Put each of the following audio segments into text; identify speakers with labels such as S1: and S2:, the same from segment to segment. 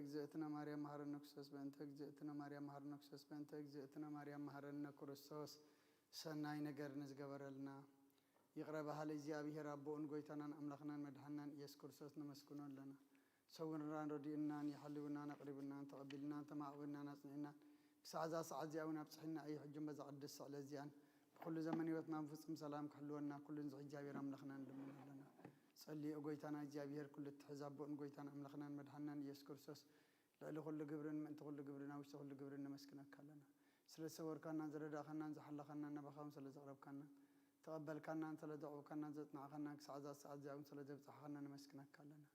S1: اجزئتنا مريم مهرنا كريستوس بأنت اجزئتنا مريم مهرنا كريستوس بأنت اجزئتنا مريم مهرنا كريستوس سناي نجر نزجبر لنا يقرب هالي زيابه ربون قويتنا أملاخنا مدحنا يس كريستوس نمسكنا لنا سوينا ردينا يحلونا نقربنا تقبلنا تمعونا نصنعنا سعزا سعزي أو نبصحنا أي حجم بزع الدس على زيان كل زمن يوتنا نفسهم سلام كحلونا كل نزعج جابر أملاخنا لنا صلي أقويتنا جابير كل التحزاب بون قويتنا أملاخنا مدحنا يس كريستوس لألو كل جبرن من تقول جبرنا وش تقول جبرنا مسكنا كلنا سلسة وركنا زردا خنا زحلا خنا نبخام سلسة غرب كنا تقبل كنا سلسة كنا زتنا خنا سعزا سعزي أو سلسة بصحنا نمسكنا كلنا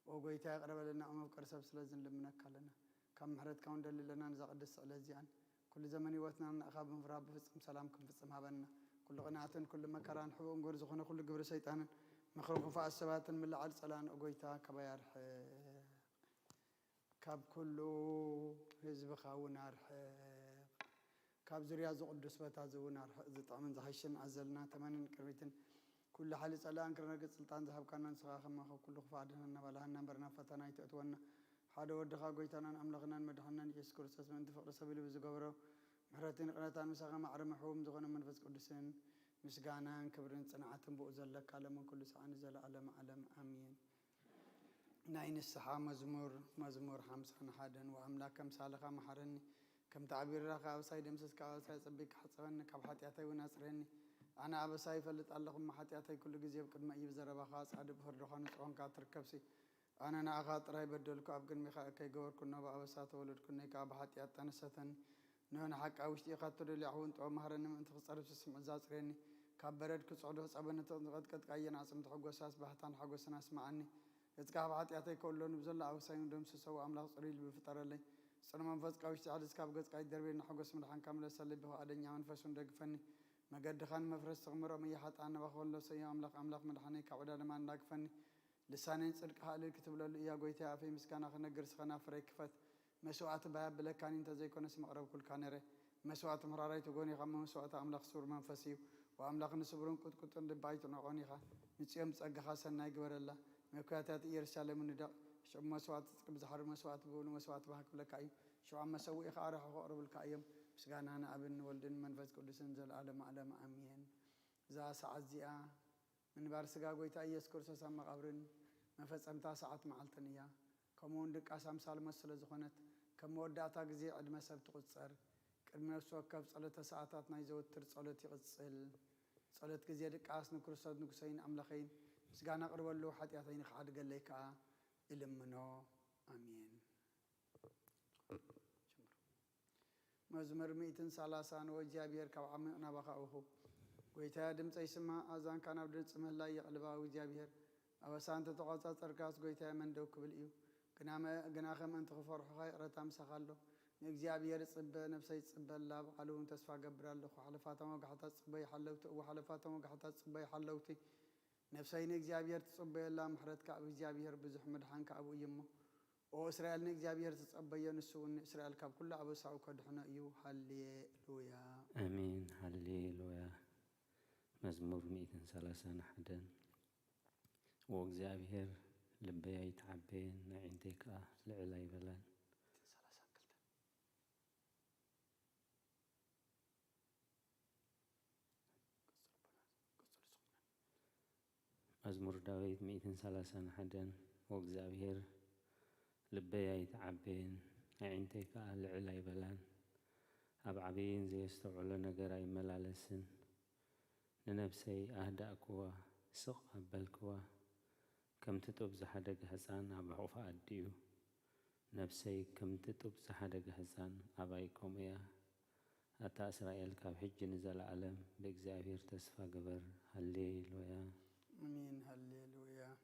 S1: وقويتها قرب لنا أمام كرسب سلسة لمنا كلنا كم حرت كون دليل لنا نزق الدس على زيان كل زمن يوتنا أخاب فراب فسم سلامكم فسم هبنا كل قناعة كل مكران حبون جرز خنا كل جبر شيطان مخروق فاء السبات من العرس الآن أقويتها كبير كاب كله حزب خاونار كاب زريا زقدس بتازونار زطعمن زحشن عزلنا تمانين كربيتن كل حال الآن كرنا قد سلطان ذهب كنا نسخاخ ما خو كل خفادنا نبلهنا برنا فتنا يتأتونا حدا ودخا قويتنا أملغنا مدحنا يسكر ساسم انت فقر سبيل بزقبره محرتين قناتان مساغا معرم حوم زغنا منفس قدسين مسقانا كبرن صنعاتن بؤزل لك على من كل سعان زل علم علم آمين ناين السحا مزمور حمسان حدا وأملاك مسالخا محرني كم تعبير رخا أبساي دمسس كأبساي صبيك حصغني كبحاتياتي وناسرني أنا أبساي فلت ألقم محاتياتي كل جزيب قد ما يبزر بخاص عدب هردخان سعون كاتر كبسي أنا نأخاط راي بدلك أبقن مخا كي جور كنا بأبسات ولد كنا كبحاتيات تنستن نحن حق أوشتي خاطر اللي عون تو مهرني من تفسر بسم زاسرني كبرد كصعود صعبنا تقعد قد كأين عصم تحقق ساس بحتان حقق سناس معاني إذا بحاتياتي كلهم بزل أبساي ودم سسوا أملاق صريل بفترة اللي صار منفذ قويش على سكاب جز قايد دربين حقوس من الحين كامل سلبي به أدنى منفذون دق فني ما قد خان مفرس تغمر مية حتى أنا بقول له سيا أملاق من الحين كعودة لما ندق فني لسانين صدق حال الكتب له يا قويتها في مسكنا خنا جرس خنا فريق كفت مسوعة باب بلا كان انت زي كنا اسم أقرب كل كانره مسوعة مراري تقولي خم مسوعة أملاق صور منفسي وأملاق نسبرون كنت بيت نقاني خا نتيم تأجى خاصة نايجور الله مكاتات يرسل من الدق شو مسوات بزحر مسوات بقول مسوات بحك لك أي شو عم مسوي خارح أقرب الكايم بس كان أنا ابن ولدن منفذ كل سنزل علم أمين زا سعزيا من بارسجا قويت أي يذكر سام قبرن منفذ أمتا ساعات معلتنيا كمون دك أسام سالم السلة زخنت كم ودعتا جزي عد ما سبت قصر كرمنا سوكب صلاة ساعات نايزوت تر صلاة يغسل صلاة جزي دك أس نكرسد نكسين أملاخين بس كان أقرب له حتى يعطيني خاد قال لك إلمنو آمين مزمر 230 وجابير كوعمنا بخاوه قويتا دمت يسمع أذان كان بدن سمه الله يقلبا وجابير أو سانت تقاطع تركاس قويتا من دوك بالإيو قناخم أنت غفر حقاي رتام سخالو نجابير صب نفسي صب الله قالوا تسفى قبر الله وحلفاتهم وقحتا صبي حلوت وحلفاتهم وقحتا صبي حلوتي نفسي نجابير تصب الله محرت كعب جابير بزحمد حان كعب يمه وإسرائيل نجابير تصبي نسون إسرائيل كاب كل أبو سعو كدحنا يو هاليلويا
S2: آمين هاليلويا مزمور 130 حدا وإجابير لبيا يتعبين عندك لعلي بلان مزمور داوود 130 حدا وإجابير لبيا يتعبين عندك لعلي بلان أبعبين زي استوعلو نجراي ملالسن لنفسي أهدأكوا سق أبلكوا كم تتوب زحدق حسان أبعوف أديو نفسي كم تتوب زحدق حسان أبايكم يا أتا إسرائيل كاب حج نزل علم بإجزابير تسفى قبر هالليلويا
S1: آمين هالليلويا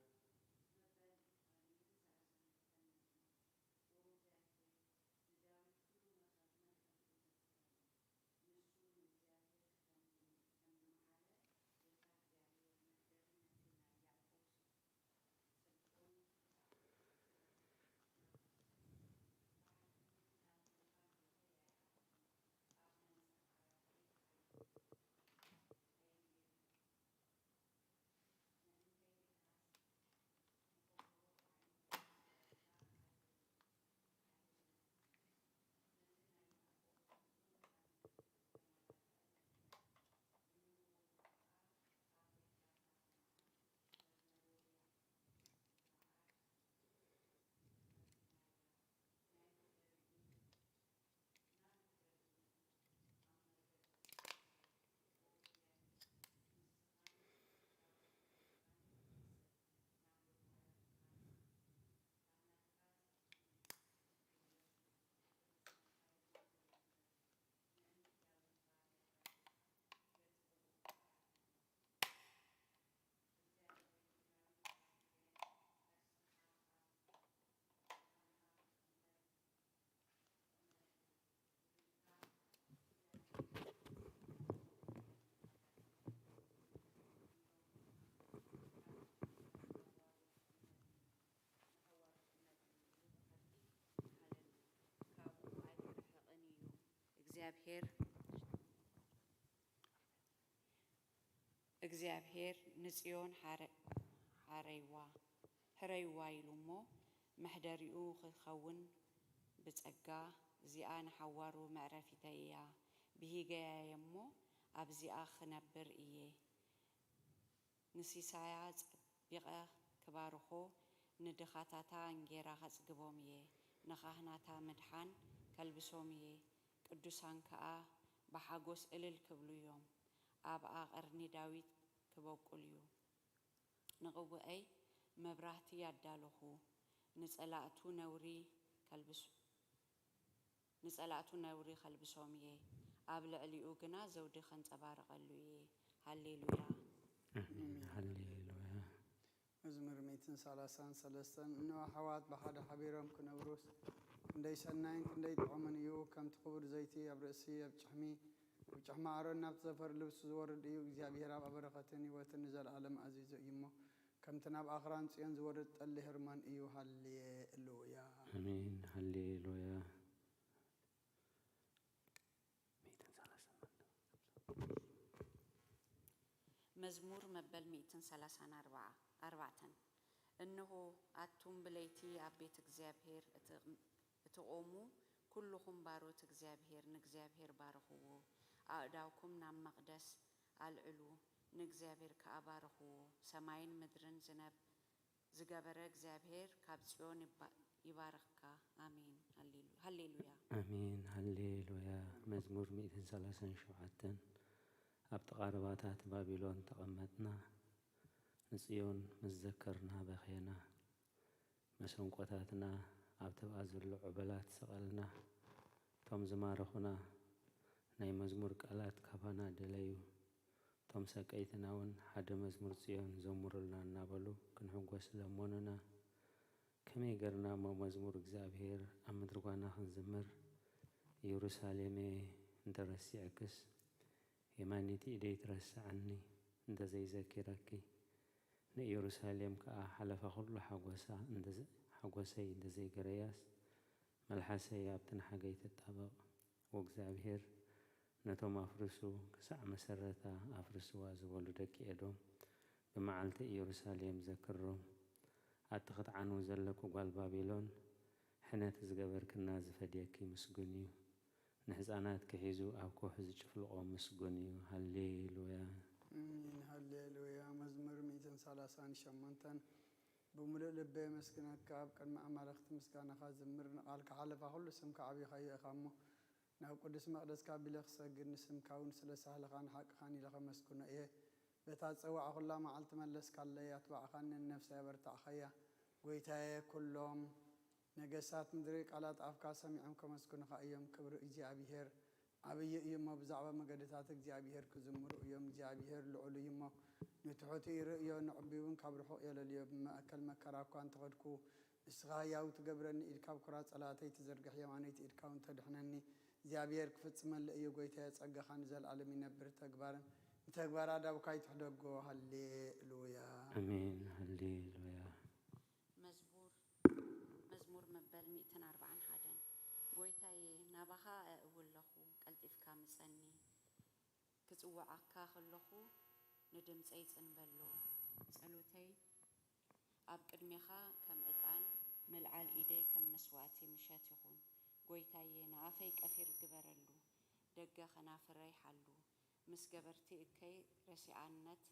S3: እግዚአብሔር ንጽዮን ሕረይዋ ኢሉ እሞ መሕደሪኡ ክኸውን ብጸጋ እዚኣ ንሓዋሩ መዕረፊተይ እያ ብሂገያየ እሞ ኣብዚኣ ክነብር እየ ንሲሳያ ጸቢቐ ክባርኾ ንድኻታታ እንጌራ ኸጽግቦም እየ ንኻህናታ ምድሓን ከልብሶም እየ ቅዱሳን ከኣ ብሓጎስ እልል ክብሉ እዮም ኣብኣ ቐርኒ ዳዊት ክበቁል እዩ ንቕውዐይ መብራህቲ ያዳለኹ ንጸላእቱ ነውሪ ከልብሶም እየ ኣብ ልዕሊኡ ግና ዘውዲ ከንጸባርቐሉ እየ ሃሌሉያ
S2: ሃሌሉያ
S1: መዝሙር 133 እነሆ ኣሕዋት ብሓደ ሓቢሮም ክነብሩስ ክንደይ ሰናይን ክንደይ ጥዑምን እዩ ከምቲ ክቡር ዘይቲ ኣብ ርእሲ ኣብ ጭሕሚ ኣሮን ናብቲ ዘፈር ልብሱ ዝወርድ እዩ እግዚኣብሔር ኣብ በረኸትን ህይወትን ንዘለኣለም ኣዚዙ እዩ እሞ ከምቲ ናብ ኣኽራን ጽዮን ዝወርድ ጠሊ ህርማን እዩ ሃሌሉያ
S2: አሜን ሃሌሉያ
S3: መዝሙር መበል 134 እነሆ ኣቱም ብለይቲ ኣብ ቤት እግዚአብሔር እትቆሙ ኩልኹም ባሮት እግዚአብሔር ንእግዚአብሔር ባርኽዎ ኣእዳውኩም ናብ መቕደስ ኣልዕሉ ንእግዚአብሔር ከኣ ባርኽዎ ሰማይን ምድርን ዝገበረ እግዚአብሔር ካብ ጽዮን ይባርኽካ አሜን ሃሌሉያ
S2: አሜን ሃሌሉያ መዝሙር 137 ኣብ ተቓረባታት ባቢሎን ተቐመጥና ንጽዮን መዘከርና በኼና መሰንቆታትና ኣብ ተብኣ ዘሎ ዕበላት ሰቐልና ቶም ዝማረኹና ናይ መዝሙር ቃላት ካባና ደለዩ ቶም ሰቀይትና እውን ሓደ መዝሙር ጽዮን ዘሙሩልና እናበሉ ክንሕጐስ ለሞኑና ከመይ ገርና እሞ መዝሙር እግዚኣብሔር ኣብ ምድሪ ጓና ክንዝምር ኢየሩሳሌሜ እንተረሲዕክስ የማኒቲ ኢደይ ትረስዓኒ እንተዘይዘኪረኪ ንኢየሩሳሌም ከዓ ሓለፈ ኩሉ ሓጐሰይ እንተዘይገረያስ መልሓሰይ ኣብትን ሓገይ ትጣበቕ ወእግዚአብሔር ነቶም ኣፍርሱ ክሳዕ መሰረታ ኣፍርስዋ ዝበሉ ደቂ ኤዶም ብመዓልቲ ኢየሩሳሌም ዘክሮም ኣቲ ኽትዓኑ ዘለኩ ጓል ባቢሎን ሕነት ዝገበርክና ዝፈድየኪ ምስጉን እዩ ንሕፃናት ክሒዙ ኣብ ኮሕ ዝጭፍልቆ ምስጉን እዩ ሃሌሉያ
S1: ሃሌሉያ መዝሙር 138 ብምሉእ ልበይ መስግነካ ኣብ ቅድሚ ኣማልኽቲ ምስጋናኻ ዝምር ንቓልካ ሓለፋ ኩሉ ስምካ ዓብይኻዮ ኢኻ እሞ ናብ ቅዱስ መቕደስካ ቢለ ክሰግድ ንስምካ እውን ስለ ሳህልኻን ሓቅኻን ኢለ ከመስግኖ እየ በታ ፀዋዕ ኩላ መዓልቲ መለስካለይ ኣትባዕኻን ነፍሰይ ኣበርታዕኸያ ጎይታየ ኩሎም ነገሳት ምድሪ ቃላት ኣፍካ ሰሚዖም ከመስግኑኻ እዮም ክብሪ እግዚኣብሔር ዓብይ እዩ እሞ ብዛዕባ መገድታት እግዚኣብሔር ክዝምሩ እዮም እግዚኣብሔር ልዑል እዩ እሞ ንትሑት ይርእዮ ንዕቢውን ካብ ርሑቕ የለልዮ ብማእከል መከራ እኳ እንተኸድኩ ንስኻ ሕያው ትገብረኒ ኢድካብ ኩራ ጸላተይ ትዘርግሕ የማነይቲ ኢድካ እውን ተድሕነኒ እግዚኣብሔር ክፍጽመሊ እዩ ጎይታየ ጸጋኻ ንዘለዓለም ይነብር ተግባርን ንተግባራ ዳብካ ይትሕደጎ ሃሌሉያ
S2: አሜን ሃሌሉያ
S3: መዝሙር መበል 141 ጎይታዬ ናባኻ ኣእውለኹ ቀልጢፍካ ምጸኒ ክጽውዓካ ከለኹ ንድምፀይ ጽንበሎ ጸሎተይ ኣብ ቅድሜኻ ከም ዕጣን መልዓል ኢደይ ከም መስዋዕቲ ምሸት ይኹን ጎይታዬ ንኣፈይ ቀፊር ግበረሉ ደገ ኸናፍረይ ሓሉ ምስ ገበርቲ እከይ ረሲዓነት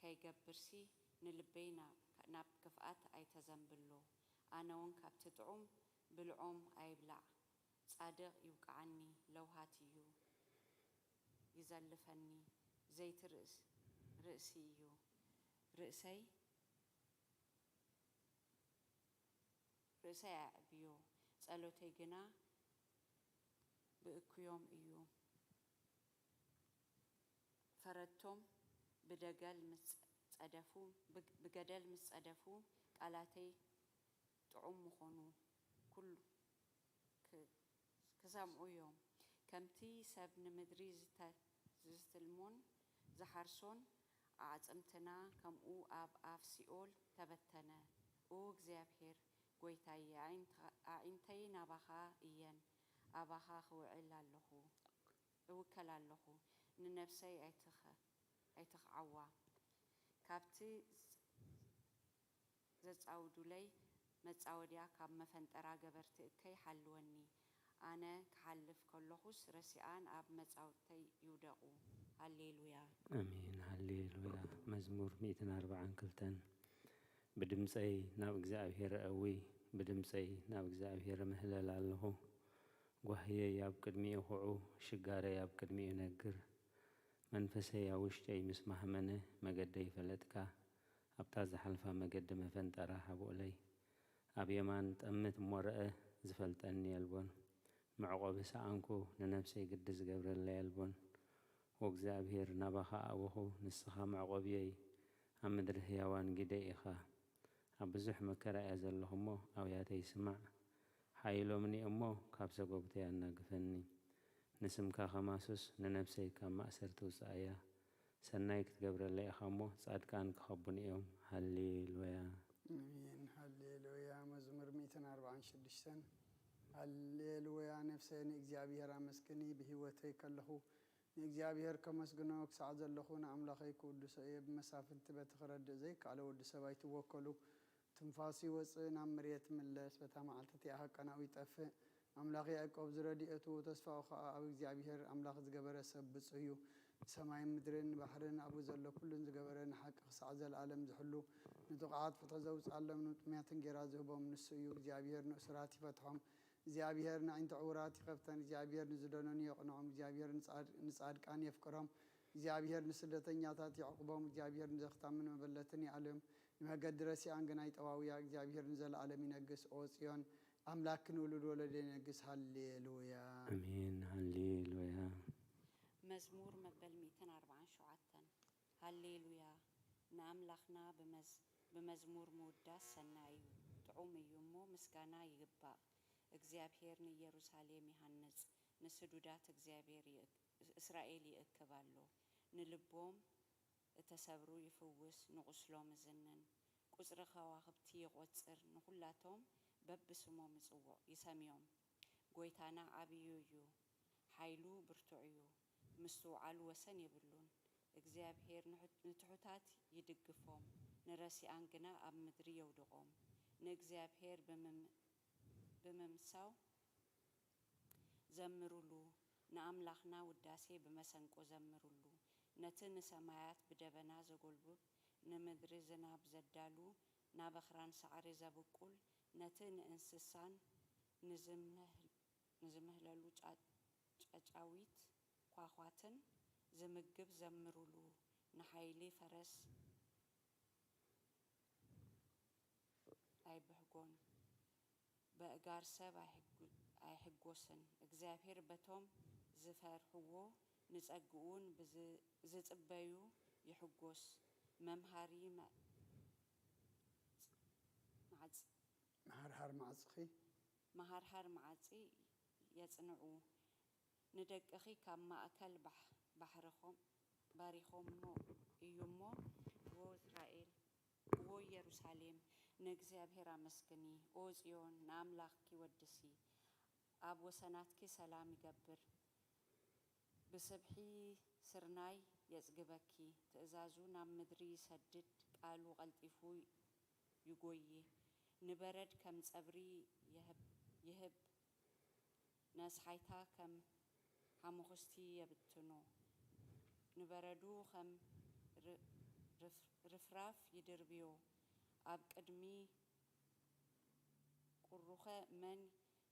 S3: ከይገብርሲ ንልበይ ናብ ክፍኣት ኣይተዘንብሎ ኣነ እውን ካብቲ ጥዑም ብልዖም ኣይብላዕ ጻድቕ ይውቃዓኒ ለውሃት እዩ ይዘልፈኒ ዘይቲ ርእሲ እዩ ርእሰይ ኣዕብዮ ጸሎተይ ግና ብእኩዮም እዩ ፈረድቶም ብገደል ምስ ጸደፉ ቃላተይ ጥዑም ምኾኑ ኩሉ ክሰምዑ እዮም ከምቲ ሰብ ንምድሪ ዝትልሞን ዝሓርሶን ኣዕጽምትና ከምኡ ኣብ ኣፍ ሲኦል ተበተነ ኦ እግዚአብሔር ጎይታዬ ኣዒንተይ ናባኻ እየን ኣባኻ ክውዕል ኣለኹ እውከል ኣለኹ ንነፍሰይ ኣይትኽዓዋ ካብቲ ዘጻውዱለይ መጻወድያ ካብ መፈንጠራ ገበርቲ እከይ ሓልወኒ ኣነ ክሓልፍ ከለኹስ ረሲኣን ኣብ መጻውተይ ይውደቑ ሃሌሉያ
S2: አሜን ሃሌሉያ መዝሙር 142 ብድምፀይ ናብ እግዚአብሔር እዊ ብድምፀይ ናብ እግዚአብሔር ምህለል ኣለኹ ጓህየይ ኣብ ቅድሚኡ ኹዑ ሽጋረይ ኣብ ቅድሚኡ ነግር መንፈሰይ ኣብ ውሽጠይ ምስ ማህመነ መገደይ ፈለጥካ ኣብታ ዝሓልፋ መገዲ መፈንጠራ ሃብኡለይ ኣብ የማን ጠምት እሞረአ ዝፈልጠኒ የልቦን መዕቆቢ ሰኣንኩ ንነፍሰይ ግዲ ዝገብረለይ የልቦን ወእግዚአብሔር ናባኻ ኣወኹ ንስኻ መዕቆብየይ ኣብ ምድሪ ህያዋን ግደይ ኢኻ ኣብ ብዙሕ መከራ እያ ዘለኹ እሞ ኣብያተይ ስማዕ ሓይሎምኒ እሞ ካብ ሰጎግተይ ኣናግፈኒ ንስምካ ኸማሱስ ንነፍሰይ ካብ ማእሰርቲ ውፃእያ ሰናይ ክትገብረለይ ኢኻ እሞ ጻድቃን ክኸቡን እዮም ሃሌሉያ
S1: አሜን ሃሌሉያ መዝሙር 146 ሃሌሉያ ነፍሰይ ንእግዚአብሔር ኣመስግኒ ብህይወተይ ከለኹ ንእግዚአብሔር ከመስግኖ ክሳዕ ዘለኹ ንኣምላኸይ ክውድሶ እየ ብመሳፍንቲ በቲ ክረድእ ዘይከኣለ ወዲ ሰብ ኣይትወከሉ ትንፋሱ ይወፅእ ናብ መሬት ምለስ በታ መዓልቲ እቲኣ ሃቀናኡ ይጠፍእ ኣምላኽ ያዕቆብ ዝረድኤቱ ተስፋኡ ከዓ ኣብ እግዚአብሔር ኣምላኽ ዝገበረ ሰብ ብፁዕ እዩ ሰማይን ምድርን ባሕርን ኣብኡ ዘሎ ኩሉን ዝገበረ ንሓቂ ክሳዕ ዘለኣለም ዝሕሉ ንጥቕዓት ፍትሒ ዘውፅኣሎም ንጥምያትን ጌራ ዝህቦም ንሱ እዩ እግዚአብሔር ንእሱራት ይፈትሖም እግዚአብሔር ንዕይንተ ዕውራት ይኸፍተን እግዚአብሔር ንዝደነኑ የቕንዖም እግዚአብሔር ንጻድቃን የፍቅሮም እግዚአብሔር ንስደተኛታት ይዕቅቦም እግዚአብሔር ንዘኽታምን መበለትን ይዓልዮም ንመገዲ ረሲኣን ግን ኣይጠዋውያ እግዚአብሔር ንዘለዓለም ይነግስ ኦ ጽዮን ኣምላክ ክንውልድ ወለደ ይነግስ ሃሌሉያ
S2: አሜን ሃሌሉያ
S3: መዝሙር መበል 147 ሃሌሉያ ንኣምላኽና ብመዝሙር ምውዳስ ሰናይ እዩ ጥዑም እዩ እሞ ምስጋና ይግባእ እግዚአብሔር ንኢየሩሳሌም ይሃንጽ ንስዱዳት እግዚአብሔር እስራኤል ይእክብ ኣሎ ንልቦም እተሰብሩ ይፍውስ ንቁስሎም ዝንን ቁጽሪ ከዋኽብቲ ይቖጽር ንኹላቶም በብስሞም ይጽውዕ ይሰምዮም ጐይታና ዓብዩ እዩ ሓይሉ ብርቱዕ እዩ ምስትውዓሉ ወሰን የብሉን እግዚአብሔር ንትሑታት ይድግፎም ንረሲኣን ግና ኣብ ምድሪ የውድቖም ንእግዚአብሔር ብምምሳው ዘምሩሉ ንኣምላኽና ውዳሴ ብመሰንቆ ዘምሩሉ ነቲ ንሰማያት ብደበና ዘጐልብብ ንምድሪ ዝናብ ዘዳሉ ናበኽራን ሳዕሪ ዘብቁል ነቲ ንእንስሳን ንዝምህለሉ ጫጫዊት ኳኳትን ዝምግብ ዘምሩሉ ንሓይሊ ፈረስ ኣይብህጎን በእጋር ሰብ ኣይሕጐስን እግዚአብሔር በቶም ዝፈርሕዎ ንጸግኡን ዝጽበዩ ይሕጐስ መሃርሃር መዓጺ የጽንዑ ንደቅኺ ካብ ማእከል ባሕርኾም ባሪኾም እዩ እሞ ዎ ኢየሩሳሌም ንእግዚአብሔር ኣመስግኒ ኦ ጽዮን ንኣምላኽኪ ወድሲ ኣብ ወሰናትኪ ሰላም ይገብር ብስብሒ ስርናይ የጽግበኪ ትእዛዙ ናብ ምድሪ ይሰድድ ቃሉ ቐልጢፉ ይጐይ ንበረድ ከም ጸብሪ ይህብ ነስሓይታ ከም ሓሙኽስቲ የብትኖ ንበረዱ ከም ርፍራፍ ይድርብዮ ኣብ ቅድሚ ቁሩኸ መን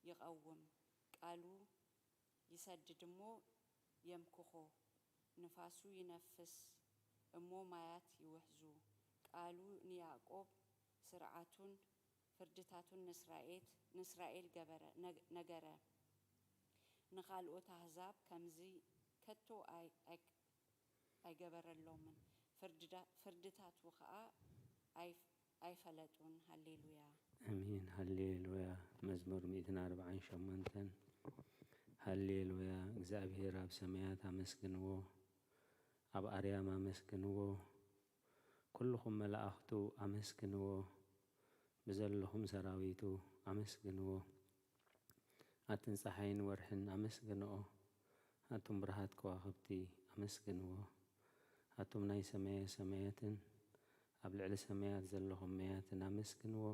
S3: ይቐውም ቃሉ ይሰድድ እሞ የምክኾ ንፋሱ ይነፍስ እሞ ማያት ይውሕዙ ቃሉ ንያዕቆብ ስርዓቱን ፍርድታቱን ንእስራኤል ነገረ ንኻልኦት ኣሕዛብ ከምዚ ከቶ ኣይገበረሎምን ፍርድታቱ ከዓ ኣይፈለጡን ሃሌሉያ
S2: አሜን ሃሌሉያ መዝሙር 148 ሃሌሉያ እግዚአብሔር ኣብ ሰማያት ኣመስግንዎ ኣብ ኣርያም ኣመስግንዎ ኩልኹም መላእኽቱ ኣመስግንዎ ብዘለኹም ሰራዊቱ ኣመስግንዎ ኣትን ፀሓይን ወርሕን ኣመስግንኦ ኣቶም ብርሃት ከዋኽብቲ ኣመስግንዎ ኣቶም ናይ ሰማያ ሰማያትን ኣብ ልዕሊ ሰማያት ዘለኹም መያትን ኣመስግንዎ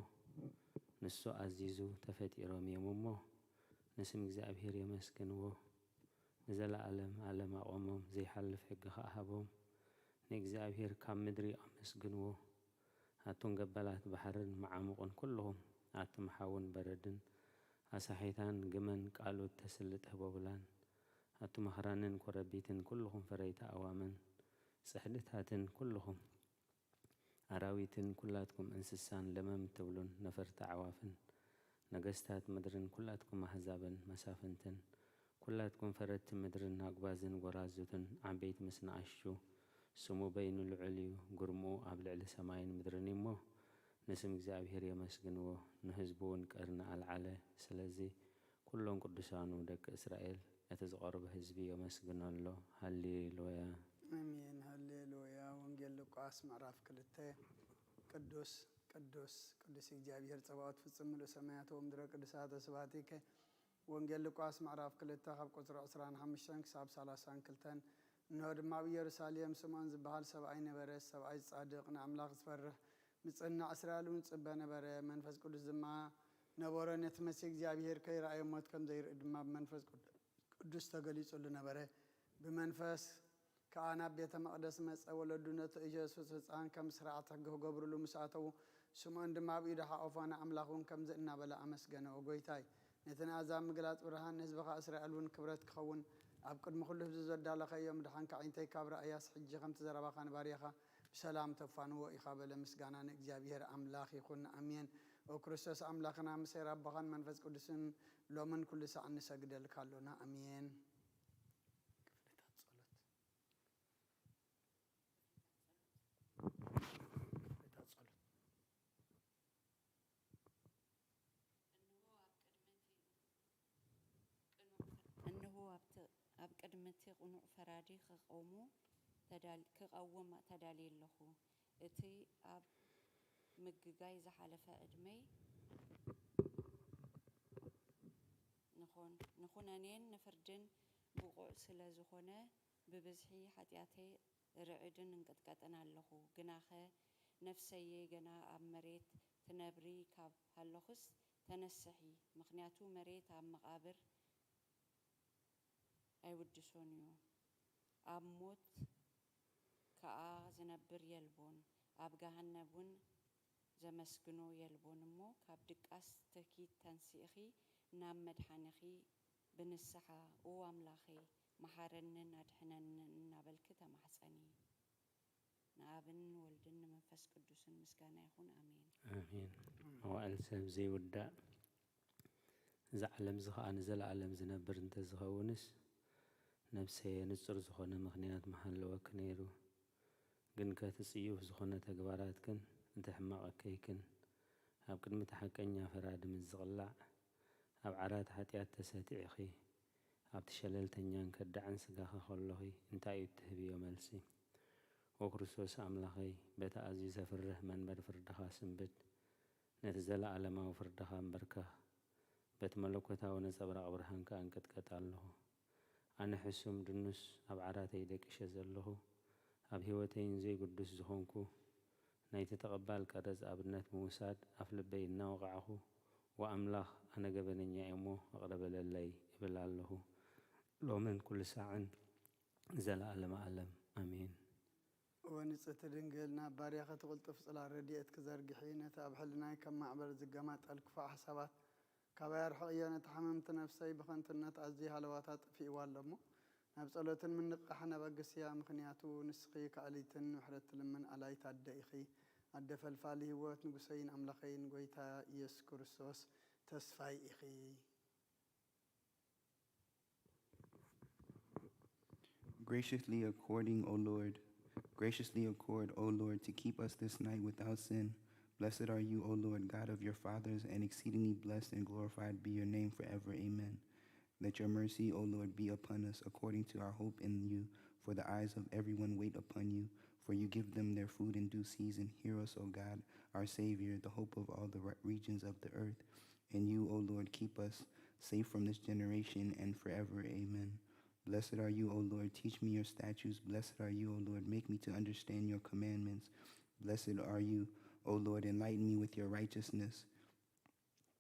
S2: ንሱ ኣዚዙ ተፈጢሮም እዮም እሞ ንስም እግዚኣብሔር የመስግንዎ ንዘለዓለም ዓለም ኣቆሞም ዘይሓልፍ ሕጊ ኸኣሃቦም ንእግዚኣብሔር ካብ ምድሪ ኣመስግንዎ ኣቶም ገባላት ባሕርን መዓሙቕን ኩልኹም ኣቶም ሓውን በረድን ኣሳሒታን ግመን ቃሉት ተስልጥ ህቦብላን ኣቶም ኣኽራንን ኮረቢትን ኩልኹም ፈረይታ ኣዋምን ጽሕድታትን ኩልኹም ኣራዊትን ኩላትኩም እንስሳን ለመም ትብሉን ነፈርቲ ዓዋፍን ነገስታት ምድርን ኩላትኩም ኣሕዛብን መሳፍንትን ኩላትኩም ፈረቲ ምድርን ኣጓዝን ጎራዙትን ዓበይት ምስ ንኣሹ ስሙ በይኑ ልዑል እዩ ጉርምኡ ኣብ ልዕሊ ሰማይን ምድርን እሞ ንስም እግዚኣብሔር የመስግንዎ ንህዝቡ እውን ቀርኒ ኣልዓለ ስለዚ ኩሎም ቅዱሳኑ ደቂ እስራኤል እቲ ዝቐርበ ህዝቢ የመስግኖ ኣሎ ሃሌሉያ
S1: አሜን ሃሌሉያ ወንጌል ሉቃስ ምዕራፍ 2 ቅዱስ ቅዱስ ቅዱስ እግዚአብሔር ጸባኦት ፍጽም ምሉእ ሰማያት ወምድረ ቅዱሳት ስብሐቲከ ወንጌል ሉቃስ ምዕራፍ 2 ካብ ቁጥሪ 25 ክሳብ 32 እንሆ ድማ ኣብ ኢየሩሳሌም ስምዖን ዝበሃል ሰብኣይ ነበረ ሰብኣይ ጻድቕ ንኣምላኽ ዝፈርህ ምጽናዕ እስራኤል እውን ጽበ ነበረ መንፈስ ቅዱስ ድማ ነበሮ ነቲ መሲሕ እግዚአብሔር ከይረኣዮ ሞት ከም ዘይርኢ ድማ ብመንፈስ ቅዱስ ተገሊጹሉ ነበረ ብመንፈስ ከዓ ናብ ቤተ መቕደስ መጸ ወለዱ ነቲ ኢየሱስ ህፃን ከም ስርዓት ሕጊ ክገብርሉ ምስ ኣተዉ ስምዖን ድማ ኣብ ኢዱ ሓቆፎ ንኣምላኽ እውን ከምዚ እናበለ ኣመስገነ ጎይታይ ነቲ ንኣሕዛብ ምግላፅ ብርሃን ንህዝብኻ እስራኤል እውን ክብረት ክኸውን ኣብ ቅድሚ ኩሉ ህዝቢ ዘዳለኸዮም ድሓንካ ዓይንተይ ካብ ረኣያስ ሕጂ ከምቲ ዘረባኻ ንባርያኻ ብሰላም ተፋንዎ ኢኻ በለ ምስጋና ንእግዚአብሔር ኣምላኽ ይኹን ኣሜን ኦ ክርስቶስ ኣምላኽና ምሰይ ኣባኻን መንፈስ ቅዱስን ሎምን ኩሉ ሰዓት እንሰግደልካ ኣሎና ኣሜን
S3: ኣብ ቅድምቲ ቁኑዕ ፈራዲ ክቐውም ተዳልየ ኣለኹ እቲ ኣብ ምግጋይ ዝሓለፈ ዕድመይ ንኹነኔን ንፍርድን ብቑዕ ስለ ዝኾነ ብብዝሒ ሓጢኣተይ ርዕድን እንቅጥቀጥን ኣለኹ ግናኸ ነፍሰየ ገና ኣብ መሬት ትነብሪ ካብ ሃለኹስ ተነስሒ ምክንያቱ መሬት ኣብ መቓብር ኣይውድሶን እዩ ኣብ ሞት ከዓ ዝነብር የልቦን ኣብ ገሃነቡን ዘመስግኖ የልቦን እሞ ካብ ድቃስ ተኪት ተንሲእኺ ናብ መድሓንኺ ብንስሓ ኦ ኣምላኸይ መሓረንን ኣድሕነንን እናበልክ ተማሕፀኒ ንኣብን ወልድን መንፈስ ቅዱስን ምስጋና ይኹን ኣሜን
S2: ኣሜን መዋዕል ሰብ ዘይውዳእ እዚ ዓለም እዚ ከዓ ንዘለዓለም ዝነብር እንተዝኸውንስ ነብሰየ ንጹር ዝኾነ ምክንያት መሃለወክ ነይሩ ግን ከቲ ጽዩፍ ዝኾነ ተግባራት ግን እቲ ሕማቕ ከይክን ኣብ ቅድሚ ሓቀኛ ፈራዲ ምስ ዝቕላዕ ኣብ ዓራት ሓጢኣት ተሰቲዕኺ ኣብቲ ሸለልተኛን ከዳዕን ስጋኻ ከለኺ እንታይ እዩ እትህብዮ መልሲ ወክርስቶስ ኣምላኸይ በቲ ኣዝዩ ዘፍርህ መንበር ፍርድኻ ስንብድ ነቲ ዘለዓለማዊ ፍርድኻ እምበርከኽ በቲ መለኮታዊ ነጸብራቕ ብርሃንካ እንቅጥቀጥ ኣለኹ ኣነ ሕሱም ድኑስ ኣብ ዓራተይ ደቂሸ ዘለኹ ኣብ ህይወተይን ዘይጉዱስ ዝኾንኩ ናይቲ ተቐባል ቀረጽ ኣብነት ምውሳድ ኣፍ ልበይ እናወቕዓኹ ወኣምላኽ ኣነ ገበነኛ እሞ ኣቕረበለለይ ይብል ኣለኹ ሎምን ኩሉ ሰዓን ዘለዓለመ ዓለም ኣሜን
S1: ወንጽሕቲ ድንግል ናብ ባርያኸ ትቕልጥፍ ጽላል ረድኤት ክዘርግሒ ነቲ ኣብ ሕልናይ ከም ማዕበል ዝገማጠል ክፉእ ሓሳባት ካባይ ኣርሕቕ እዮ ነቲ ሓመምቲ ነፍሰይ ብኸንትነት ኣዝዩ ሃለዋታት ጥፊእዋ ኣሎ እሞ ናብ ጸሎትን ምንቕራሕ ነበግስ እያ ምኽንያቱ ንስኺ ካዕሊትን ምሕረት ትልምን ኣላይት ኣደ ኢኺ ኣደ ፈልፋሊ ህይወት ንጉሰይን ኣምላኸይን ጎይታ ኢየሱስ ክርስቶስ ተስፋይ ኢኺ
S4: Graciously accord, O Lord, to keep us this night without sin. Blessed are you, O Lord, God of your fathers, and exceedingly blessed and glorified be your name forever. Amen. Let your mercy, O Lord, be upon us according to our hope in you, for the eyes of everyone wait upon you, for you give them their food in due season. Hear us, O God, our Savior, the hope of all the regions of the earth. And you, O Lord, keep us safe from this generation and forever. Amen. Blessed are you, O Lord. Teach me your statutes. Blessed are you, O Lord. Make me to understand your commandments. Blessed are you, O Lord. Enlighten me with your righteousness.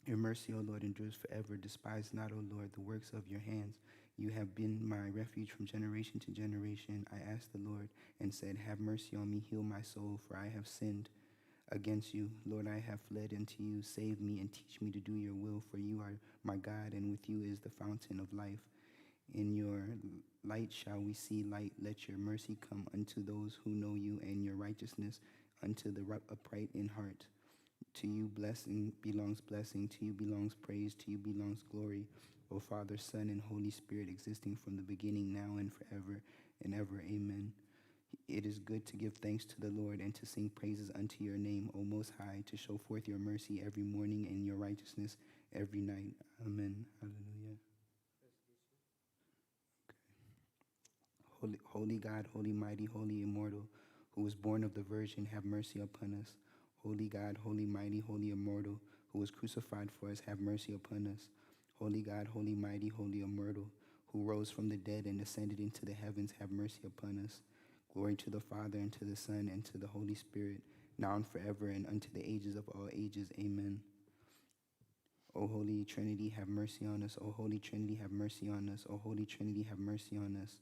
S4: Your mercy, O Lord, endures forever. Despise not, O Lord, the works of your hands. You have been my refuge from generation to generation. I asked the Lord and said, have mercy on me, heal my soul, for I have sinned against you. Lord, I have fled unto you. Save me and teach me to do your will, for you are my God, and with you is the fountain of life. In your light shall we see light. Let your mercy come unto those who know you, and your righteousness unto the upright in heart. To you blessing belongs blessing. To you belongs praise. To you belongs glory. O Father, Son, and Holy Spirit, existing from the beginning, now and forever and ever. Amen. It is good to give thanks to the Lord and to sing praises unto your name, O Most High, to show forth your mercy every morning and your righteousness every night. Amen. Hallelujah. Holy God, holy mighty, holy immortal, who was born of the Virgin, have mercy upon us. Holy God, holy mighty, holy immortal, who was crucified for us, have mercy upon us. Holy God, holy mighty, holy immortal, who rose from the dead and ascended into the heavens, have mercy upon us. Glory to the Father, and to the Son, and to the Holy Spirit, now and forever, and unto the ages of all ages. Amen. O Holy Trinity, have mercy on us. O Holy Trinity, have mercy on us. O Holy Trinity, have mercy on us.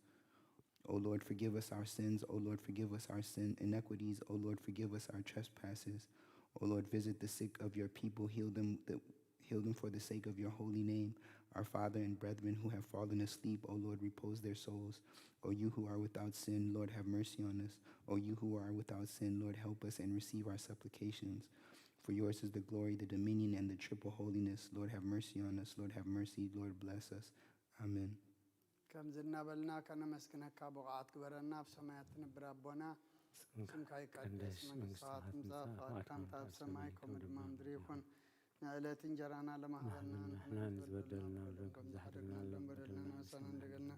S4: O Lord, forgive us our sins. O Lord, forgive us our iniquities. O Lord, forgive us our trespasses. O Lord, visit the sick of your people. Heal them for the sake of your holy name. Our Father and brethren who have fallen asleep, O Lord, repose their souls. O you who are without sin, Lord, have mercy on us. O you who are without sin, Lord, help us and receive our supplications. For yours is the glory, the dominion, and the triple holiness. Lord, have mercy on us. Lord, have mercy. Lord, bless us. Amen.
S1: كم زلنا بلنا كنا مسكنك بقعات كبرنا بسمايات نبرا بنا سمك يقدس من صات مزافات كم تاب سمايكم الإمام دريكم نعلات جرانا لما هذلنا
S2: نحن نزبدلنا ولكم زحرنا لكم
S1: بدلنا مثلا دقلنا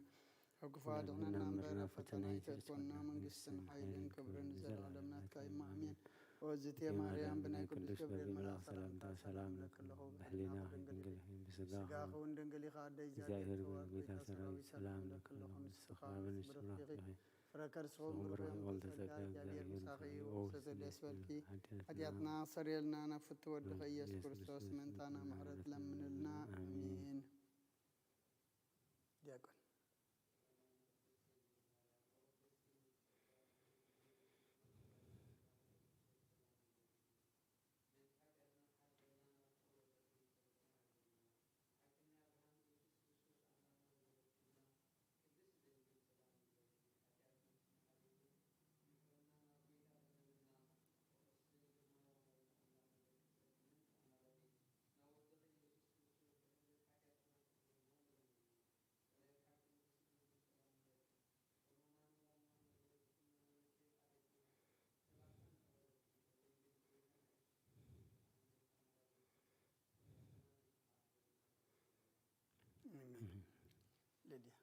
S1: وكفاد عنا نمبر فتنا يتكوننا من قسن حيلين كبر نزل على منات كايما أمين وزتي مريم بن قدس جبريل ملاك سلام لك الله
S2: بحلينا دنقل بسقاخ
S1: وندنقل خاد
S2: زاهر بيتا سراي سلام لك اللهم استخدام الاشتراك
S1: فركر صغر
S2: ولد زكاة
S1: جابير مساقي وقصة الأسفلكي حدياتنا صريلنا نفت ودخيس كرسوس من تانا محرد لمن لنا أمين ديكون ليديا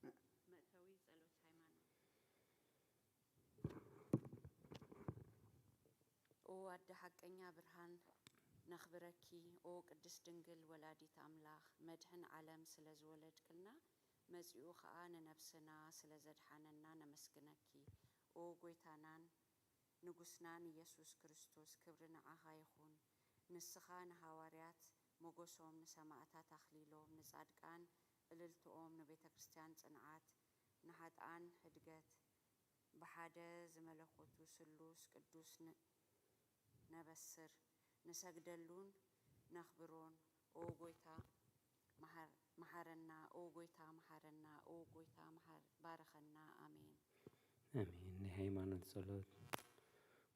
S3: مأتوي ጸሎት ሃይማኖት ኦ አደ ሐቀኛ ብርሃን ነኽብረኪ ኦ ቅድስት ድንግል ወላዲት አምላኽ መድህን ዓለም ስለ ዝወለድክልና መጺኡ ኸዓ ንነፍስና ስለ ዘድሓነና ነመስግነኪ ኦ ጐይታናን ንጉስናን ኢየሱስ ክርስቶስ ክብሪ ንዓኻ ይኹን ንስኻ ንሃዋርያት ሞገሶም ንሰማዕታት ኣኽሊሎም ንጻድቃን እልልትኦም ንቤተ ክርስቲያን ጽንዓት ንኃጥኣን ህድገት ብሓደ ዝመለኮቱ ስሉስ ቅዱስ ነበስር ንሰግደሉን ነኽብሮን ኦ ጐይታ መሓረና ኦ ጐይታ መሓረና ኦ ጐይታ ባረኸና ኣሜን
S2: አሜን። የሃይማኖት ጸሎት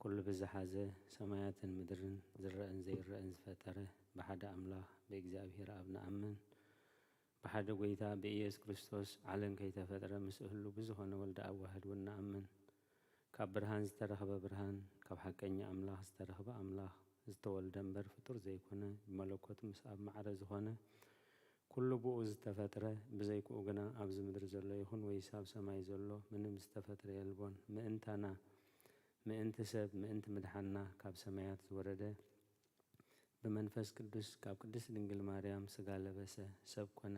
S2: ኩሉ ብዝሓዘ ሰማያትን ምድርን ዝረአን ዘይረአን ዝፈጠረ ብሓደ ኣምላኽ ብእግዚአብሔር ኣብ ንኣምን ብሓደ ጐይታ ብኢየሱስ ክርስቶስ ዓለም ከይተፈጥረ ምስ እህሉ ብዝኾነ ወልደ ኣብ ዋህድ እውን ንኣምን ካብ ብርሃን ዝተረኸበ ብርሃን ካብ ሓቀኛ ኣምላኽ ዝተረኸበ ኣምላኽ ዝተወልደ እምበር ፍጡር ዘይኮነ ብመለኮት ምስ ኣብ ማዕረ ዝኾነ ኩሉ ብኡ ዝተፈጥረ ብዘይክኡ ግና ኣብዚ ምድሪ ዘሎ ይኹን ወይስ ኣብ ሰማይ ዘሎ ምንም ዝተፈጥረ የልቦን ምእንታና ምእንቲ ሰብ ምእንቲ ምድሓንና ካብ ሰማያት ዝወረደ ብመንፈስ ቅዱስ ካብ ቅድስት ድንግል ማርያም ስጋ ለበሰ ሰብ ኮነ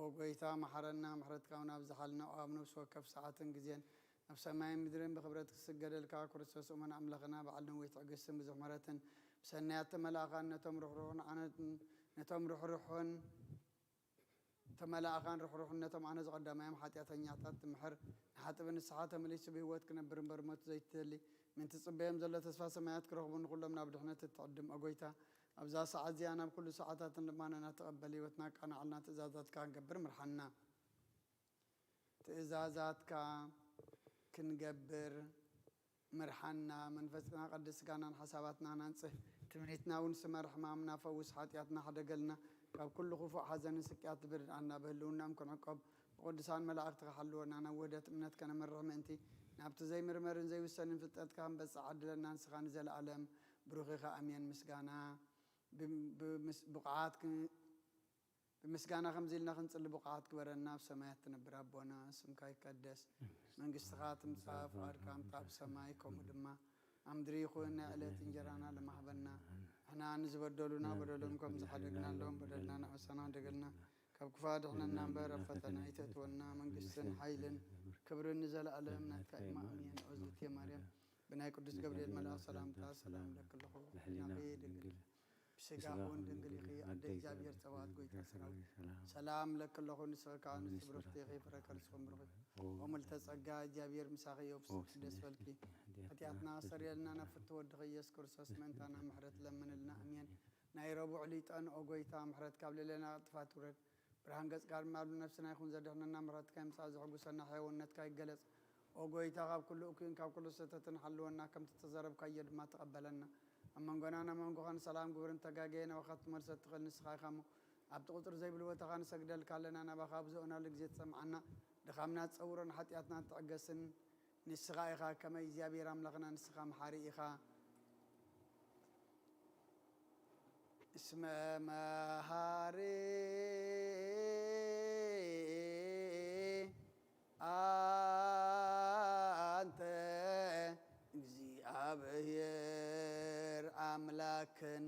S1: ጎይታ መሐረና ምሕረትካ ናብዝሓልና ኣብ ነፍሲ ወከፍ ሰዓትን ግዜን ኣብ ሰማይን ምድርን ብክብረት ክስገደልካ ክርስቶስ እሙን ኣምላኽና በዓል ነዊሕ ትዕግስትን ብዙሕ ምሕረትን ብሰናያት ተመላእኻን ነቶም ርሕሩሕን ተመላእኻን ርሕሩሕን ነቶም ኣነ ዝቐዳማዮም ሓጢአተኛታት ትምሕር ንሓጥብ ንስሓ ተመሊሱ ብህይወት ክነብር እምበር ሞት ዘይትደሊ ምንቲ ጽበዮም ዘሎ ተስፋ ሰማያት ክረኽቡ ንኩሎም ናብ ድሕነት እትዕድም ጎይታ ኣብዛ ሰዓት እዚኣ ናብ ኩሉ ሰዓታትን ልማነና ተቐበል ህይወትና ቃናዓልና ትእዛዛትካ ክንገብር ምርሓና ትእዛዛትካ ክንገብር ምርሓና መንፈስና ቀድስካናን ሓሳባትና ናንጽህ ትምኒትና እውን ስመር ሕማምና ፈውስ ሓጢአትና ሓደገልና ካብ ኩሉ ክፉእ ሓዘንን ስቅያት ብርድኣና በህልውናም ክንዕቆብ ብቅዱሳን መላእክቲ ክሓልወና ናብ ውህደት እምነት ከነመርሕ ምእንቲ ናብቲ ዘይምርመርን ዘይውሰንን ፍልጠትካ ክንበፅሕ ዓድለና ንስኻ ንዘለኣለም ብሩኽ ኢኻ ኣሜን ምስጋና ብምስጋና ከምዚ ኢልና ክንጽሊ ብቕዓት ክበረና ኣብ ሰማያት ትነብር ኣቦና ስምካ ይቀደስ መንግስትኻ ትምጻእ ፍቓድካ ምጻእ ብሰማይ ከምኡ ድማ ኣብ ምድሪ ይኹን ናይ ዕለት እንጀራና ለማህበና ንሕና ንዝበደሉና በደሎም ከም ዝሓደግናሎም በደልና ንዕሰና ደገልና ካብ ክፉእ ኣድሕነና እምበር ኣብ ፈተና ይተእትወና መንግስትን ሓይልን ክብርን ንዘለኣለም ናትካ ኢማ ኣሜን ኦዝትየ ማርያም ብናይ ቅዱስ ገብርኤል መልኣክ ሰላምታ ሰላም ለክለኹ ናኺ ድንግል ብስጋውን ድንግል ኢኺ ኣደ እግዚኣብሔር ፀባኦት ጎይታ ሰራዊት ሰላም ለክለኹ ንስኻ ንስ ብሩኽቲ ኢኺ ፍረ ከርስኹም ብሩኽ ወሙልተ ጸጋ እግዚኣብሔር ምሳኺ የብስቲ ደስ በልኪ ሓጢአትና ሰሪየልና ናብ ፍቲ ወድኺ ኢየሱስ ክርስቶስ ምእንታና ምሕረት ለምንልና ኣሜን ናይ ረቡዕ ሊጠን ኦ ጎይታ ምሕረት ካብ ልዕልና ጥፋት ውረድ ብርሃን ገጽካ ድማሉ ነፍስና ይኹን ዘድሕነና ምሕረትካ ይምጻእ ዘሕጉሰና ሕያውነትካ ይገለጽ ኦ ጎይታ ካብ ኩሉ እኩይን ካብ ኩሉ ስህተትን ሓልወና ከምቲ ተዘረብካዮ ድማ ተቐበለና ኣብ መንጎናና መንጎኻን ሰላም ግብርን ተጋገየ ናባኻ ትመልሰት ትኽእል ንስኻ ኢኻ እሞ ኣብቲ ቁፅሪ ዘይብል ቦታኻ ንሰግደልካ ኣለና ናባኻ ብዝኦናሉ ግዜ ትሰምዓና ድኻምና ትፀውሮን ሓጢአትና ትዕገስን ንስኻ ኢኻ ከመይ እግዚኣብሔር ኣምላኽና ንስኻ መሓሪ ኢኻ እስመ መሃሪ አንተ እግዚአብሔር አምላክን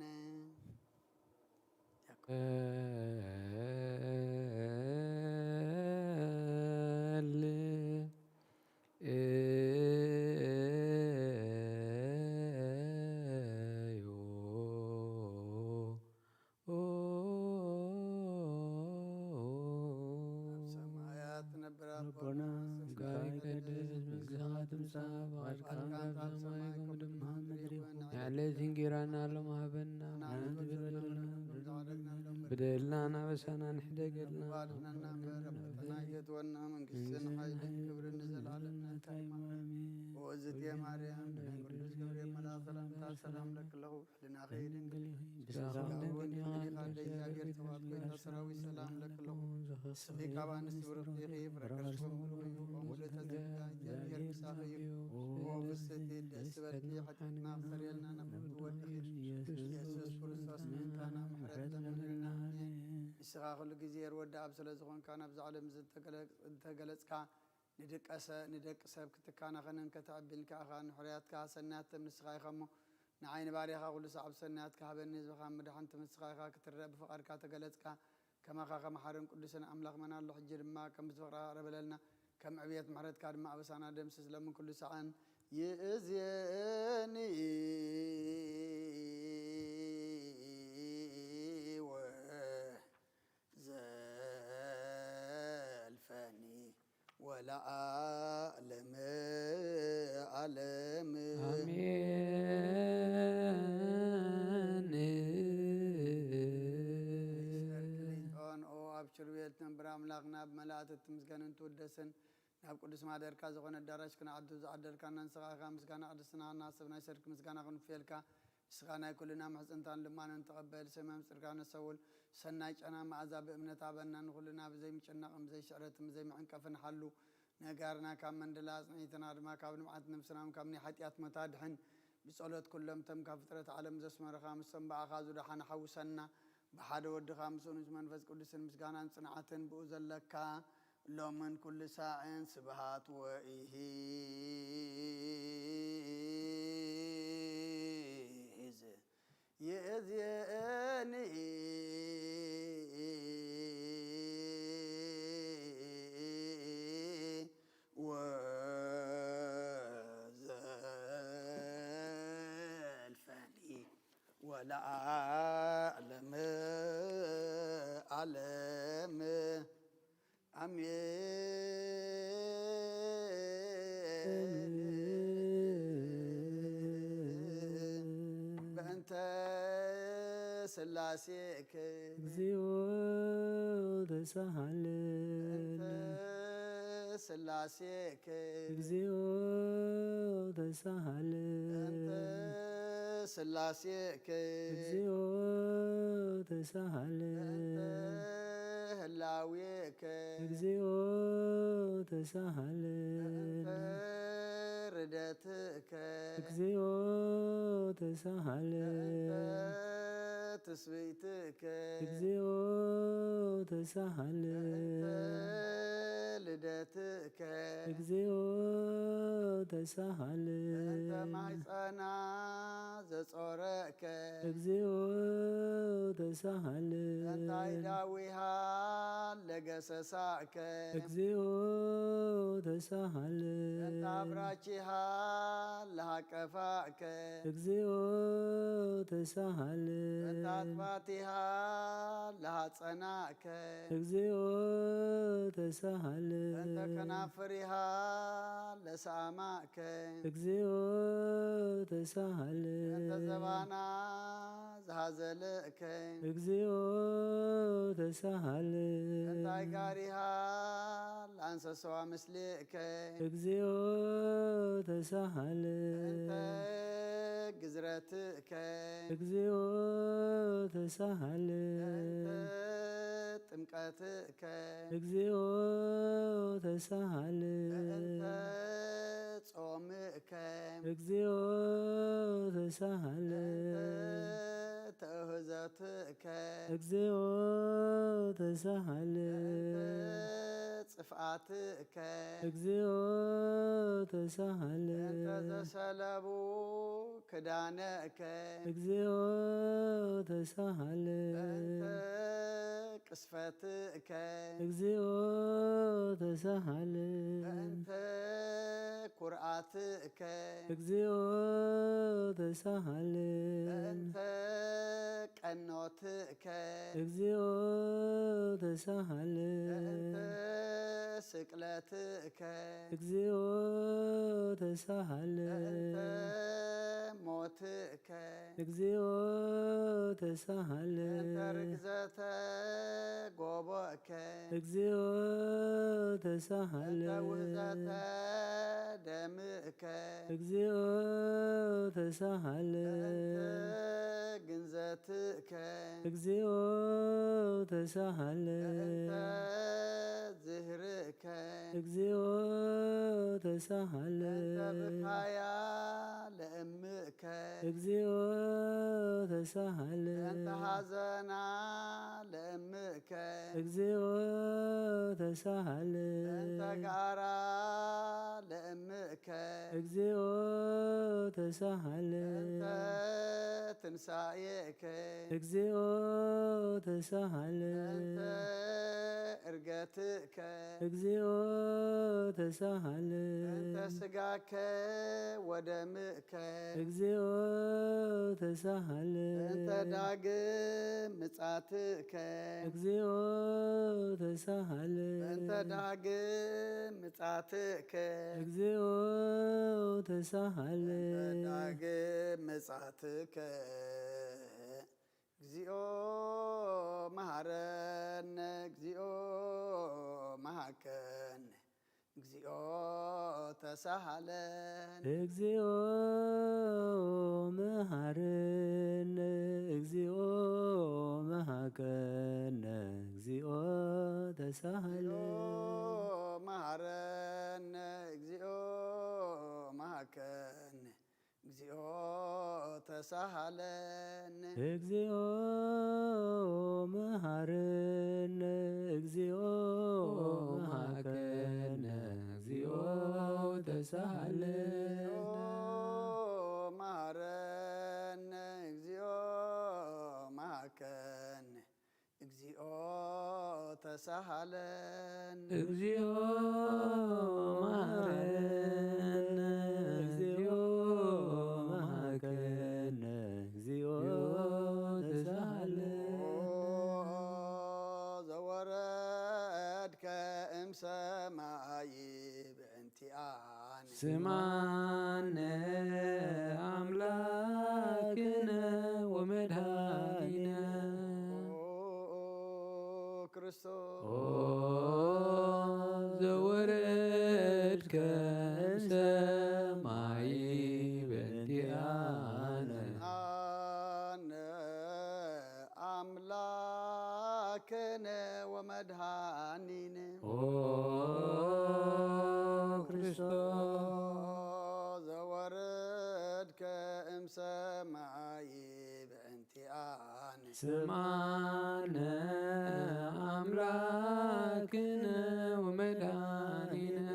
S5: بدلنا نبسنا نحدقلنا
S1: يتولنا من قسن حيلك كبر النزل على وعزت يا مريم قدوس جبريل ملاك سلام لك له لنا خير سراوي سلام لك له سبيك عبان السبرق يغيب ركشكم وولت الزكاة جابير بساخي وبستي السبرتي حتى نغفر لنا نبت ودخل يسوس فرصاص منتانا محرد لنا ንስኻ ኩሉ ግዜ ርወዳእብ ስለ ዝኾንካ ናብዚ ዓለም እንተገለጽካ ንደቂ ሰብ ክትካናኸንን ከተዕቢልካ ኢኻ ንሕርያትካ ሰናያት ንስኻ ኢኻ እሞ ንዓይኒ ባርያኻ ኩሉ ሰዓብ ሰናያት ሃበኒ ህዝብኻ ምድሓንቲ ንስኻ ኢኻ ክትረአ ብፍቓድካ ተገለጽካ ከማኻ ከመሓርን ቅዱስን ኣምላኽ መና ኣሎ ሕጂ ድማ ከም ብዝፍቕርካ ረበለልና ከም ዕብየት ምሕረትካ ድማ ኣበሳና ደምስስ ለምን ኩሉ ሰዓን ይእዜኒ ولا أعلم أعلم آمين أو أبشر بيتنا برام لاغنا بملأت تمسكن تودسن ناب قدس ما درك زغنا الدرج كنا عدو زعدل كنا نسقى مسكنا عدسنا ناسبنا شرك مسكنا غنفيلك سخانا كلنا محزنتان لما نتقبل سمام سرقانا سول سناج أنا مع عذاب ابن تابنا نقولنا بزي مشنقم زي شعرتم زي معنكفن حلو نقارنا كم من دلاس نيتنا ما كابن معت نفسنا كمني حتيات متادحن بصلوت كلهم تم كفترة عالم زسمر خامس سنبع خازو دحنا حوسنا بحد ود خامس ونزمن فز كل سن مسكانا صنعتن بوزلك لو من كل ساعة سبحات وإيه يأذيني ወለዓለመ ዓለም አሜን። በእንተ ሥላሴከ
S5: እግዚኦ ተሳሃለነ
S1: ሥላሴከ
S5: እግዚኦ ተሳሃለነ
S1: ሥላሴከ
S5: እግዚኦ ተሳሃለነ
S1: ህላዌከ
S5: እግዚኦ ተሳሃለነ
S1: ርደትከ
S5: እግዚኦ ተሳሃለነ
S1: ትስብእትከ
S5: እግዚኦ ተሳሃለነ
S1: ልደትከ
S5: እግዚኦ ተሳሃለነ
S1: ማሕፀና ዘጾረከ
S5: እግዚኦ ተሳሃለነ
S1: እንታይ ዳዊሃ ለገሰሳከ
S5: እግዚኦ ተሳሃለነ
S1: አብራቺሃ ለሃቀፋከ
S5: እግዚኦ ተሳሃለነ
S1: አጥባቲሃ ለሃጸናከ
S5: እግዚኦ ተሳሃለነ
S1: ከናፍሪሃ ለሳማከ
S5: እግዚኦ ተሳሃለነ
S1: ዘባና ዝሃዘልከ
S5: እግዚኦ ተሳሃለነ
S1: እንታይ ጋሪሃ ለአንሰሰዋ ምስሌከ
S5: እግዚኦ ተሳሃለነ
S1: ግዝረትከ
S5: እግዚኦ ተሳሃለነ
S1: ጥምቀትከ
S5: እግዚኦ ተሳሃለነ
S1: ጾምከ
S5: እግዚኦ ተሳሃለነ
S1: ተህዘትከ
S5: እግዚኦ ተሳሃለነ
S1: ጽፍአትከ
S5: እግዚኦ ተሳሃለነ
S1: ተዘሰለቡ ክዳነከ
S5: እግዚኦ ተሳሃለነ
S1: ቅስፈትከ
S5: እግዚኦ ተሳሃለነ
S1: ኩርአትከ
S5: እግዚኦ ተሳሃለነ
S1: ቀኖትከ
S5: እግዚኦ ተሳሃለነ
S1: ስቅለትከ
S5: እግዚኦ ተሳሃለነ
S1: ሞትከ
S5: እግዚኦ ተሳሃለነ
S1: ርግዘተ ጎቦከ
S5: እግዚኦ ተሳሃለነ
S1: ውህዘተ ደምከ
S5: እግዚኦ ተሳሃለነ
S1: ግንዘትከ
S5: እግዚኦ ተሳሃለነ
S1: ዝህርከ
S5: እግዚኦ ተሳሃለነ
S1: ብካያ ለእምከ
S5: እግዚኦ ተሳሃለነ
S1: ሐዘና ለእምከ
S5: እግዚኦ ተሳሃለነ
S1: ጋራ ለእምከ
S5: እግዚኦ ተሳሃለነ
S1: ትንሣኤከ
S5: እግዚኦ ተሳሃለነ
S1: እርገትከ
S5: እግዚኦ ተሳሃለነ
S1: ስጋከ ወደምከ
S5: እግዚኦ ተሳሃለነ
S1: ዳግም ምጻትከ
S5: እግዚኦ ተሳሃለነ
S1: ዳግም ምጻትከ
S5: እግዚኦ ተሳሃለነ
S1: ዳግም ምጻትከ እግዚኦ መሐረነ እግዚኦ መሐከነ እግዚኦ ተሳሃለነ
S5: እግዚኦ መሐረነ እግዚኦ መሐከነ እግዚኦ ተሳሃለነ
S1: መሐረነ እግዚኦ መሐከነ እግዚኦ ተሳሃለነ
S5: እግዚኦ መሐረነ እግዚኦ መሐከነ እግዚኦ ተሳሃለነ
S1: መሐረነ እግዚኦ መሐከነ እግዚኦ ተሳሃለነ
S5: እግዚኦ መሐረነ እግዚኦ መሐከነ እግዚኦ
S1: ሰማይ በእንቲአነ
S5: ስማነ አምላክነ ወመድኃኒነ
S1: ክርስቶስ
S5: ዘወረድከ እምሰማይ በእንቲአነ
S1: አነ አምላክነ ወመድኃኒነ
S5: ክርስቶስ
S1: ዘወረድከ እምሰማይ በእንቲአነ
S5: ስማነ አምላክነ ወመድኃኒነ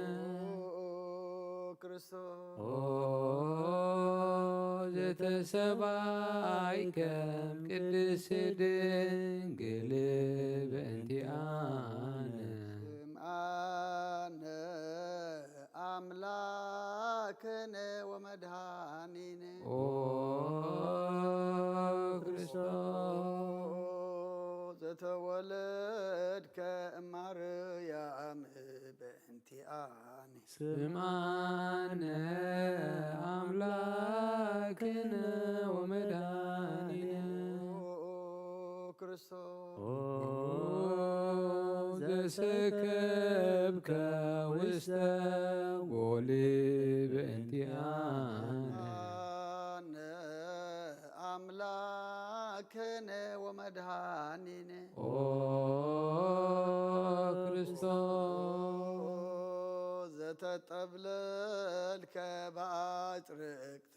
S1: ክርስቶስ
S5: ዘተሰባይከ ቅድስት ድንግል በእንቲአነ
S1: ስምአነ አምላክነ ወመድኃኒነ
S5: ክርስቶስ
S1: ዘተወለድከ እማርያም በእንቲአነ
S5: ስምአነ አምላክነ ወመድኃኒነ
S1: ክርስቶስ
S5: ዘሰከብከ ውስተ ጎል በእንቲአነ
S1: አነ አምላክነ ወመድኃኒነ
S5: ክርስቶስ
S1: ዘተጠብለልከ በአጽርቅት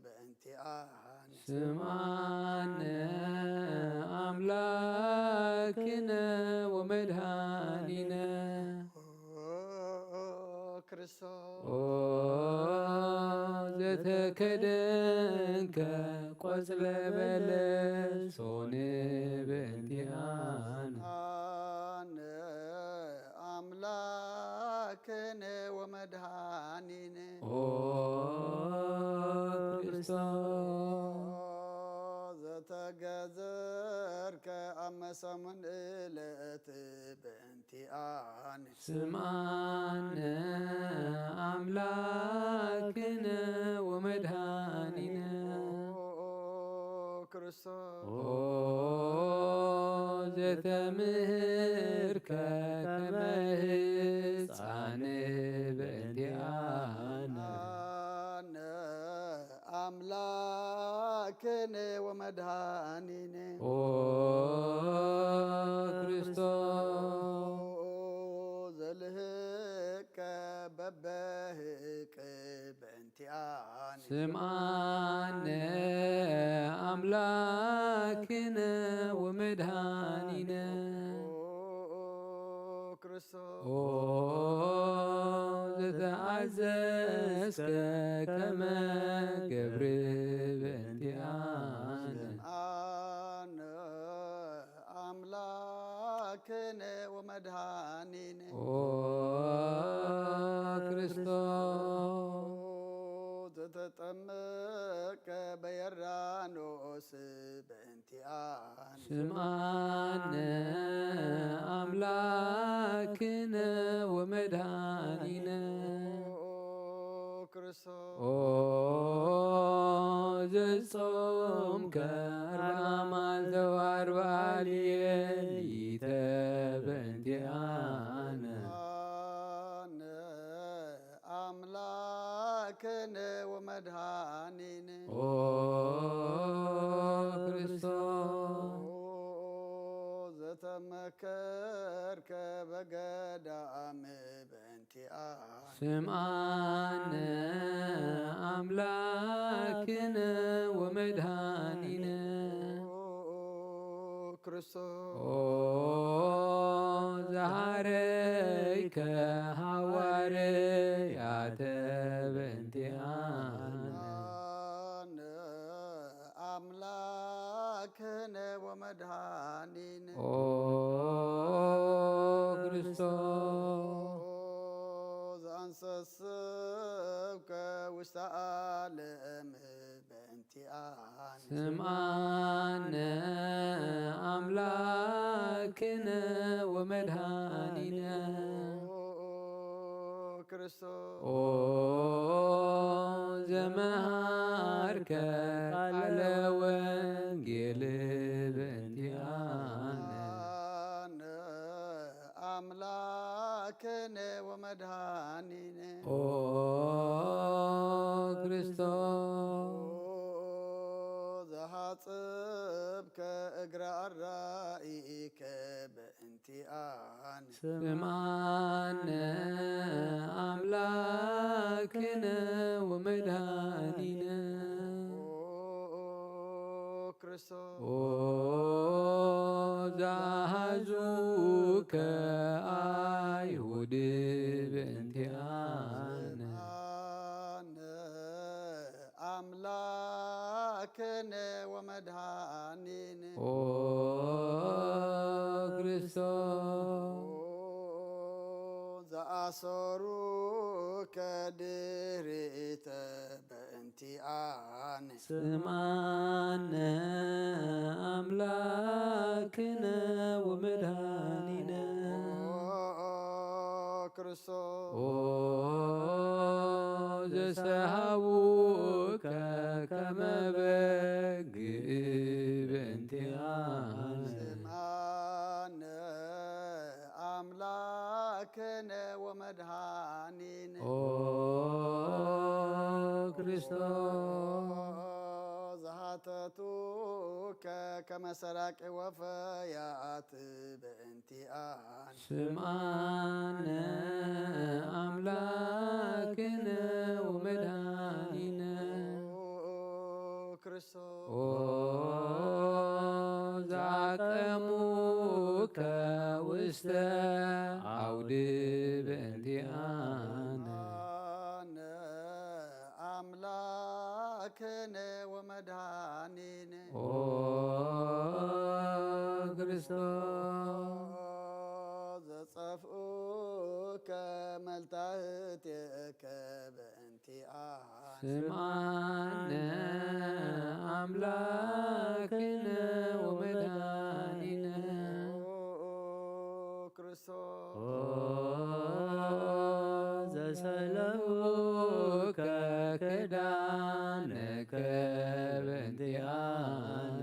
S1: በእንቲአነ
S5: ስምአነ አምላክነ ወመድኃኒነ
S1: ክርስቶስ
S5: ዘተከደንከ ቆጽለ በለሶን በእንቲአነ
S1: አነ አምላክነ ወመድኃኒነ
S5: ክርስቶስ
S1: ዘተገዘርከ አመሰሙን ዕለት በእንቲአነ
S5: ስምአነ አምላክነ ወመድኃኒነ
S1: ክርስቶስ
S5: ዘተምህርከ ከመ ሕፃን በእንቲአነ
S1: አነ አምላክነ ወመድኃኒነ
S5: ክርስቶስ
S1: ዘልህቀ በበህቅ በእንቲአነ
S5: ስምአነ አምላክነ ወመድኃኒነ
S1: ክርስቶስ
S5: ዘተአዘዝከ ከመ ገብር በእንቲአነ
S1: አነ አምላክነ ወመድኃኒነ
S5: ክርስቶስ
S1: ዘተጠመቀ በዮርዳኖስ በእንቲአነ
S5: ስምአነ አምላክነ ወመድኃኒነ
S1: ክርስቶስ
S5: ዘጾምከ አርብዓ መዓልተ ወአርብዓ ሌሊተ በእንቲአነ
S1: አነ አምላክነ ወመድኃኒነ
S5: ክርስቶስ
S1: ዘተመከርከ በገዳም በእንቲአነ
S5: ስምአነ አምላክነ ወመድኃኒነ
S1: ክርስቶስ
S5: ዘሃረይከ ሐዋርያተ በእንቲአነ
S1: አነ አምላክነ ወመድኃኒነ
S5: ክርስቶስ
S1: ዘአንሰስብከ ውስተ ዓለም በእንቲአነ
S5: ስምአነ አምላክነ ወመድኃኒነ ዘመሃርከ ቃለ ወንጌል በእንቲአነ
S1: አምላክነ ወመድኃኒነ
S5: ኦ ክርስቶስ
S1: ዘሐጽብከ እግረ አራኢከ በእንቲአነ
S5: ስምዓነ አምላክነ ወመድኃኒነ
S1: ክርስቶስ
S5: ኦ ዘአሐዙከ አይሁድ በእንቲአነ
S1: አምላክነ ወመድኃኒነ
S5: ኦ ክርስቶስ
S1: ዘአሰሩከ ድኅሬተ በእንቲአነ
S5: ስምዓነ አምላክነ ወመድኃኒነ
S1: ክርስቶስ
S5: ኦ ዘሰሃቡከ ከመ በግዕ በእንቲአነ
S1: ስምዓነ አምላክነ ወመድኃኒነ
S5: ኦ ክርስቶስ
S1: ዘሐተቱከ ከመ ሰራቂ ወፈያት በእንቲአነ
S5: ስምዓነ አምላክነ ወመድኃኒነ
S1: ክርስቶስ
S5: ኦ ዘአቀሙከ ውስተ አውድ በእንቲአነ
S1: አምላክነ ወመድኃኒነ
S5: ኦ ክርስቶስ
S1: ዘጸፍኡከ መልታህትከ በእንቲአነ
S5: ስምዓነ አምላክነ ወመድኃኒነ
S1: ክርስቶስ
S5: ኦ ዘሰለውከ ክዳነከ በእንቲአነ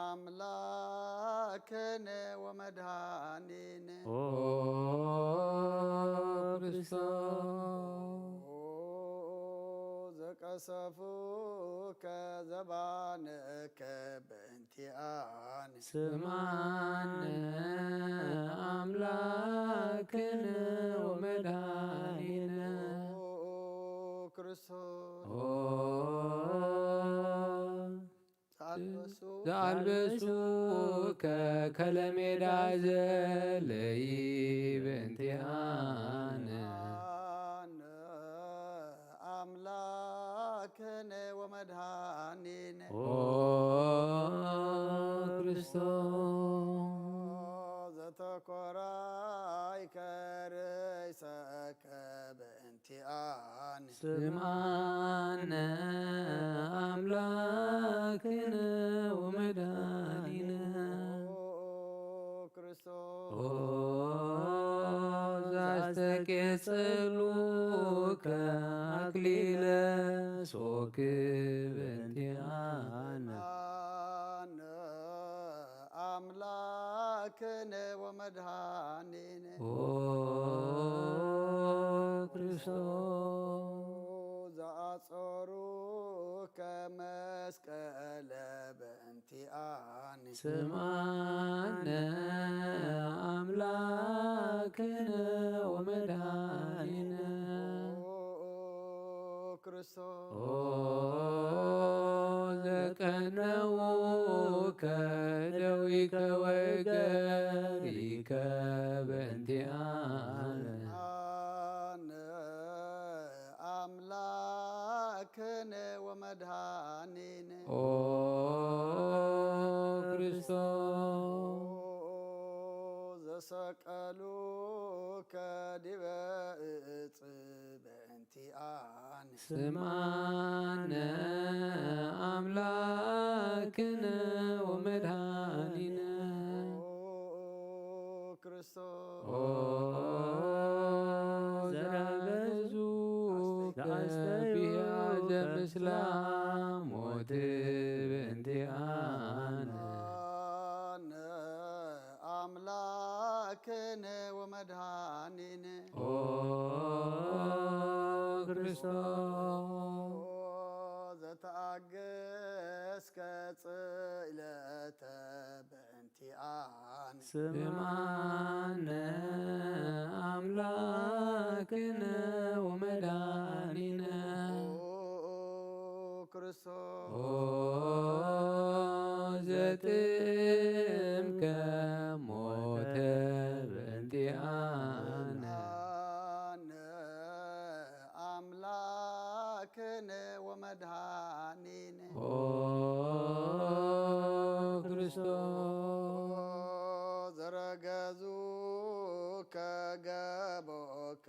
S1: አምላክነ ወመድኃኒነ
S5: ኦ ክርስቶስ
S1: ዘቀሰፉከ ዘባንከ በእንቲአነ
S5: ስምዓነ አምላክነ ወመድኃኒነ
S1: ክርስቶስ
S5: ኦ
S1: ዘአልበሱ
S5: ዘአልበሱከ ከለሜዳ ዘለይ በእንቲአነ
S1: አምላክነ ወመድኃኒነ
S5: ኦ ክርስቶስ
S1: ዘተኰራይከ ርእሰከ በእንቲአነ
S5: ስምዓነ አምላክነ ወመድኃኒነ
S1: ክርስቶስ
S5: ኦ ዘአስተቄጽሉከ አክሊለ ሦክ በእንቲአነ
S1: አምላክነ ወመድኃኒነ
S5: ኦ ክርስቶስ
S1: ዘአጾሩከ መስቀለ በእንቲአነ
S5: ስምዓነ አምላክነ ወመድኃኒነ
S1: ክርስቶስ
S5: ኦ ዘቀነውከ ደዊከ ወገሪከ በእንቲአነ
S1: አምላክነ ወመድኃኒነ
S5: ኦ ክርስቶስ
S1: ዘሰቀሉከ ዲበ ዕፅ በእንቲአነ
S5: ስምዓነ አምላክነ ወመድኃኒነ
S1: ክርስቶስ
S5: ኦ ዘአልበሱከ ምስላ ሞት በእንቲአነ
S1: አምላክነ ወመድኃኒነ
S5: ኦ ክርስቶስ
S1: ዘተአገስከ ጽእለተ በእንቲአነ
S5: ስማነ አምላክነ ወመድኃኒነ
S1: ክርስቶስ
S5: ኦ ዘጥምከ ሞተ በእንቲአነ
S1: አምላክነ ወመድኃኒነ
S5: ኦ ክርስቶስ
S1: ዘረገዙ ከገቦከ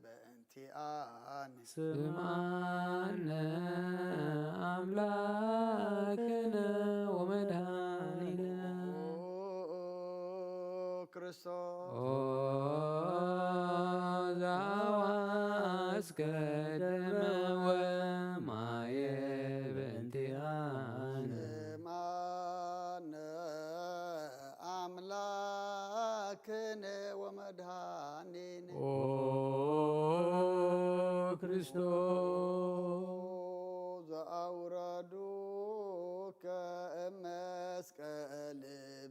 S1: በእንቲአነ
S5: ስማነ አምላክነ ወመድኃኒነ
S1: ክርስቶስ
S5: ኦ ዘአዋስከ ደመ ወማየ በእንቲአነ
S1: ስማነ አምላክነ ወመድኃኒነ
S5: ኦ ክርስቶስ
S1: ዘአውረዱ ከመስቀል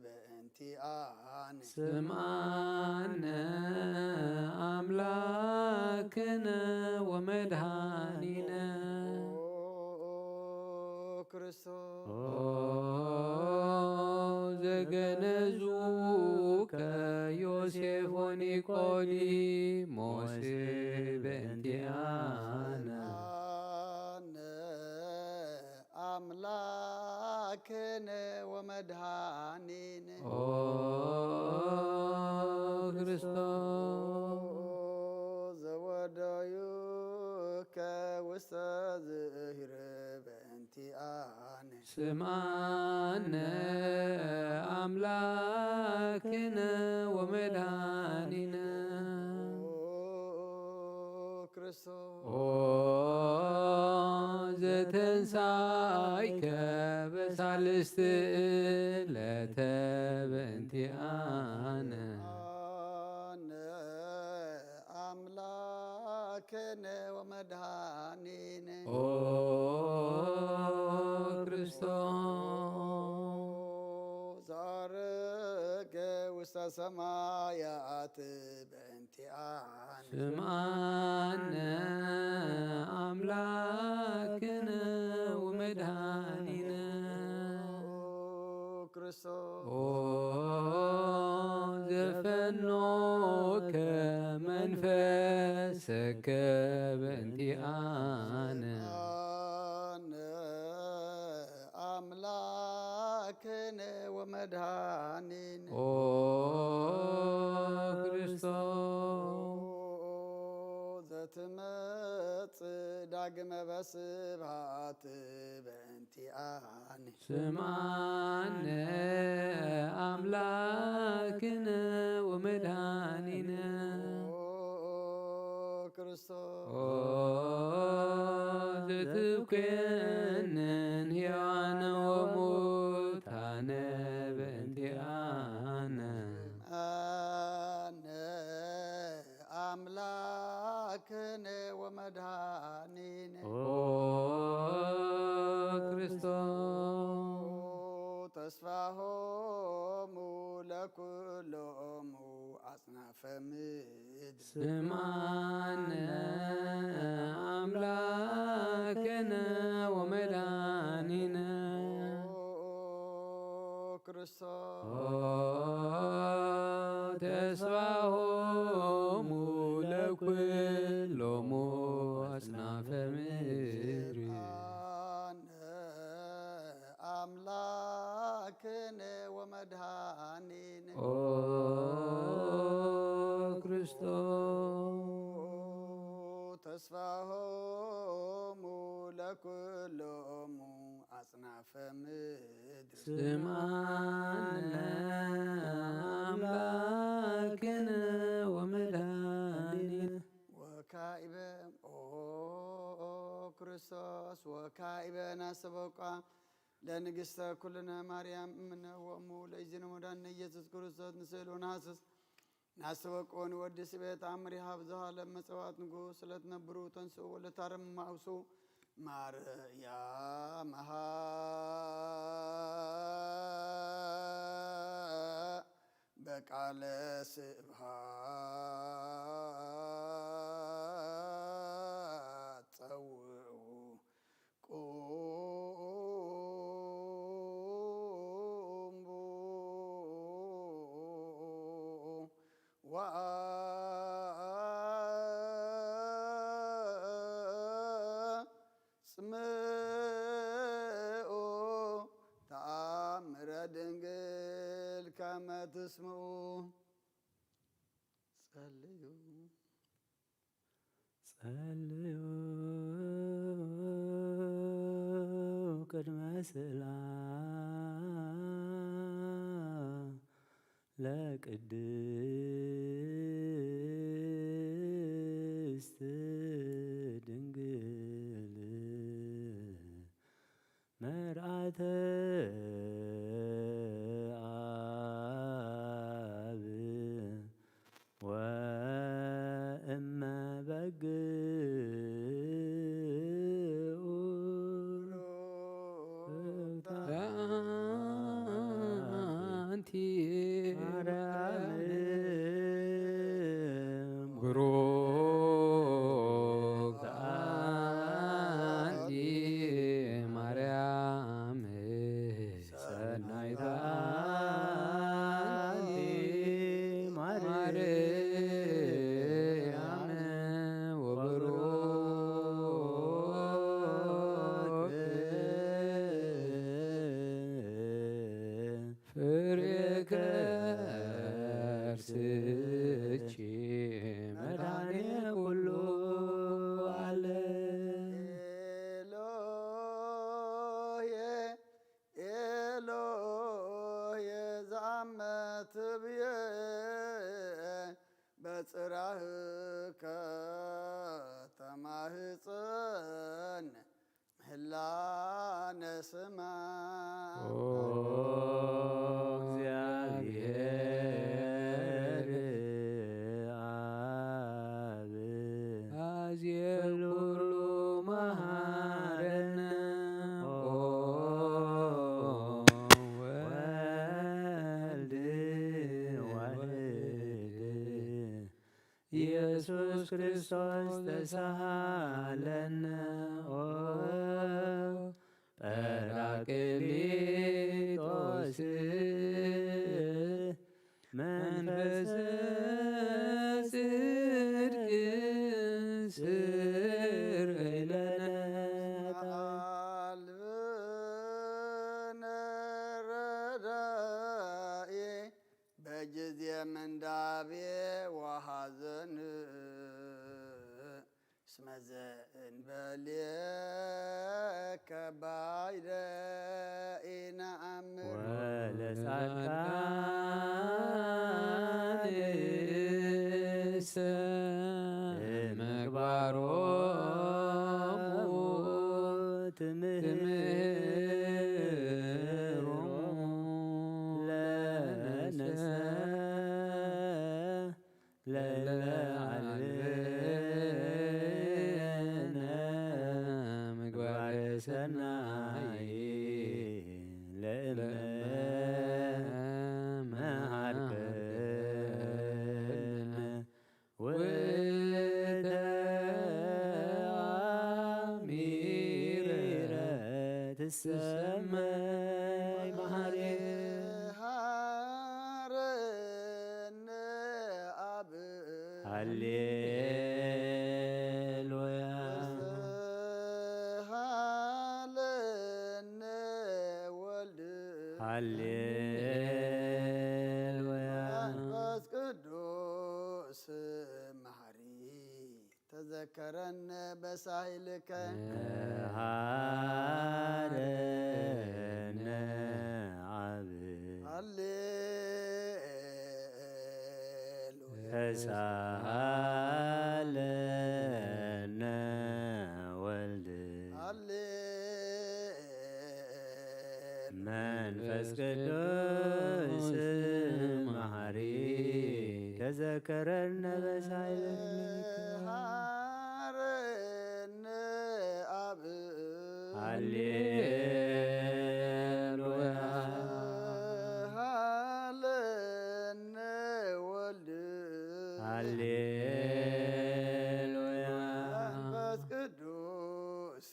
S1: በእንቲአነ
S5: ስማነ አምላክነ ወመድኃኒነ
S1: ክርስቶስ
S5: ኦ ዘገነዙ ከዮሴፍ ወኒቆዲሞስ በእንቲአነ
S1: አምላክነ ወመድኃኒነ
S5: ኦ ክርስቶስ
S1: ዘወደዩ ከውስተ ዝሂረ በእንቲአነ
S5: ስማነ አምላክነ ወመድኃኒነ
S1: ክርስቶስ
S5: ኦ ዘተንሣእከ በሳልስት ዕለተ በእንቲአነ
S1: አምላክነ ወመድኃኒነ
S5: ኦ ክርስቶስ
S1: ዛረገ ውስተ ሰማያት በእንቲአነ
S5: ስማነ አምላክነ ወመድኃኒነ
S1: ክርስቶስ
S5: ኦ ዘፈኖከ መንፈሰከ በእንቲአነ
S1: አምላክነ ወመድኃኒነ
S5: ኦ ክርስቶስ
S1: ዘትመጽእ ዳግመ በስብሐት በእንቲአነ
S5: ስማነ አምላክነ ወመድኃኒነ
S1: ክርስቶስ
S5: ኦ ዘትኮንን ሕያዋነ ወሙታነ በእንቲአነ
S1: አምላክነ ወመድኃኒነ
S5: ኦ ክርስቶስ
S1: ተስፋሆሙ ለኩሎሙ አጽናፈ ምድር
S5: ስማነ አምላክነ ወመድኃኒነ
S1: ክርስቶስ
S5: ኦ ተስፋሆሙ ለኩሎሙ አጽናፈ ምድር
S1: አምላክነ ወመድኃኒነ
S5: ኦ ክርስቶስ
S1: ተስፋሆሙ ለኩሎሙ አጽናፈ ምድር
S5: ስማነ አምላክነ ወመድኃኒነ
S1: ወካኢበ ኦ ክርስቶስ ናሰበቋ ለንግሥተ ኩልነ ማርያም እምነ ወእሙ ለእግዚእነ መድኃኒነ ኢየሱስ ክርስቶስ ንስእሎ ናስስ ናሰበቆን ወዲ ስቤት አምሪሃ ብዝሃ ለመጸዋት ንጉሥ ስለትነብሩ ተንስኡ ወለታረም ማውሱ ማርያም በቃለ ስብሐት ጸውዑ ቁምቡ ወአጽምዑ ተአምረ ድንግል ከመ ትስምዑ ጸልዩ
S2: ጸልዩ ቅድመ ስእላ ለቅድስት ድንግል መርዓተ አብ ወእመ በግዑ
S5: አንቲ
S2: ማርያም
S5: ብሩክ አንቲ ማርያም ሰናይታ አንቲ ማርያም ወብሩክ ፍሬ ከርስኪ መድኃኒየ ኩሉ ዓለም
S1: ኤሎሄ ኤሎሄ ዘአመትብየ በጽራህከ ተማህፀን ምህላነ ስማ
S2: ኦ እግዚአብሔር አብ
S5: አዝየል ኩሉ መሃረነ ኦ
S2: ወልድ ዋሕድ ኢየሱስ ክርስቶስ ተሳሃለነ ኦ ጰራቅሊጦስ መንፈሰ ጽድቅ ስርይ ለነ
S1: አልብነ ረዳኤ በጊዜ ምንዳቤ ወሐዘን እስመ ዘእንበሌከ ባይደ ኢነአምር
S5: ወለጻድቃንሰ ምግባሮሙ ትምህሮሙ ለነሰ ለለዓልብነ ምግባረ ሰናይ ለእመ መሃርከነ ወተአሚረ ትሰመይ መሃሬ
S1: ሃረነ አብ
S2: ሃሌሉያ
S1: ሃለነ ወልድ
S2: ሃሌሉያ
S1: መንፈስ ቅዱስ መሐሪ ተዘከረነ በሳይልከ
S2: ሃረነ አብ
S1: ሃሌሉያ
S2: ተሳሃለነ ወልድ
S1: ሃሌሉያ
S5: መንፈስ ቅዱስ መሐሪ ተዘከረነ በሳይለከ
S1: ሃረነ አብ
S5: ሃሌሉያ
S1: ሃለነ ወልድ
S5: ሃሌሉያ
S1: መንፈስ ቅዱስ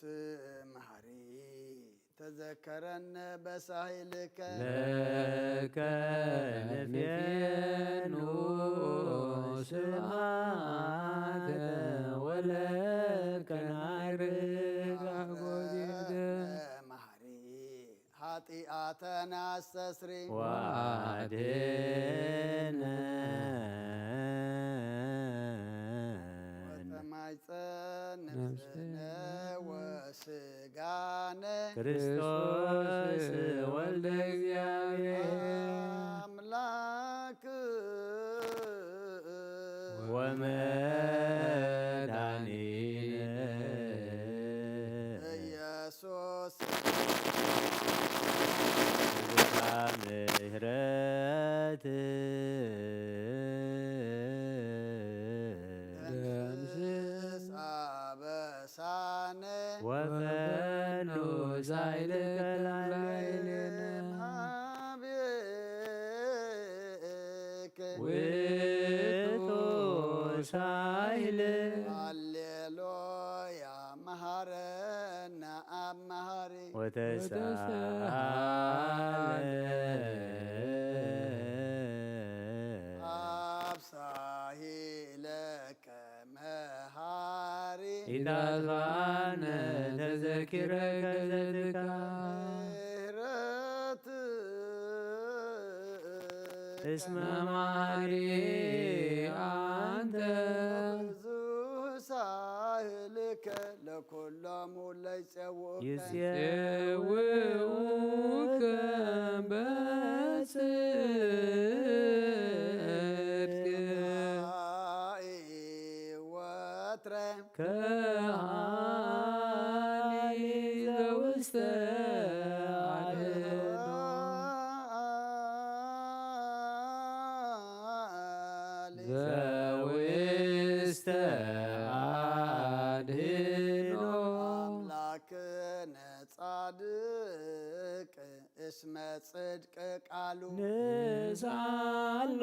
S1: መሐሪ ተዘከረነ በሳይልከ
S5: ለከ ንፌኑ ስብሐተ ወለከ ናዕርግ አጎቴተ
S1: መሐሪ ኃጢአተነ አስተስሪ
S5: ወአድኅነነ
S1: ወተማይፀን ነፍስነ ወስጋነ
S5: ክርስቶስ ወልደ እግዚአብሔር
S1: አምላክ
S5: ወመድኃኒነ
S1: ኢየሱስ
S5: ምሕረት
S1: ደምስስ አበሳነ
S5: ወፈኑ ዛይልከ ላዕሌነ
S1: ሀቤከ
S5: ውእቱ ሳይል
S1: ሃሌሉያ መሐረነ አብ መሐሪ
S5: ወተሳለ
S1: አብሳሂለከ መሐሪ
S5: ኢታዝባነ ተዘኪረ ገዘትካ
S1: ምሕረት
S5: እስመ መሐሪ አንተ
S1: ብዙ ሳህልከ ለኩሎሙ ለይፄውኡከ
S5: ይፄውኡከ በጽድቅ
S1: ወትረ
S5: ከሃኒ ዘውስተ አድኅኖ ዘውስተ አድኅኖ
S1: አምላክነ ጻድቅ እስመ ጽድቅ ቃሉ
S5: ንሳሎ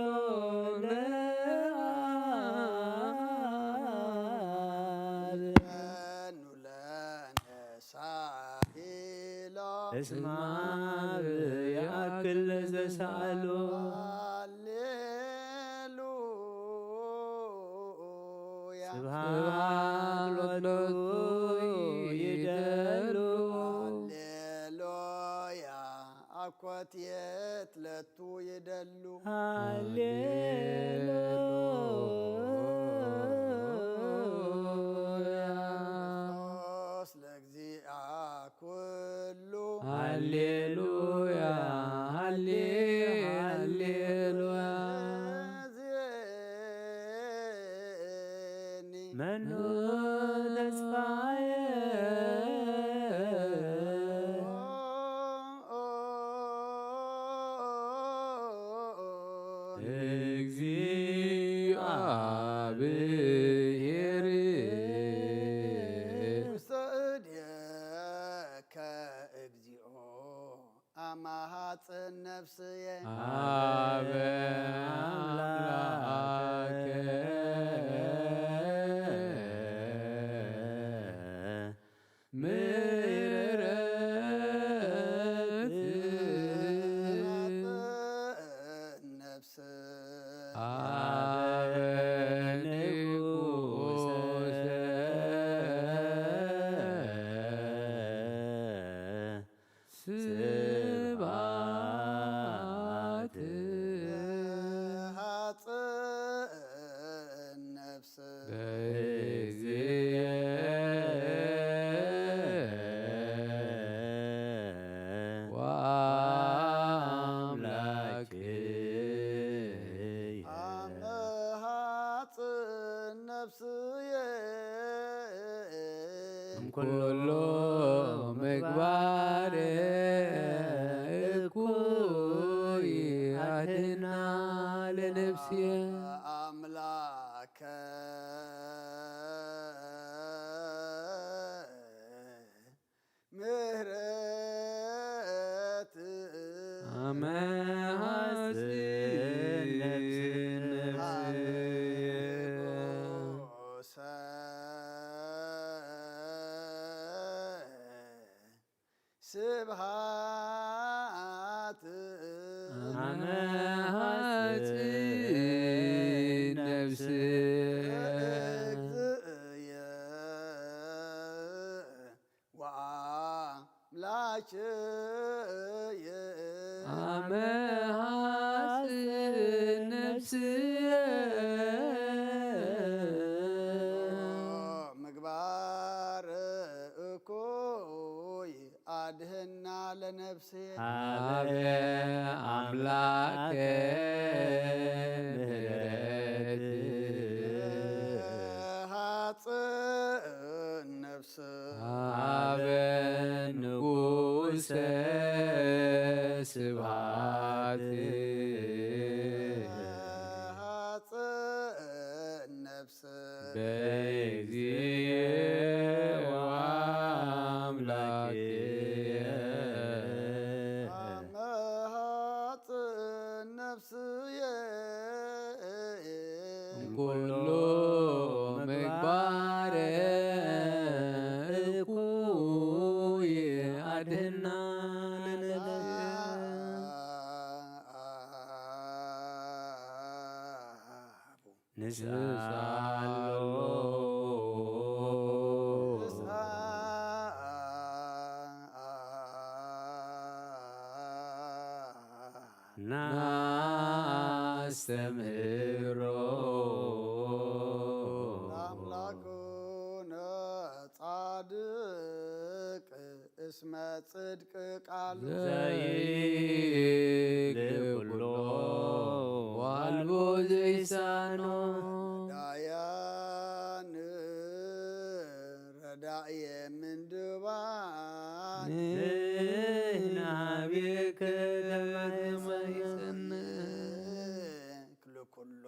S5: ለአብ
S1: ኑለነ ሳሂሎ
S5: እስመ አብ ያክል ዘሳሎ
S1: ሃሌሉያ
S5: ስብሐት ሎቱ ይደሉ
S1: ሃሌሉያ አኮቴት ለቱ ይደሉ ክርስቶስ ለእግዚአ ኩሉ
S5: ሃሌሉያ ሃሌሉያ
S1: እዝየኒ
S5: መኑ ተስፋየ እግዚአብሔር
S1: ውስተ እዴከ እግዚኦ አማሃፅን ነፍስየ
S5: አበ አምላከ ምሕረት
S1: ነፍስ
S5: አበ ንጉሠ ስብሐት
S1: ሃፅን ነፍስ
S5: በእግዚእ ወአምላክየ
S1: አመሃፅን ነፍስየ
S5: እምኩሎ ምግባር እኩይ ነፍስየ
S1: አምላከ ምህረት
S5: አመ ሐጺን ነፍስየ
S1: ሃጎሰ ስብሃት
S5: አመ ሐጺን ነፍስየ
S1: እግዝእየ ወአምላክየ
S5: አመ ሐጺን ነፍስየ
S1: ምግባር እኩይ አድህና ለነፍሴ
S5: ሀበ አምላከ ምህረት
S1: ሀጽእ ነፍስ
S5: ሀበ ንጉሰ ስብሐት
S1: ሀጽእ ነፍስ
S5: በእግዚእ ወአምላክየ
S1: አመ ሀጽእ ነፍስየ
S5: ኩሉ ምግባረ እኩይ አድህና ንስአሎ ናስተምህሮ
S1: አምላኩነ ጻድቅ እስመ ጽድቅ ቃሉ
S5: ዘይክል ኩሎ ዋልቦ ዘይሳኖ
S1: ዳያን ረዳእየ ምንድባን
S5: ንህናቤከ ለማይጸነ
S1: ክሉ ኩሎ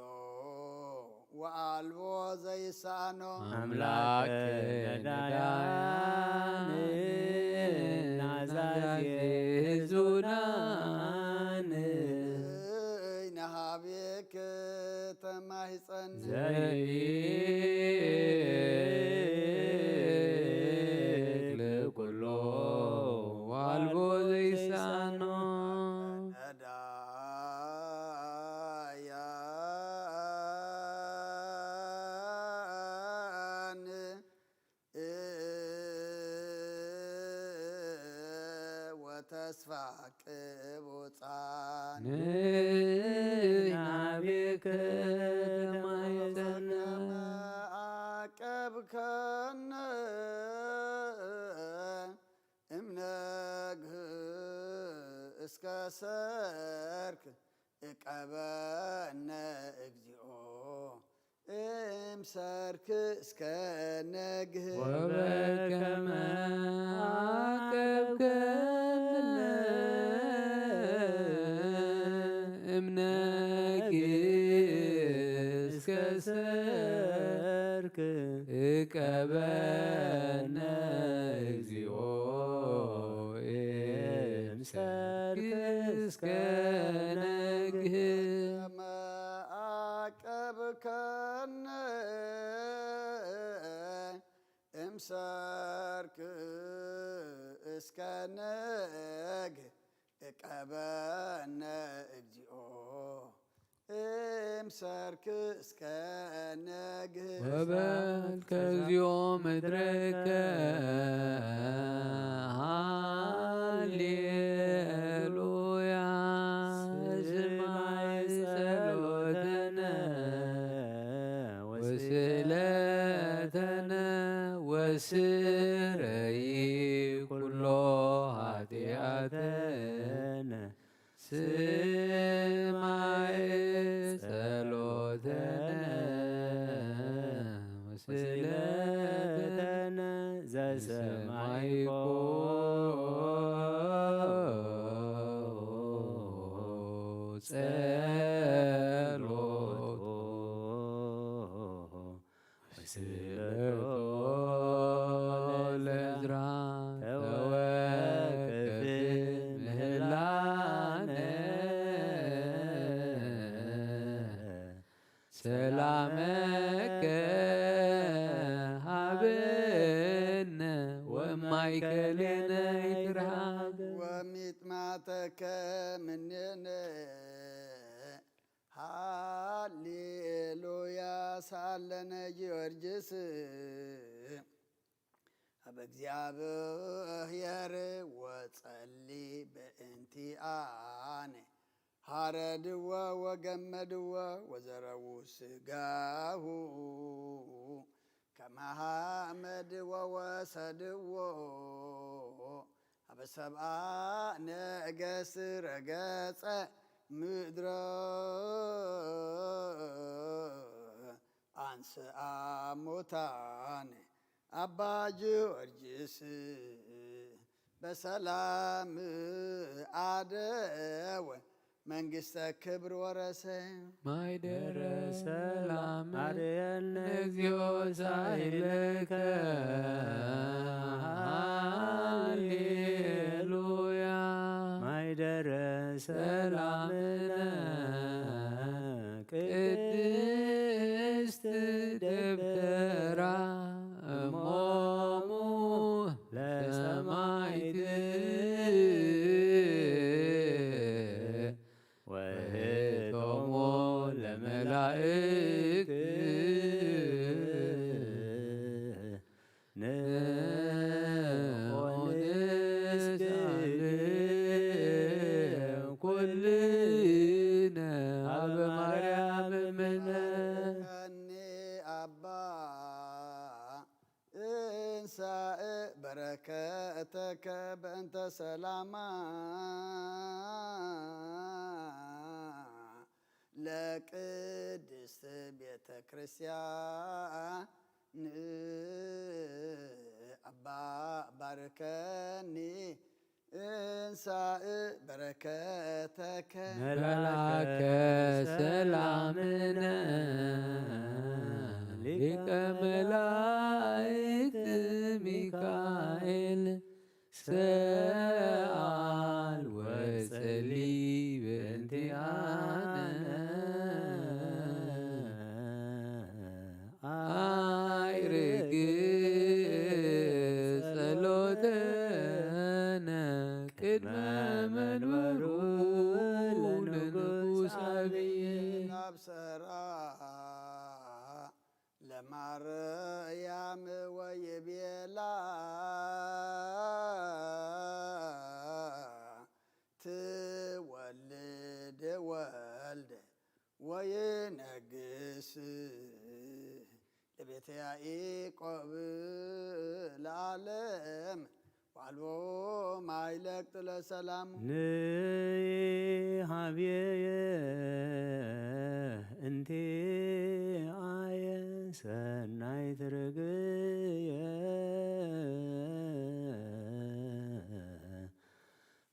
S1: ወአልቦ ዘይሳኖ
S5: አምላክ ነዳያን ናዛዜ ዙናን
S1: ነሃቤከ ተማሂፀን
S5: ዘይክል ኩሎ ዋልቦ ዘይሳኖ
S1: ነዳያን ወተስፋ ቅቡፃን
S5: ንህናቤከ ለማይጸነ
S1: አቀብከነ እምነግህ እስከ ሰርክ እቀበነ እግዚኦ እምሰርክ እስከ ነግህ
S5: ወበከመ አቀብከነ እምነግህ እስከ ሰርክ እቀበነ እግዚኦ እምሰርክ እስከ ነግህ
S1: ማዕቀብከነ እምሰርክ እስከ ነግህ እቀበነ እግዚኦ እምሰርክ እስከ ነግህ
S5: ወበልከ እግዚኦ መድረከ ሃሌሉያ ስማይ ጸሎተነ ወስእለተነ ወስረይ ኩሎ ኃጢአተነ ስማይ ጸሎተነ ወስእለተነ ዘሰማይኮ ጸሎተነ ሰላመከ ሀበነ ወማእከሌነ ይትርሃቅ
S1: ወሚጥማተከ ምኔነ ሃሌሉያ ሳለነ ጊዮርጊስ አበ እግዚአብሔር ወጸሊ በእንቲአነ ሃረድዎ ወገመድዎ ወዘረው ስጋሁ ከመሃመድዎ ወሰድዎ አበ ሰብአ ነገሥ ረገጸ ምድረ አንስአ ሙታነ አባ ጊዮርጊስ በሰላም አደወ መንግሥተ ክብር ወረሰ
S5: ማይደረ ሰላም አርየነ እግዚኦ ሳይለከ ሃሌሉያ ማይደረ ሰላምነ ቅድስት ደብተራ እሞሙ ለሰማዕት ወእቶሙ ለመላእክት ንኦንስግድ ኩልነ አበ ማርያም እምነ
S1: ከኔ አባ እንሳእ በረከተከ በእንተ ሰላማ ለቅድስት ቤተ ክርስቲያን አባ ባርከኒ እንሳእ በረከተከ
S5: መላከ ሰላምነ ሊቀ መላእክት ሚካኤል ሰአል ወጸሊ በእንቲአነ አይርግ ጸሎተነ ቅድመ መንበሩ ለንጉሥ አብይ
S1: አብሰራ ለማርያም ወይቤላ ትወልድ ወልደ ወይነግስ ለቤተ ያዕቆብ ለዓለም ዋልቦ ማይለቅጥ ለሰላሙ
S2: ንሃብየ እንቴ አየ ሰናይ ትርግየ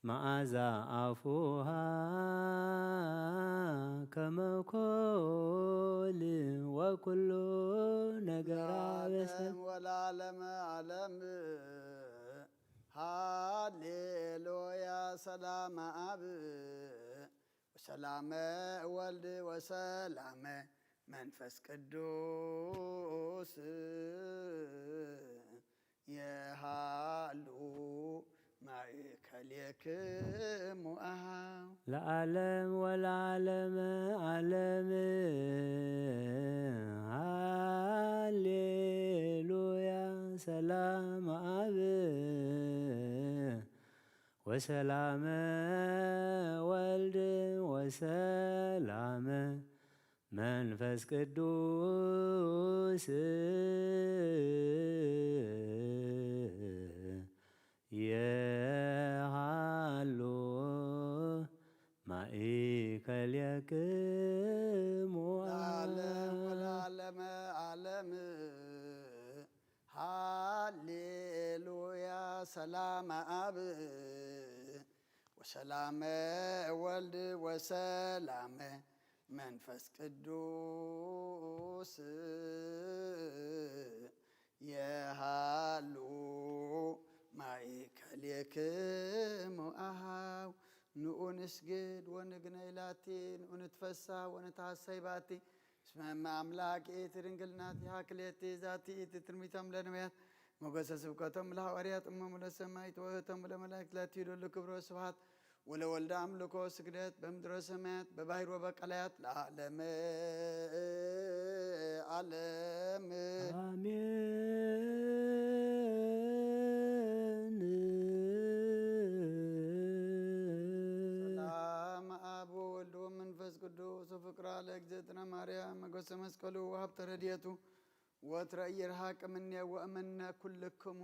S2: መዓዛ አፉሃ ከመኮል ወኩሉ ነገራ በሰብ
S1: ወለዓለመ ዓለም ሃሌሉያ ሰላመ አብ ወሰላመ ወልድ ወሰላመ መንፈስ ቅዱስ የሃሉ ማእከሌክሙ አኀው
S2: ለዓለም ወለዓለመ ዓለም ሃሌሉያ ሰላም አብ ወሰላመ ወልድ ወሰላመ መንፈስ ቅዱስ የሃሎ ማእከሌክሙ
S1: ለዓለም ወለዓለመ ዓለም ሃሌሉያ ሰላመ አብ ወሰላመ ወልድ ወሰላመ መንፈስ ቅዱስ የሃሉ ማእከሌክሙ አኀው ንዑ ንስግድ ወንግነይ ላቲ ንዑ ንትፈሳህ ወንትሐሰይ ባቲ اسم أملاك ترنجلنات يا كليتي ذاتي تترميتم لنبيات موجس سبكتم لحواريات أمم للسماء وهتم لملائكة لا تيروا لكبر وسبحات ولو ولد أملكو سجدات بمدر السماء بباهر وبقلات العالم عالم
S2: آمين
S1: سلام أبو ولد ومنفس قدوس وفكر على أجدتنا مريم مقص مسكلو وهبت رديته وترأي رهاك مني وأمنا كلكم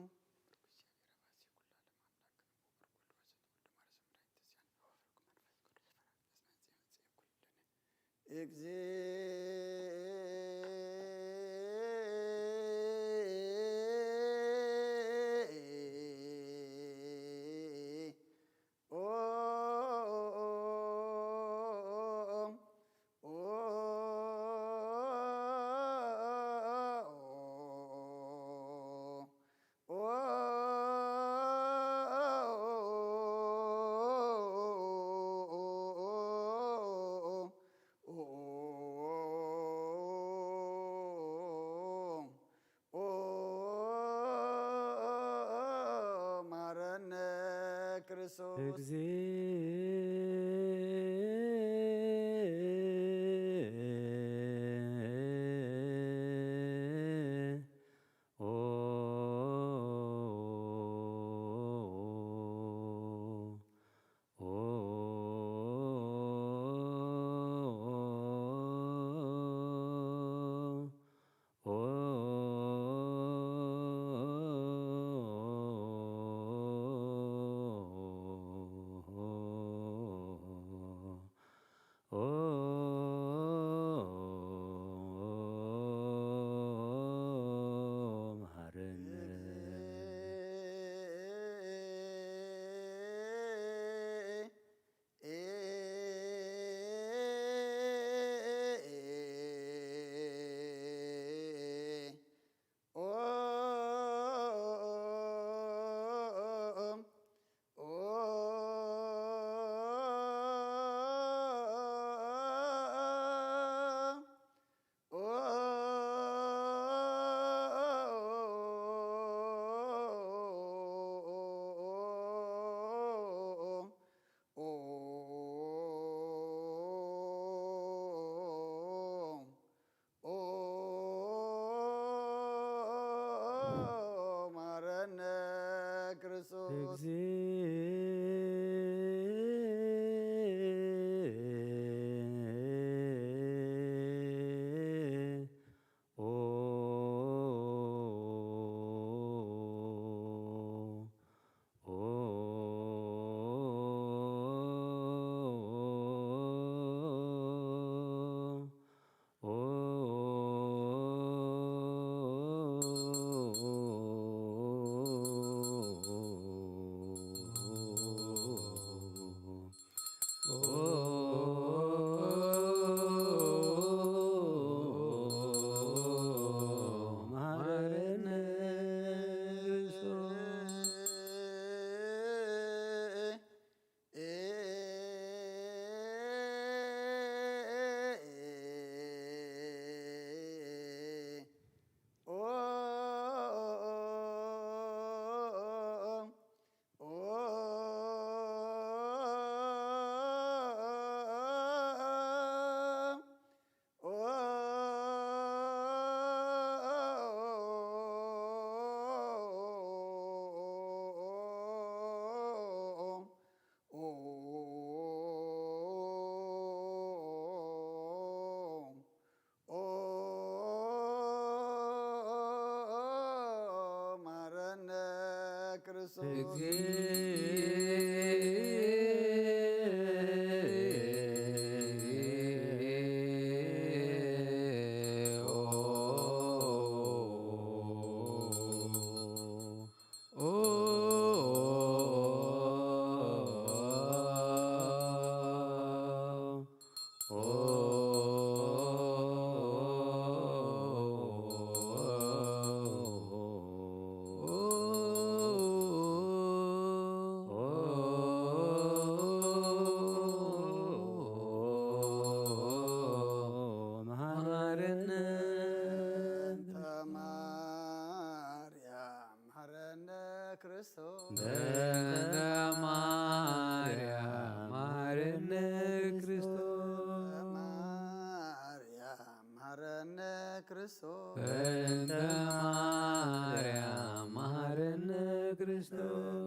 S1: መሐረነ ክርስቶስ
S5: በእንተ ማርያም መሐረነ ክርስቶስ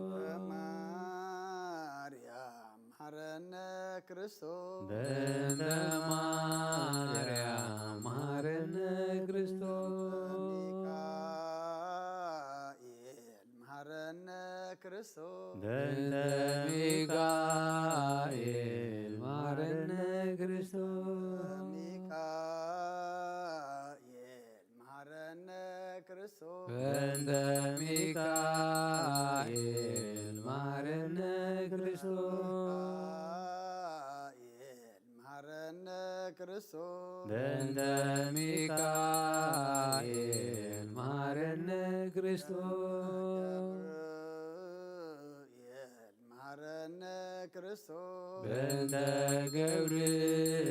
S1: ማርያም መሐረነ ክርስቶስ
S5: በእንተ ማርያም መሐረነ ክርስቶስ
S1: ሚካኤል መሐረነ ክርስቶስ
S5: በእንተ ሚካኤል መሐረነ ክርስቶስ
S1: ሚካኤል መሐረነ ክርስቶስ
S5: በእንተ ሚካኤል መሐረነ ክርስቶስ
S1: መሐረነ ክርስቶስ
S5: በእንተ ሚካኤል መሐረነ ክርስቶስ
S1: መሐረነ ክርስቶስ
S5: በእንተ ገብርኤል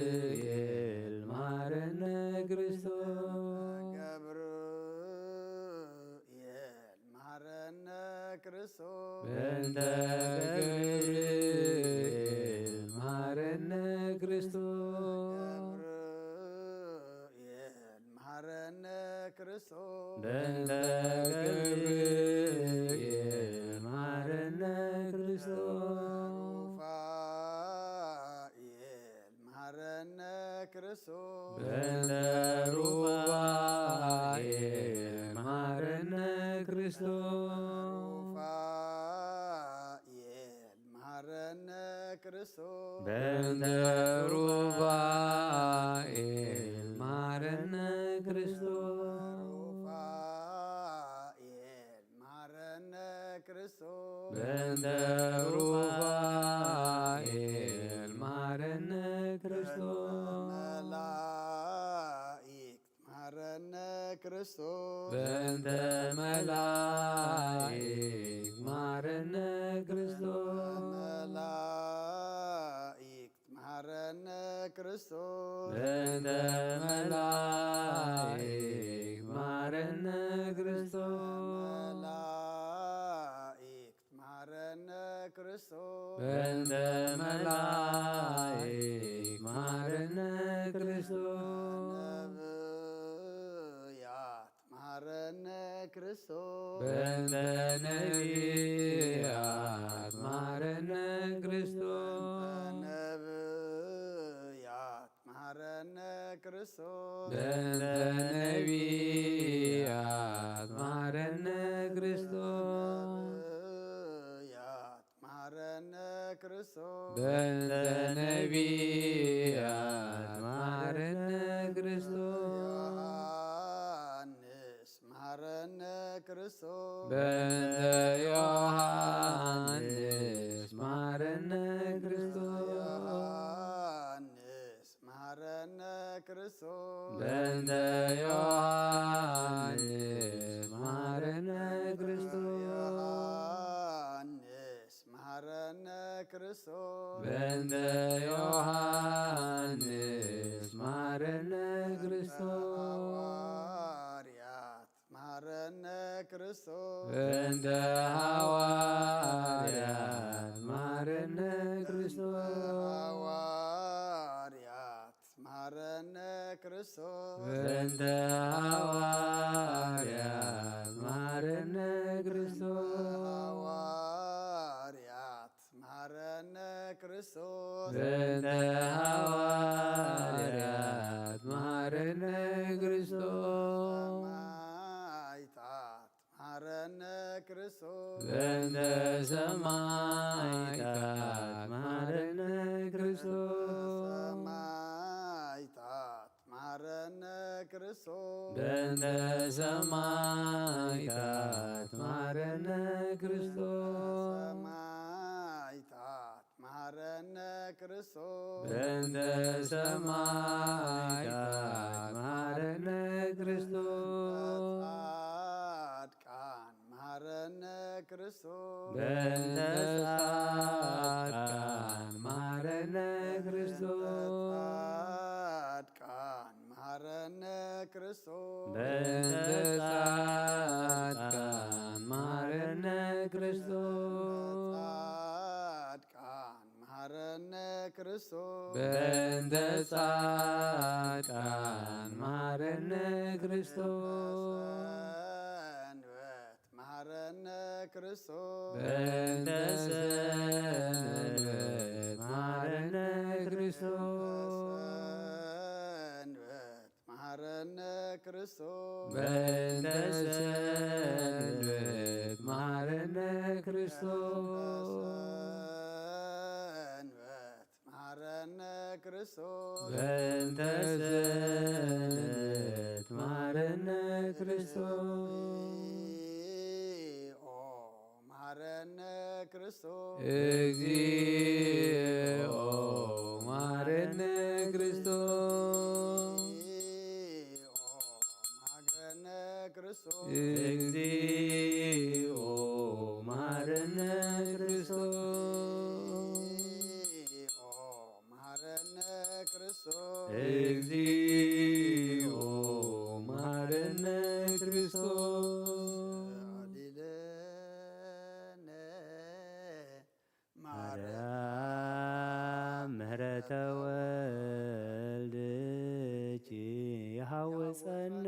S5: መሐረነ ክርስቶስ
S1: ገብርኤል መሐረነ ክርስቶስ
S5: በእንተ ገብርኤል መሐረነ ክርስቶስ
S1: ገብርኤል መሐረነ ክርስቶስ
S5: በእንተ ገብርኤል መሐረነ ክርስቶስ
S1: ሩፋኤል መሐረነ ክርስቶስ
S5: በእንተ ሩፋኤል መሐረነ ክርስቶስ
S1: ሩፋኤል መሐረነ ክርስቶስ
S5: በእንተ ሩፋኤል መሐረነ ክርስቶስ
S1: ሩፋኤል መሐረነ ክርስቶስ
S5: በእንተ ሩፋኤል መሐረነ ክርስቶስ
S1: መላእክት መሐረነ ክርስቶስ
S5: በእንተ መላእክት መሐረነ ክርስቶስ
S1: መላእክት መሐረነ ክርስቶስ
S5: በእንተ መላእክት መሐረነ ክርስቶስ
S1: መላእክት መሐረነ ክርስቶስ
S5: በእንተ መላእክት መሐረነ ክርስቶስ
S1: ነቢያት መሐረነ ክርስቶስ
S5: በእንተ ነቢያት መሐረነ ክርስቶስ
S1: ነቢያት መሐረነ ክርስቶስ
S5: በእንተ ነቢያት መሐረነ ክርስቶስ
S1: ነቢያት መሐረነ ክርስቶስ
S5: በእንተ ነቢያት መሐረነ ክርስቶስ
S1: ዮሐንስ መሐረነ ክርስቶስ
S5: በእንተ ዮሐንስ መሐረነ ክርስቶስ
S1: ዮሐንስ መሐረነ ክርስቶስ
S5: በእንተ ዮሐንስ መሐረነ ክርስቶስ
S1: ዮሐንስ መሐረነ ክርስቶስ
S5: በእንተ ዮሐንስ መሐረነ ክርስቶስ
S1: ሐዋርያት መሐረነ ክርስቶስ
S5: በእንተ ሐዋርያት መሐረነ ክርስቶስ
S1: ሐዋርያት መሐረነ ክርስቶስ
S5: በእንተ ሐዋርያት መሐረነ ክርስቶስ
S1: ሐዋርያት መሐረነ ክርስቶስ
S5: በእንተ ሐዋርያት መሐረነ ክርስቶስ
S1: ሰማዕታት መሐረነ ክርስቶስ
S5: በእንተ ሰማዕታት መሐረነ ክርስቶስ
S1: ሰማዕታት መሐረነ ክርስቶስ
S5: በእንተ ሰማዕታት መሐረነ ክርስቶስ
S1: ሰማዕታት መሐረነ ክርስቶስ
S5: በእንተ ሰማዕታት መሐረነ ክርስቶስ
S1: ጻድቃን መሐረነ ክርስቶስ
S5: በእንተ ጻድቃን መሐረነ ክርስቶስ
S1: ጻድቃን መሐረነ ክርስቶስ
S5: በእንተ ጻድቃን መሐረነ ክርስቶስ
S1: ጻድቃን መሐረነ ክርስቶስ
S5: በእንተ ጻድቃን መሐረነ ክርስቶስ
S1: ሰንበት መሐረነ ክርስቶስ
S5: በእንተ ሰንበት መሐረነ ክርስቶስ
S1: ሰንበት መሐረነ ክርስቶስ
S5: በእንተ ሰንበት መሐረነ ክርስቶስ
S1: ሰንበት መሐረነ ክርስቶስ
S5: በእንተ ሰንበት መሐረነ ክርስቶስ
S1: ኦ መሐረነ ክርስቶስ
S5: እግዚኦ መሐረነ ክርስቶስ
S1: መሐረነ ክርስቶስ
S5: እግዚኦ መሐረነ ክርስቶስ
S1: መሐረነ ክርስቶስ
S5: እግዚኦ መሐረነ ክርስቶስ
S1: ሊለነ
S2: ማርያም ምህረተ ወልድኪ ይሃውፀነ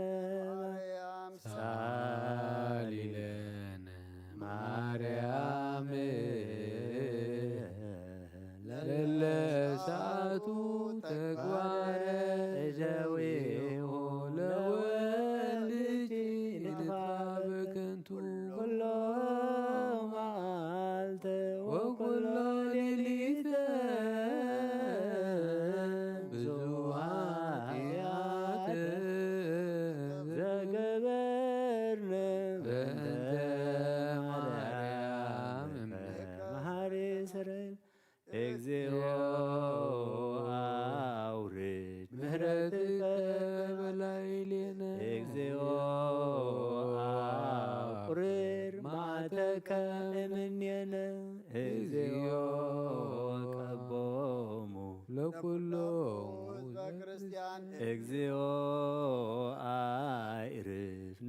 S1: ማርያም
S5: ሳሊለነ ማርያም ለለ ሰዓቱ ተግባረ እደዊሁ ለወልድኪ ንጥፋ በከንቱ ኩሎ መዓልተ ወኩሎ ሌሊተ ብዙኃት ዘገበርነ በእንተ ማርያም መሐሪ እስራኤል እግዚኦ አውርድ ምህረትከ በላዕሌነ እግዚኦ አቁርር መዓተከ እምኔነ እግዚኦ ቀቦሙ ለኩሎሙ
S1: ሕዝበ ክርስቲያን
S2: እግዚኦ አዕርፍ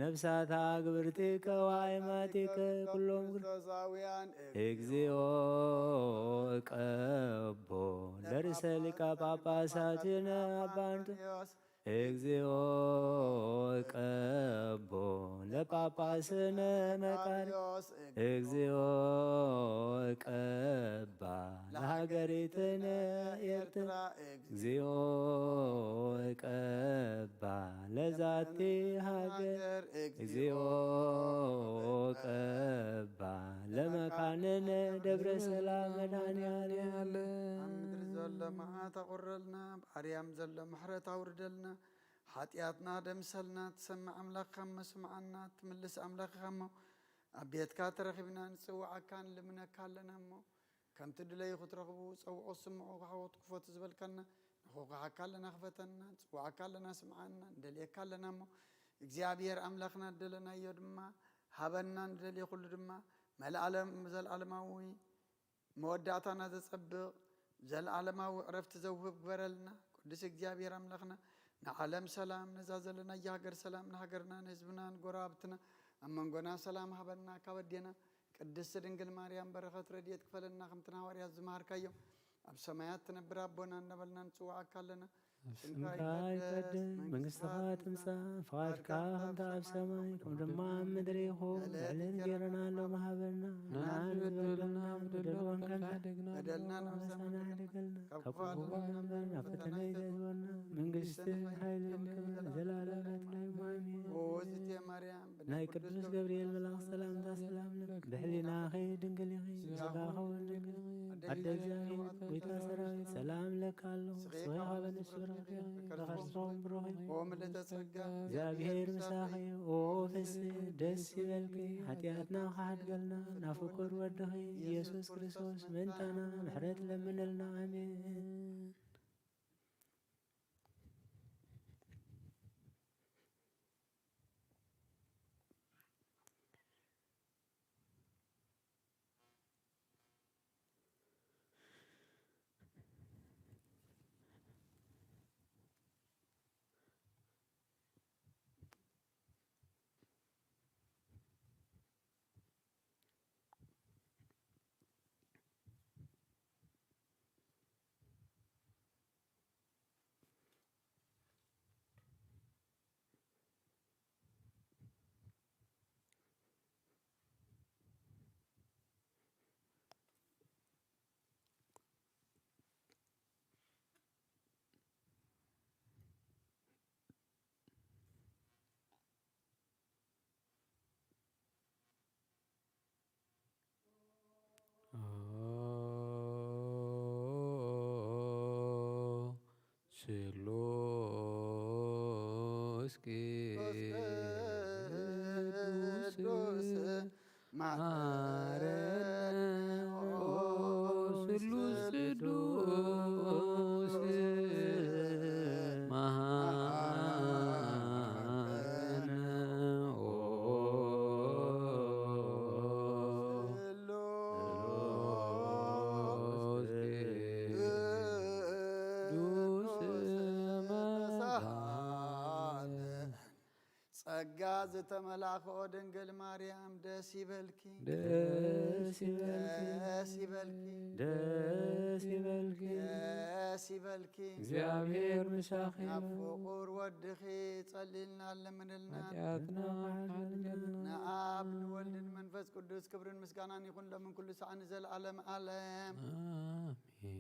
S2: ነፍሳት አግብርቲከ ወአእማቲከ ኩሎም
S1: ክርስቶሳውያን
S2: እግዚኦ ቀቦ ለርእሰ ሊቀ ጳጳሳትነ አባ እንጦንዮስ እግዚኦ ቀቦ ለጳጳስነ መቃርዮስ እግዚኦ ቀባ ለሀገሪትነ ኤርትራ እግዚኦ ቀባ ለዛቲ ሀገር እግዚኦ ቀባ ለመካንነ ደብረ ሰላም መድኃኔዓለም
S1: ኣብ ምድሪ ዘሎ መዓት ኣቑረልና ብኣርያም ዘሎ ምሕረት ኣውርደልና ሓጢኣትና ደምሰልና ትሰምዕ ኣምላኽኻ መስማዓና ትምልስ ኣምላኽኻ እሞ ኣብ ቤትካ ተረኺብና ንፅዋዓካ ንልምነካ ኣለና እሞ ከምቲ ድለይ ክትረኽቡ ፀውዖ ስምዑ ካሕወት ክፈቱ ዝበልከና ንኽውካሓካ ኣለና ክፈተና ንፅዋዓካ ኣለና ስምዓና ንደልየካ ኣለና እሞ እግዚኣብሔር ኣምላኽና ደለናዮ ድማ ሃበና ንደልየ ኩሉ ድማ ዘለዓለማዊ መወዳእታና ዘፀብቕ ዘለዓለማዊ ዕረፍቲ ዘውህብ ግበረልና ቅዱስ እግዚኣብሔር ኣምላኽና ንዓለም ሰላም ነዛ ዘለና የሃገር ሰላም ንሃገርና ንህዝብና ንጎራብትና ኣብ መንጎና ሰላም ሃበና ካብ ኣዴና ቅድስቲ ድንግል ማርያም በረኸት ረድኤት ክፈለና ከምቲ ሃዋርያት ዝመሃርካዮም ኣብ ሰማያት ትነብር ኣቦና እናበልና ንፅዋዓካ ኣለና
S2: ስምካ ይቀደስ መንግሥትኻ ትምጻእ ፈቃድካ ከምቲ ኣብ ሰማይ ከምኡ ድማ ኣብ ምድሪ ይኹን ልዕልን ጌርናሎ ማሃበልና ንዓን ዝበደልና በደልዎን
S1: በደልና
S2: ከምሳና ያደገልና ካብ ክፉ ነገር ናብ ፈተና ይገዝወና መንግሥቲ ሓይልን ክብርን ዘላለመት ናይ አሜን።
S1: ወዝቴ ማርያም
S2: ናይ ቅዱስ ገብርኤል መልኣኽ ሰላምታ ሰላም ለኪ ብሕሊናኺ ድንግል ኢኺ ስጋኻ እውን ድንግል ኣደ እግዚአብሔር ጎይታ ሰራዊት ሰላም ለካ ኣለኹ ስኺ ኻበ ንሱ ተኸርስቶም ብሩኺ
S1: ኦ ምልዕተ ጸጋ
S2: እግዚአብሔር ምሳኺ ኦ ፍስሕ ደስ ይበልኪ ሓጢኣትና ካሓድገልና ናብ ፍቁር ወድኺ ኢየሱስ ክርስቶስ ምንታና ምሕረት ለምንልና ኣሜን።
S5: ስሉስ ቅዱስ ማረነ ስሉስ ቅዱስ መሃረነ
S1: ጸጋ ዘተመላኽኦ ድንግል ማርያም ደስ ይበልኪ
S5: ደስ
S1: ደስ ይበልኪ
S5: ደስ ይበልኪ
S1: ደስ ይበልኪ
S5: እግዚአብሔር ምሳኺ
S1: ናብ ፍቁር ወድኺ ጸሊልና ለምንልና
S5: ኃጢአትና ሓልልና
S1: ንአብ ንወልድን መንፈስ ቅዱስ ክብርን ምስጋናን ይኹን ለምን ኩሉ ሰዓት ንዘለዓለም ዓለም
S5: አሜን።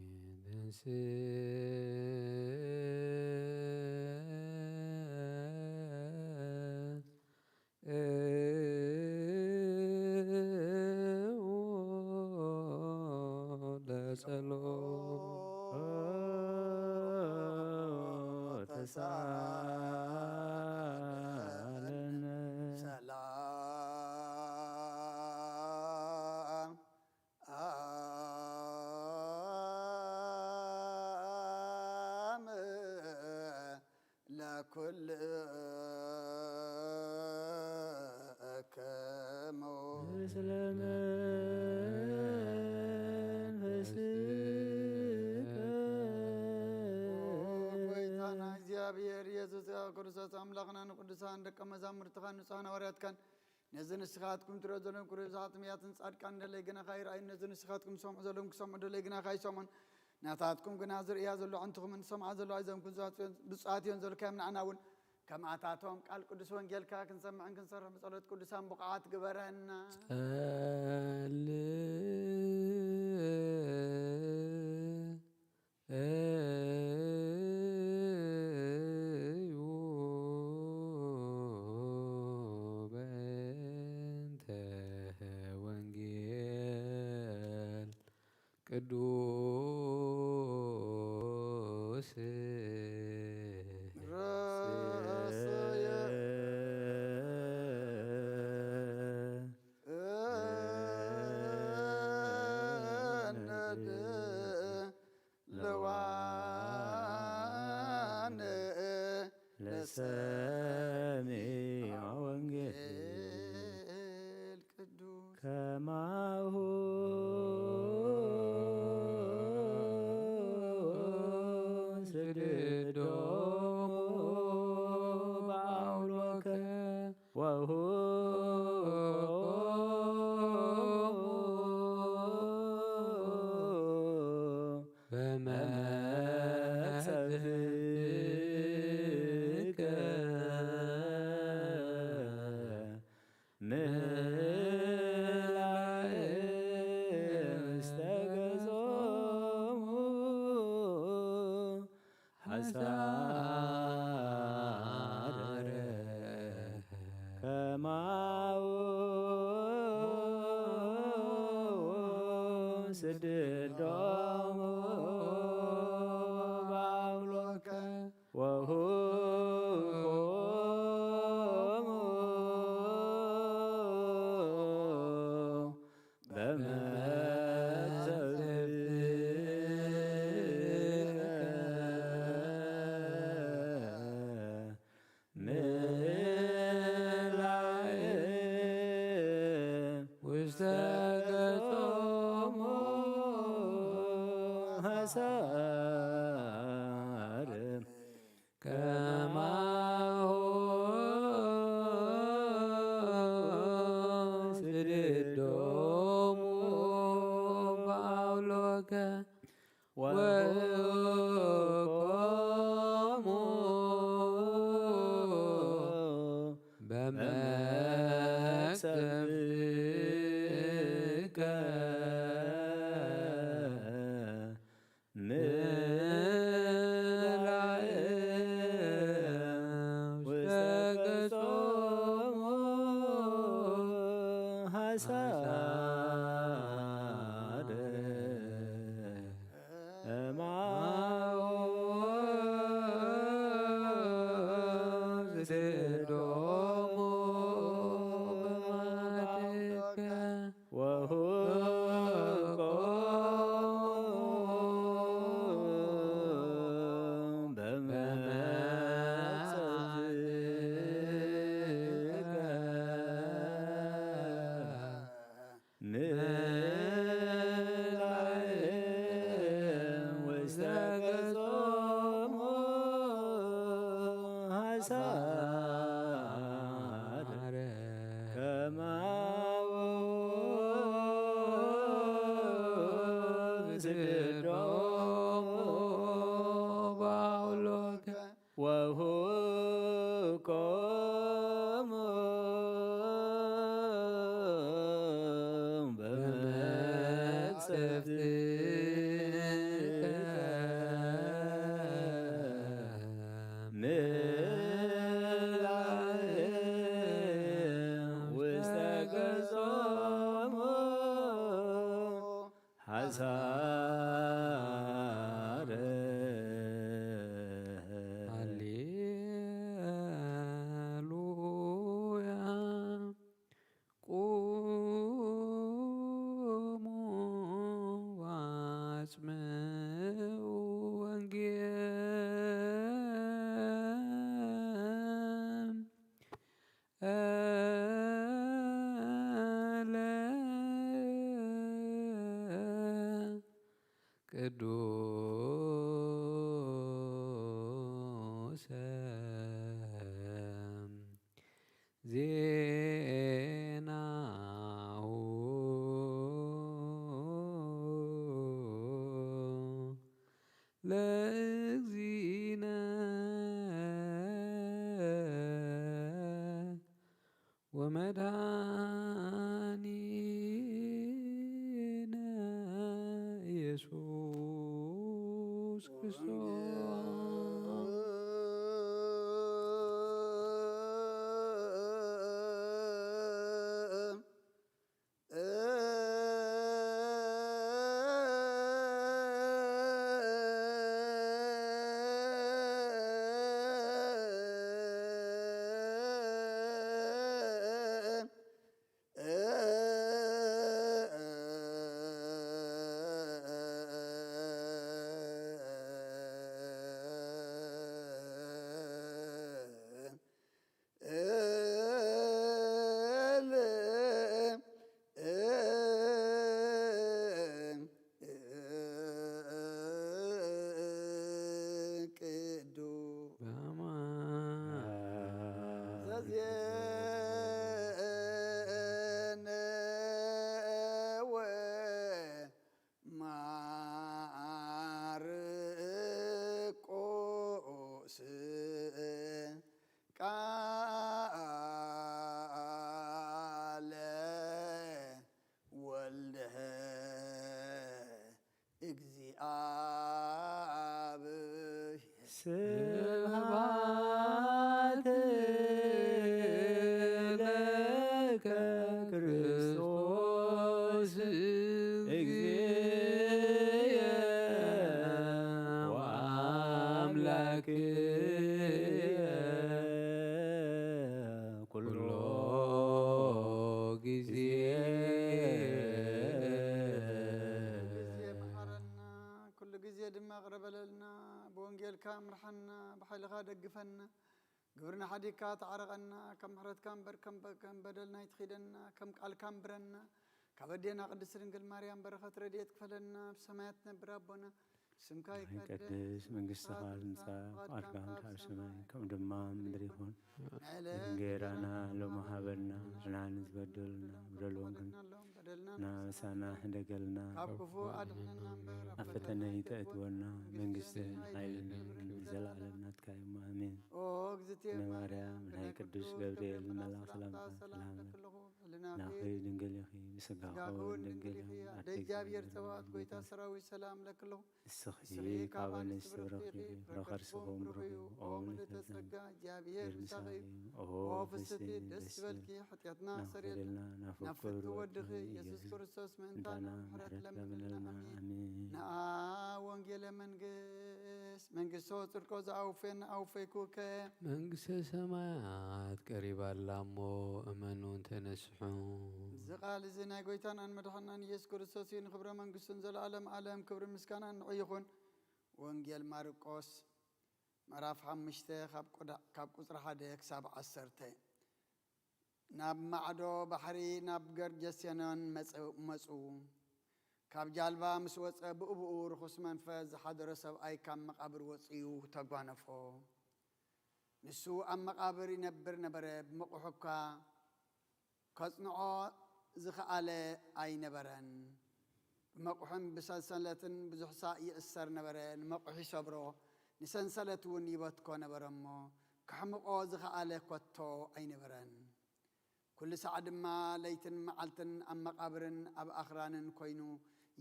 S5: ለጸሎት ተሳለነ
S1: ሰላም አም ለኩልክሙ
S5: ምስለ
S1: ጎይታና እግዚአብሔር ኢየሱስ ክርስቶስ አምላክና ንቅዱሳን ደቀ መዛሙርትኻ ንጹሐን ሐዋርያትካን ነዚ ንስኻትኩም ትሪኦ ዘለኹም ቅዱሳት ነቢያትን ጻድቃን ደለይ ግናኻ ይረኣዩ ነዚ ንስኻትኩም ሰምዑ ዘለኹም ክሰምዑ ደለይ ግናኻ ይሰምዑን ናታትኩም ግና ዝርእያ ዘሎ ዕንትኹምን ሰምዓ ዘለዋ እዘንኩም ብፁዓት እዮም ዘለካዮም ንዓና እውን ከማታቶም ቃል ቅዱስ ወንጌልካ ክንሰምዕን ክንሰርሕ ብጸሎት ቅዱሳን ብቕዓት ግበረና
S5: በእንተ ወንጌል ቅዱስ
S1: ረሰየ እነድ ለዋን
S5: ለሰሚዐ ወንጌል
S1: ቅዱስ
S5: ከማሁ ስግድዶሙ በአውሎከ በመክሰፍከ ምላእ ውስተ ገጾሙ ሐሳረ ከማሁ ስድዶሙ በአውሎከ ወሁቦሙ በመክሰፍከ ምላእ ውስተ ገጾሙ ሐሳረ ከማሁ ስድዶሙ በአውሎከ ወሁቦሙ በመክሰፍከ ምላእ ውስተ ገጾሙ ሐሳረ ከማሁ ዝዶሙ በማድከ ወሁቆሙ ሃሌሉያ ቁሙ ዋጽምዑ ቅዱሰ ዜናሁ ለእግዚእነ ወመድኃኒነ ኢየሱስ ክርስቶስ ማርቆስ ቃለ ወልደ እግዚአብሔር ስብሐት ለከ ክርስቶስ እግዚእየ ወአምላክየ ኩሎ ጊዜ
S1: መሐረና ኩሉ ጊዜ ድማ ቅረበለልና ብወንጌልካ ምርሐና ብሓይልኻ ደግፈና ግብርና ሓዲግካ ተዓረቐና ከም ምሕረትካ እምበር ከም በደልና ይትኺደና ከም ቃልካ እምብረና ካብ ኣዴና ቅድስት ድንግል ማርያም በረኸት ረድኤት ክፈለና ብሰማያት ትነብር ኣቦና ስምካ
S2: ይቀድስ መንግሥትኻ ትምጻእ ቃልካ ካብ ሰማይ ከም ድማ ምድሪ ይኹን እንጌራና ሎሚ ሃበና ንሕናን ዝበደሉና በደልዎም ናበሳና ሕደገልና
S1: ካብ ክፉ ኣድሕነና እምበር
S2: ኣብ ፈተነ ይተእትወና መንግሥትን ሓይልን ዘለዓለም ናትካ እሞ ኣሜን።
S1: ኦ እግዝእትየ
S2: ነማርያም ናይ ቅዱስ ገብርኤል መልኣክ ሰላምታ ሰላም ናኺ ድንግል ኢኺ بسقاخو
S1: ጋኹን
S2: ንግል
S1: ድንግል ኢኺ እግዚአብሔር ጸባኦት ጎይታ ሰራዊት ሰላም ለክሎ
S2: እስኺ ካብ ኣንስቲ ረኺ ረኸርስኹም ርኽዩ ኦ ምልዕተ ጸጋ እግዚአብሔር ብሳኺ ኦ ፍስቲ ደስ በልኪ ሕጢአትና ሰሪልና ናፍቅቲ ወድኺ ኢየሱስ ክርስቶስ ምእንታና ምሕረት ለምንልና አሜን ንአ ወንጌለ መንግስቶ ጽድቆ ዘአውፌን አውፌኩከ
S5: መንግሥተ ሰማያት ቀሪባላ እሞ እመኑን ተነስሑ
S1: ዝቃል እዚ ናይ ጎይታናን መድሓናን ኢየሱስ ክርስቶስ እዩ ንክብረ መንግስቱን ዘለዓለም ዓለም ክብሪ ምስጋናን ንዑ ይኹን ወንጌል ማርቆስ ምዕራፍ 5 ካብ ቁፅሪ 1 ክሳብ 10 ናብ ማዕዶ ባሕሪ ናብ ገርጀሴኖን መፁ ካብ ጃልባ ምስ ወፀ ብእብኡ ርኩስ መንፈስ ዝሓደሮ ሰብኣይ ካብ መቃብር ወፂኡ ተጓነፎ ንሱ ኣብ መቃብር ይነብር ነበረ ብመቑሑካ ከጽንዖ ዝኸኣለ ኣይነበረን ብመቑሑን ብሰንሰለትን ብዙሕ ሳዕ ይእሰር ነበረ ንመቑሑ ይሰብሮ ንሰንሰለት እውን ይበትኮ ነበረ እሞ ክሕምቆ ዝኸኣለ ከቶ ኣይነበረን ኩሉ ሰዓ ድማ ለይትን መዓልትን ኣብ መቃብርን ኣብ ኣኽራንን ኮይኑ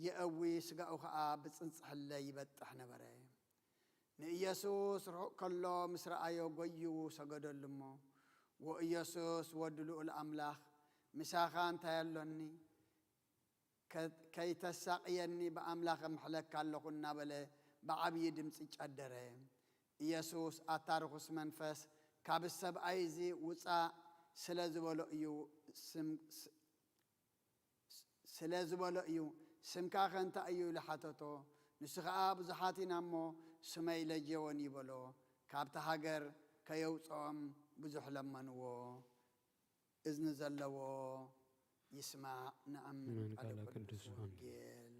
S1: የእዊ ስጋኡ ከዓ ብፅንፅሕለ ይበጥሕ ነበረ ንኢየሱስ ርሑቕ ከሎ ምስ ረኣዮ ጎይዩ ሰገደሉ እሞ ወኢየሱስ ወዲ ልኡል ኣምላኽ ምሳኻ እንታይ ኣሎኒ ከይተሳቅየኒ ብኣምላኽ ምሕለካ ኣለኹ እናበለ ብዓብዪ ድምፂ ጨደረ ኢየሱስ ኣታ ርኩስ መንፈስ ካብ ሰብኣይ እዚ ውፃእ ስለ ዝበሎ እዩ ስምካ ኸ እንታይ እዩ ኢሉ ሓተቶ ንሱ ከዓ ብዙሓት ኢና እሞ ስመይ ለጀወን ይበሎ ካብቲ ሃገር ከየውፅኦም ብዙሕ ለመንዎ እዝኒ ዘለዎ ይስማዕ ንኣምን ቃል ቅዱስ ወንጌል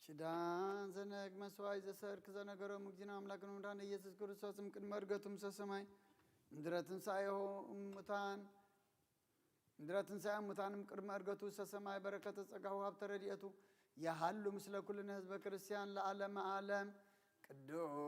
S1: ሽዳን ዘነግ መስዋዕት ዘሰርክ ዘነገሮም እግዚእና አምላክን ወምዳን ኢየሱስ ክርስቶስም ቅድመ ዕርገቱም ሰሰማይ ምድረ ትንሣኤሆም ሙታንም ቅድመ ዕርገቱ ሰሰማይ በረከተ ጸጋሁ ሀብተ ረድኤቱ ያሃሉ ምስለ ኩልነ ህዝበ ክርስቲያን ለዓለመ ዓለም ቅዱስ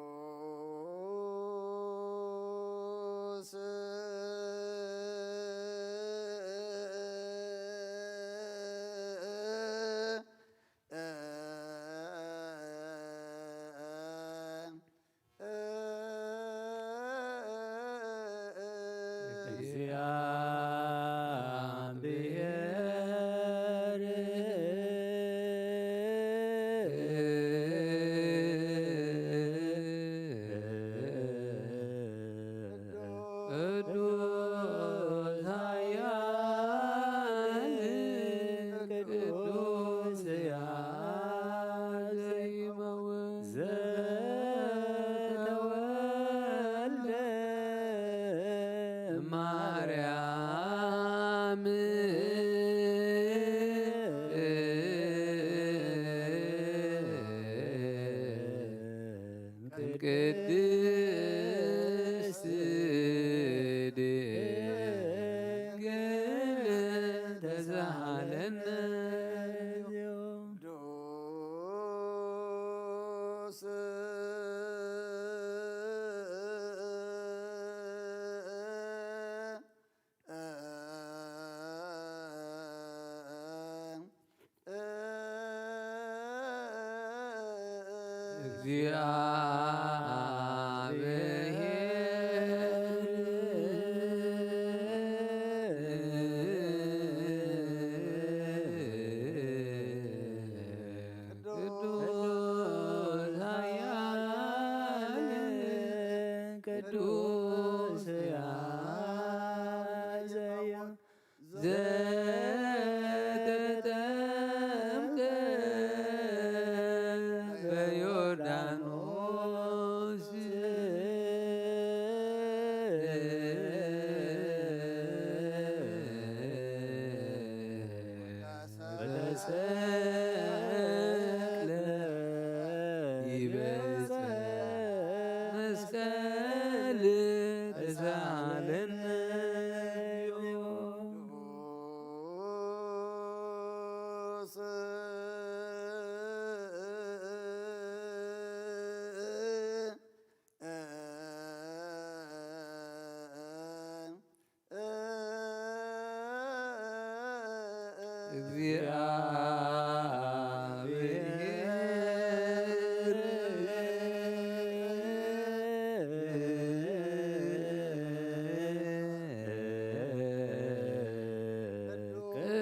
S5: በዮርዳኖስ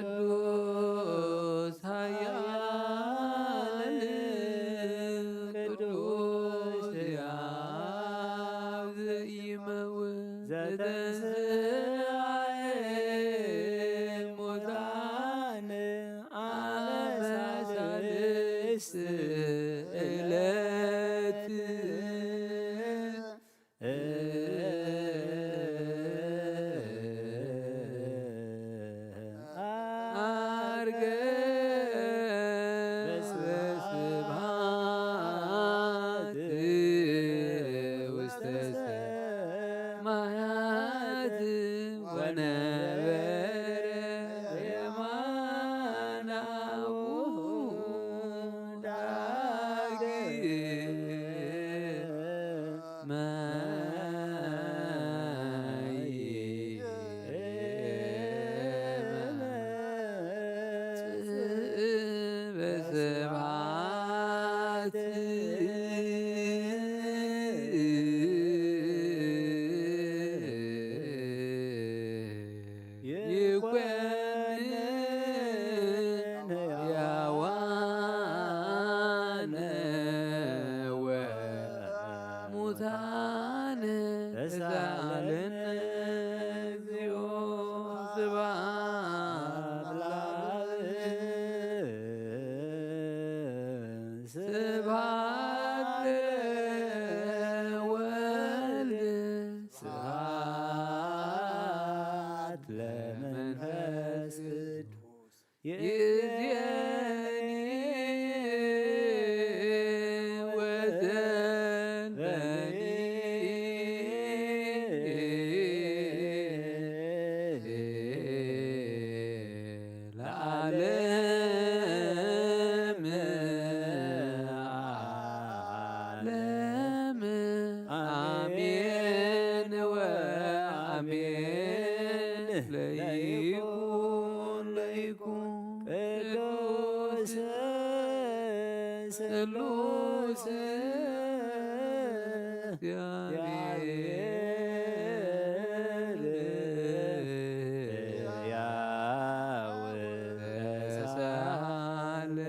S5: ቅዱስ ኃያል ቅዱስ ሕያው ዘኢይመውት ዘተንሥአ እሙታን አመ ሣልስት ዕለት አርገ በስብሐት ውስተ ሰማያት ወነበረ የማነ አቡሁ በስብሐት ይኮንን ሕያዋነ ወሙታነ ተሳለነ እግዚኦ ስብሐት ለአብ ስብሐት ለወልድ ስብሐት ለመንፈስ ቅዱስ ይእዜኒ ወዘልፈኒ ለዓለም ዓለም አሜን ወአሜን ለይኩን ቅዱስ ስሉስ እግዚአብሔር ሕያው ተሳለን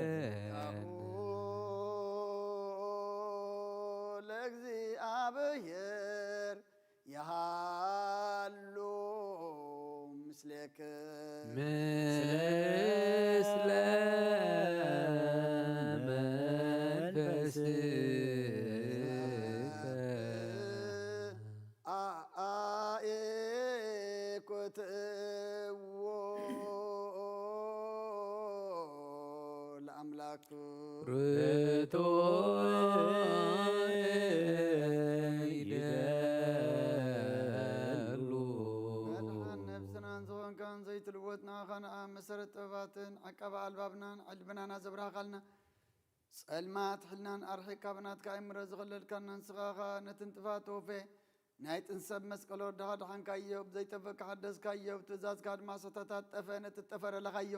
S1: ለእግዚአብሔር የሃሉ ምስሌከ
S5: ምስለ መንፈስከ
S1: አኤኮትዎ ለአምላክ
S5: ርቶ ይደሉ
S1: መልካን ነፍስናን ዝኾንካን ዘይትልወጥና ኸነኣ መሰረት ጥበባትን ዓቀባ ኣልባብናን ዕልብናና ዘብራኻልና ጸልማት ሕልናን ኣርሒካ ብናትካ ኣይምረ ዝኽለልካና ንስኻኻ ነቲ እንጥፋት ወፌ ናይ ጥንሰብ መስቀሎ ወድኻ ድሓንካዮ ብዘይጠበካ ሓደስካዮ ብትእዛዝካ ድማ ሰተታጠፈ ነቲ ጠፈረለኻዮ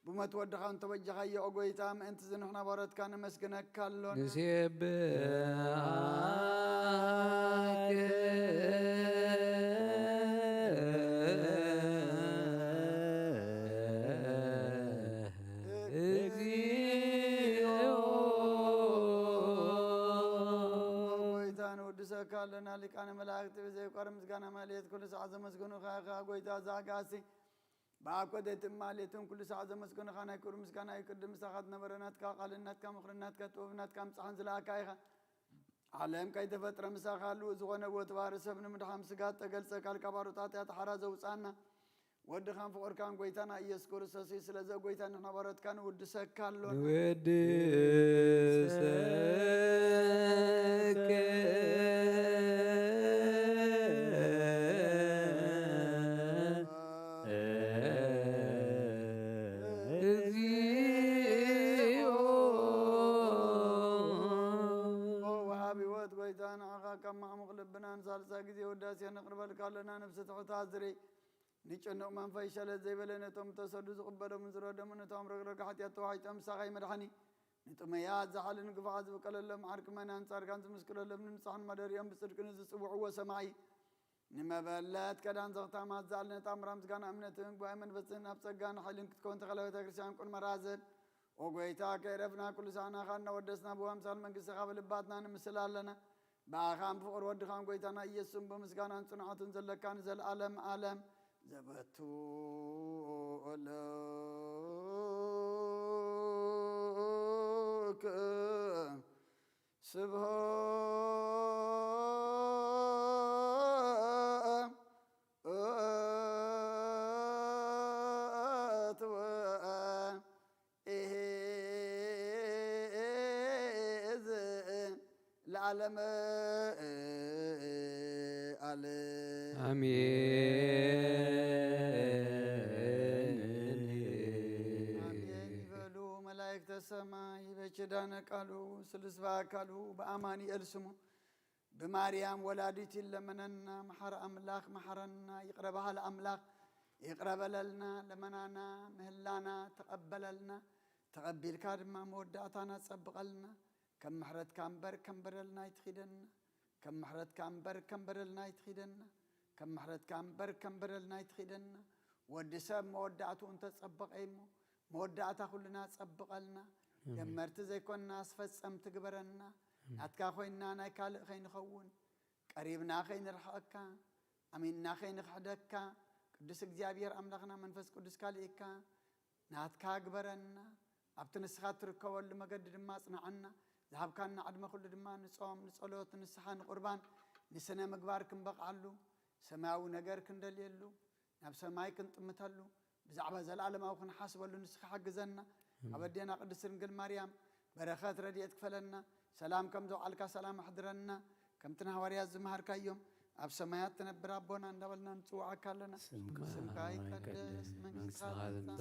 S1: ብመት ወድኻ እንተበጀኻዮ ኦጎይታ ምእንቲ ዝንሕና ባረትካ ነመስግነካ ኣሎና
S5: ንሴብሐከ እግዚኦ
S1: ጎይታ ንውድሰካ ኣለና ሊቃነ መላእክቲ ብዘይቋር ምስጋና ማልየት ኩሉ ሰዓት ዘመስግኑኻ ኢኻ ጎይታ ዛጋሲ ብኣኮደትን ማልየትን ኩሉ ሰዓት ዘመስግኑኻ ናይ ክብሪ ምስጋና ይቅድም ምሳኻ ትነበረናትካ ቃልናትካ ምኽርናትካ ጥበብናትካ ምፅሓን ዝለኣካ ኢኻ ዓለም ከይተፈጥረ ምሳኻ ልኡ ዝኾነ ወትባሪ ሰብ ንምድሓም ስጋት ተገልፀ ካልካ ባሮታት እያ ተሓራ ዘውፃና ወድኻን ፍቑርካን ጎይታና ኢየሱስ ክርስቶስ እዩ ስለዚ ጎይታ ንሕና ባሮትካ ንውድሰካ ኣሎና
S5: ንውድሰከ እግዚኦ
S1: ወሃብ ህይወት ጎይታ ንዓኻ ካብ ማዕሙቕ ልብና ንሳልሳ ግዜ ውዳሴ ነቕርበልካ ኣለና ነፍሲ ትሑታት ዝርኢ نيشنا من فايشل زي بلنتهم تصدق قبلوا من زرادهم نتام رجع حتى يتوحيد ساقي مدحني نتوم يا زحل نقفاز وكل لهم عارك ما ننصار كان مسكر لهم نصحن مداريهم بصدق نزسبوع وسماعي نما بلات كدان زغتا ما زال نتام رمز كان أمنتهم بأمن بس نبصقان حلين كتكون تخلوا تكرسان كل مرازب وقويتا كيرفنا كل سنة خلنا ودسنا بوهم سال من قصة قبل باتنا نمسلال لنا باخام فقر ودخان قويتنا يسم بمسكان صنعة زل كان زل عالم عالم زبتو لك سبحات وإهز العالم السماء بشدان قالوا سلسبا قالوا بأماني ألسمو بماريام ولادت لمننا محر أملاك محرنا يقربها الأملاك يقرب لنا لمنانا مهلانا تقبل لنا تقبل كارما موداتنا تسبق لنا كم محرت كامبر كمبر لنا يتخيدنا كم محرت كامبر كمبر لنا يتخيدنا كم محرت كامبر كمبر لنا يتخيدنا ودسب موداتو انت تسبق ايمو موداتا كلنا تسبق لنا جمرت زي كون ناس فصم تقبرنا ناتكا خوينا نايكال خين خون قريبنا خين رحقكا اميننا خين خدكا قدس እግዚአብሔር አምላክና መንፈስ ቅዱስ ካልኢካ ናትካ ግበረና አብትንስኻ ትርከወል መገድ ድማ ጽናዕና ዝሃብካና ዓድመ ኩሉ ድማ ንጾም ንጸሎት ንስሓን ቁርባን ንስነ ምግባር ክንበቃሉ ሰማያዊ ነገር ክንደልየሉ ናብ ሰማይ ክንጥምተሉ ብዛዕባ ዘላለማው ክንሓስበሉ ንስኻ ሓግዘና أبدينا قدس رنجل مريم بركات رديت كفلنا سلام كم ذو على سلام حضرنا كم تنهوريا زمهر كيوم أب سمايات تنبر ربنا ندبلنا نسوع كلنا سمكاي قدس من خالنا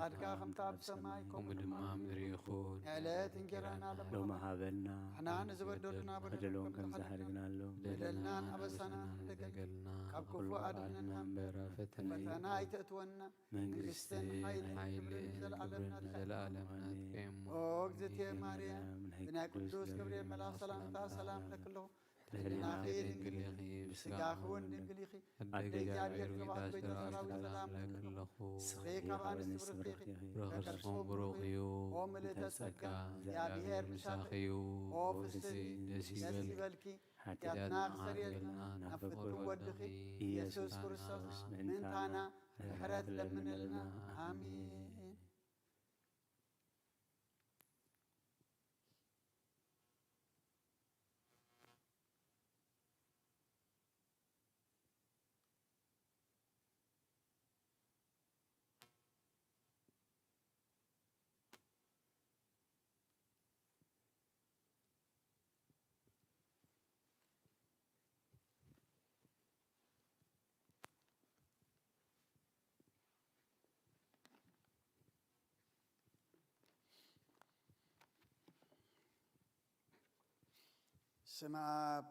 S1: أركا خم تاب سماي كم
S5: ومدمام ريخون
S1: على تنجرنا
S2: لو ما هابلنا
S1: إحنا نزبدلنا
S2: بدلون كم زهرنا لهم
S1: بدلنا أبسنا دقلنا كفوا أدننا
S5: برافتنا
S1: فتنا يتأتونا
S2: من
S1: كريستن حيل
S5: العالمات
S1: أوجزت يا مريم بنا قدوس كبريل ملا سلام لك له لنا خير سقاخون نقليخي أدي جابير كبات بيت سلام لك له سخيك أبان سبرقيخي
S5: رخصهم بروخيو
S1: وملتسكا يا بيهر مساخيو وفسي يسيبلكي ياتنا خسريلنا نفقر ودخي يسوس كرسوس من تانا حرات لمن لنا آمين ስመ አብ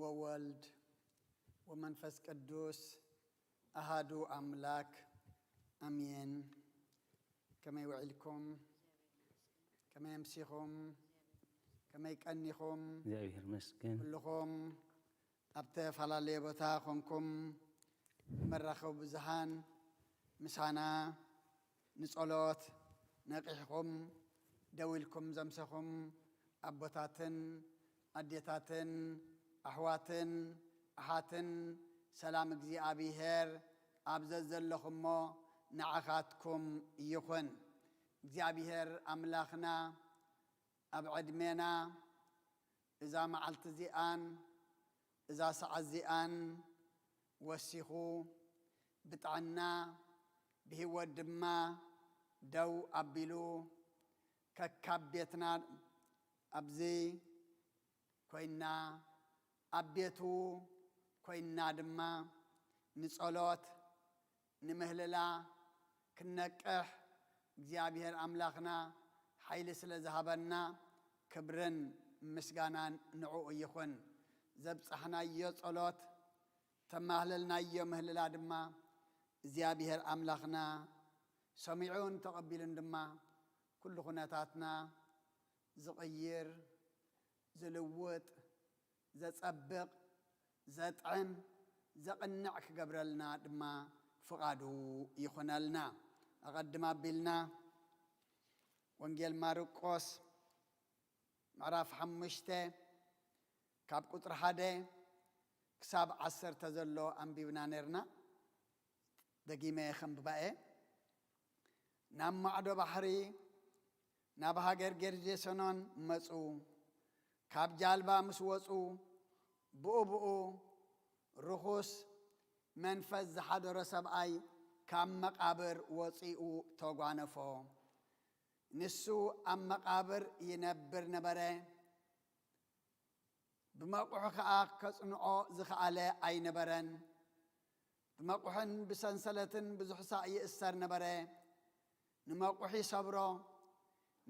S1: ወወልድ ወመንፈስ ቅዱስ አሃዱ አምላክ አሜን። ከመይ ውዕልኩም ከመይ አምሲኹም ከመይ ቀኒኹም
S2: እግዚአብሔር ይመስገን
S1: ኩልኹም ኣብ ተፈላለየ ቦታ ኮንኩም መራኸቢ ብዙሃን ምሳና ንጸሎት ነቂሕኩም ደው ኢልኩም ዘምሰኹም አቦታትን አዴታትን አሕዋትን አሓትን ሰላም እግዚአብሔር ኣብዘዝ ዘለኹሞ ንዓኻትኩም ይኹን። እግዚአብሔር ኣምላኽና ኣብ ዕድሜና እዛ መዓልቲ እዚኣን እዛ ሰዓት እዚኣን ወሲኹ ብጥዕና ብሂወት ድማ ደው ኣቢሉ ከካብ ቤትና ኣብዚ ኮይና ኣብ ቤቱ ኮይና ድማ ንጸሎት ንምህልላ ክነቅሕ እግዚአብሔር ኣምላኽና ሓይሊ ስለ ዝሃበና ክብርን ምስጋናን ንዑኡ ይኹን። ዘብፅሕናዮ ጸሎት ተማህለልናዮ ምህልላ ድማ እግዚአብሔር አምላኽና ሰሚዑን ተቐቢሉን ድማ ኩሉ ኩነታትና ዝቕይር ዝልውጥ ዘጸብቕ ዘጥዕም ዘቕንዕ ክገብረልና ድማ ፍቓዱ ይኹነልና ኣቐድም ኣቢልና ወንጌል ማርቆስ ምዕራፍ 5 ካብ ቁጥሪ 1 ክሳብ 10 ዘሎ ኣንቢብና ነርና ደጊመ ኸንብባኤ ናብ ማዕዶ ባሕሪ ናብ ሃገር ጌርጌሶኖን መፁ ካብ ጃልባ ምስ ወፁ ብኡ ርኹስ መንፈስ ዝሓደሮ ሰብኣይ ካብ መቃብር ወፂኡ ተጓነፎ ንሱ ኣብ መቃብር ይነብር ነበረ ብመቁሑ ከዓ ከጽንዖ ዝኸኣለ ኣይነበረን ብመቁሕን ብሰንሰለትን ብዙሕ ሳዕ ይእሰር ነበረ ንመቁሒ ሰብሮ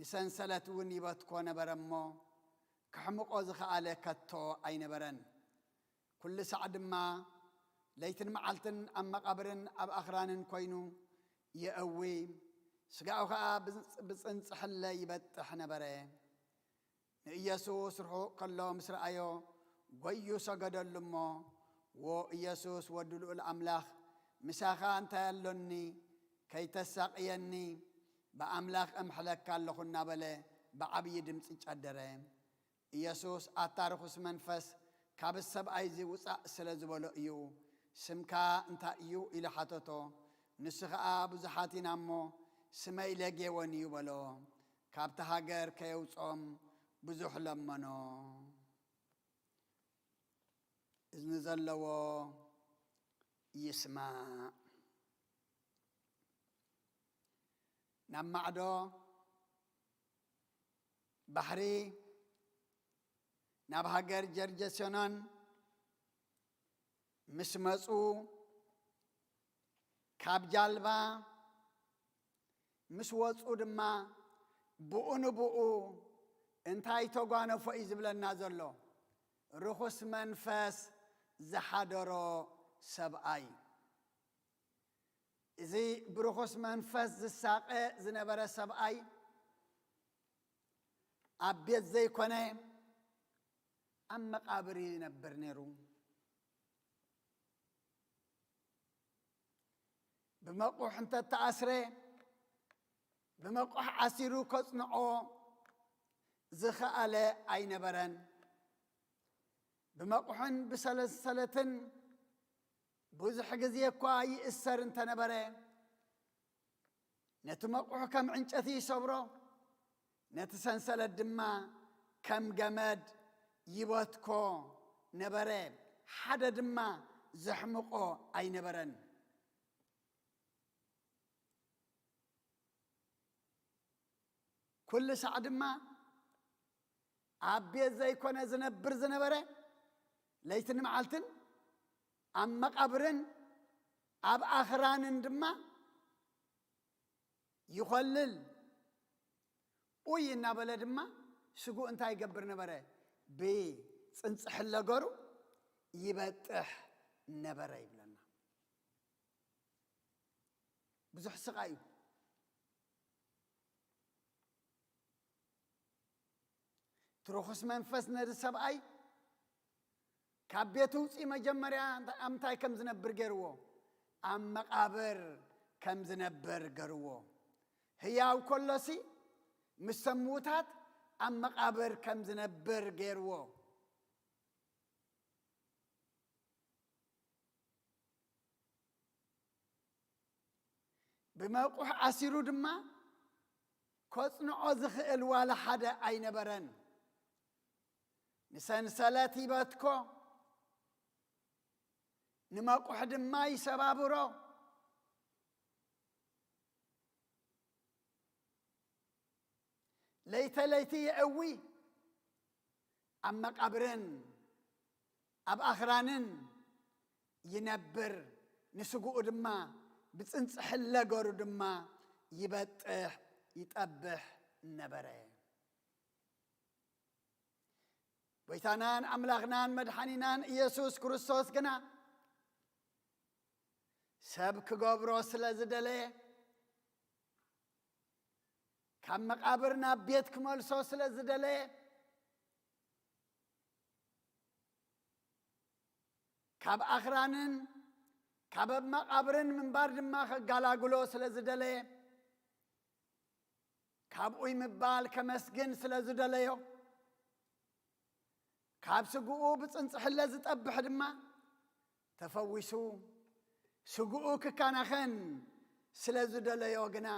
S1: ንሰንሰለት እውን ይበትኮ ነበረ እሞ ክሕምቆ ዝኸኣለ ከቶ ኣይነበረን ኩሉ ሳዕ ድማ ለይትን መዓልትን ኣብ መቃብርን ኣብ ኣኽራንን ኮይኑ ይእዊ ስጋኡ ከዓ ብፅንፅሕለ ይበጥሕ ነበረ ንኢየሱስ ርሑቕ ከሎ ምስ ረአዮ ጐዩ ሰገደሉ እሞ ዎ ኢየሱስ ወዲ ልዑል ኣምላኽ ምሳኻ እንታይ ኣሎኒ ከይተሳቕየኒ ብኣምላኽ እምሕለካ ኣለኹ እናበለ ብዓብዪ ድምፂ ጨደረ ኢየሱስ ኣታ ርኩስ መንፈስ ካብ ሰብኣይ እዚ ውፃእ ስለ ዝበሎ እዩ ስምካ እንታይ እዩ ኢሉ ሓተቶ ንሱ ከዓ ብዙሓት ኢና እሞ ስመይ ለጌወን እዩ በሎ ካብቲ ሃገር ከየውፆም ብዙሕ ለመኖ እዝኒ ዘለዎ ይስማዕ ናብ ማዕዶ ባሕሪ ናብ ሃገር ጀርጌሶኖን ምስ መፁ ካብ ጃልባ ምስ ወፁ ድማ ብኡ ንብኡ እንታይ ተጓነፎ እዩ ዝብለና ዘሎ ርኩስ መንፈስ ዝሓደሮ ሰብኣይ እዚ ብርኩስ መንፈስ ዝሳቀ ዝነበረ ሰብኣይ ኣብ ቤት ዘይኮነ ኣብ መቃብር ይነብር ነይሩ ብመቁሕ እንተተኣስረ ብመቁሕ ዓሲሩ ከጽንዖ ዝኸኣለ ኣይነበረን ብመቁሕን ብሰለሰለትን ብዙሕ ግዜ እኳ ይእሰር እንተነበረ ነቲ መቁሕ ከም ዕንጨቲ ይሰብሮ ነቲ ሰንሰለት ድማ ከም ገመድ ይበትኮ ነበረ ሓደ ድማ ዘሕምቆ ኣይነበረን ኩሉ ሳዕ ድማ ኣብ ቤት ዘይኮነ ዝነብር ዝነበረ ለይትን መዓልትን ኣብ መቃብርን ኣብ ኣኽራንን ድማ ይኸልል ኡይ እናበለ ድማ ስጉእ እንታይ ይገብር ነበረ ብፅንፅሕለ ገሩ ይበጥሕ ነበረ ይብለና ብዙሕ ስቃይ እዩ ትርኩስ መንፈስ ነዚ ሰብኣይ ካብ ቤት ውፂ መጀመርያ እንታይ ከም ዝነብር ገይርዎ ኣብ መቃብር ከም ዝነብር ገይርዎ ህያው ከሎሲ ምስ ሰሙታት ኣብ መቃብር ከም ዝነብር ገይርዎ ብመቁሕ ዓሲሩ ድማ ከጽንዖ ዝኽእል ዋላ ሓደ ኣይነበረን ንሰንሰለት ይበትኮ ንመቁሕ ድማ ይሰባብሮ ለይቲ ይእዊ ኣብ መቃብርን ኣብ ኣኽራንን ይነብር ንስጉኡ ድማ ብፅንፅሕለ ገሩ ድማ ይበጥሕ ይጠብሕ ነበረ ጎይታናን ኣምላኽናን መድሓኒናን ኢየሱስ ክርስቶስ ግና ሰብ ክገብሮ ስለ ዝደለየ ካብ መቃብር ናብ ቤት ክመልሶ ስለ ዝደለየ ካብ ኣኽራንን ካብ መቃብርን ምንባር ድማ ከጋላግሎ ስለ ዝደለየ ካብኡ ይምባል ከመስግን ስለ ዝደለዮ ካብ ስጉኡ ብፅንፅሕለ ዝጠብሕ ድማ ተፈዊሱ ስጉኡ ክካናኸን ስለ ዝደለዮ ግና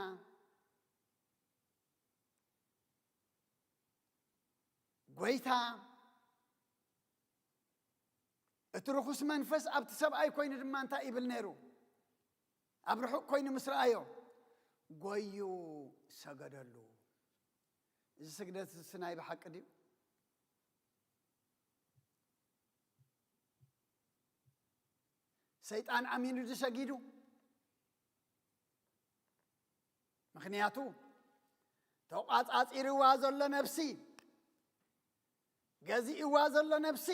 S1: ጎይታ እቲ ርኩስ መንፈስ ኣብቲ ሰብኣይ ኮይኑ ድማ እንታይ ይብል ነይሩ? ኣብ ርሑቕ ኮይኑ ምስ ረኣዮ ጎዩ ሰገደሉ። እዚ ስግደት ስናይ ብሓቂ ድዩ? ሰይጣን ኣሚኑ ድሰጊዱ? ምክንያቱ ተቋፃፂርዋ ዘሎ ነፍሲ ገዚእዋ ዘሎ ነፍሲ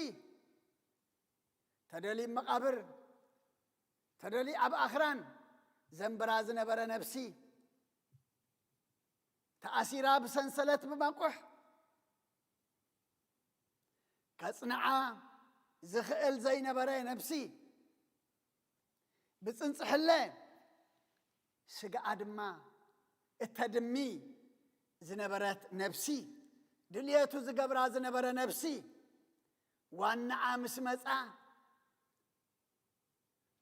S1: ተደሊ መቃብር ተደሊ ኣብ ኣኽራን ዘንበራ ዝነበረ ነፍሲ ተኣሲራ ብሰንሰለት ብመቁሕ ከጽንዓ ዝኽእል ዘይነበረ ነፍሲ ብፅንፅሕለ ስጋኣ ድማ እተድሚ ዝነበረት ነፍሲ ድልየቱ ዝገብራ ዝነበረ ነፍሲ ዋናዓ ምስ መጻ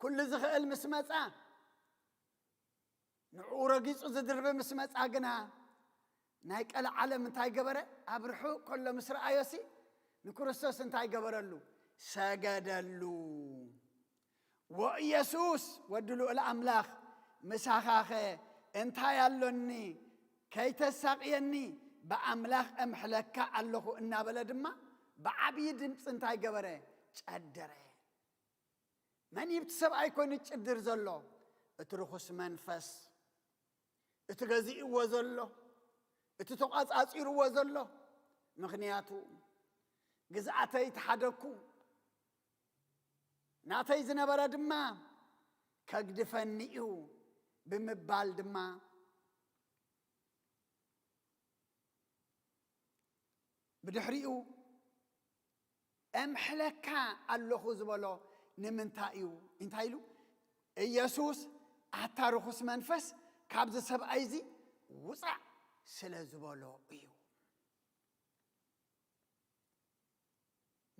S1: ኩሉ ዝኽእል ምስ መጻ ንዑ ረጊጹ ዝድርቢ ምስ መጻ ግና ናይ ቀልዕ ዓለም እንታይ ገበረ? ኣብ ርሑቕ ከሎ ምስ ረኣዮሲ ንክርስቶስ እንታይ ገበረሉ? ሰገደሉ። ወኢየሱስ ወዲ ልዑል ኣምላኽ ምሳኻኸ እንታይ ኣሎኒ ከይተሳቅየኒ ብኣምላኽ እምሕለካ ኣለኹ እናበለ ድማ ብዓብዪ ድምፂ እንታይ ገበረ? ጨደረ። መን ይብቲ ሰብኣይ ኮይኑ ጭድር ዘሎ? እቲ ርኩስ መንፈስ፣ እቲ ገዚእዎ ዘሎ፣ እቲ ተቋፃፂርዎ ዘሎ። ምክንያቱ ግዝኣተይ ተሓደኩ ናተይ ዝነበረ ድማ ከግድፈኒ እዩ ብምባል ድማ ብድሕሪኡ እምሕለካ ኣለኹ ዝበሎ ንምንታይ እዩ? እንታይ ኢሉ? ኢየሱስ ኣታ ርኩስ መንፈስ ካብዚ ሰብኣይ እዚ ውፃእ ስለ ዝበሎ እዩ።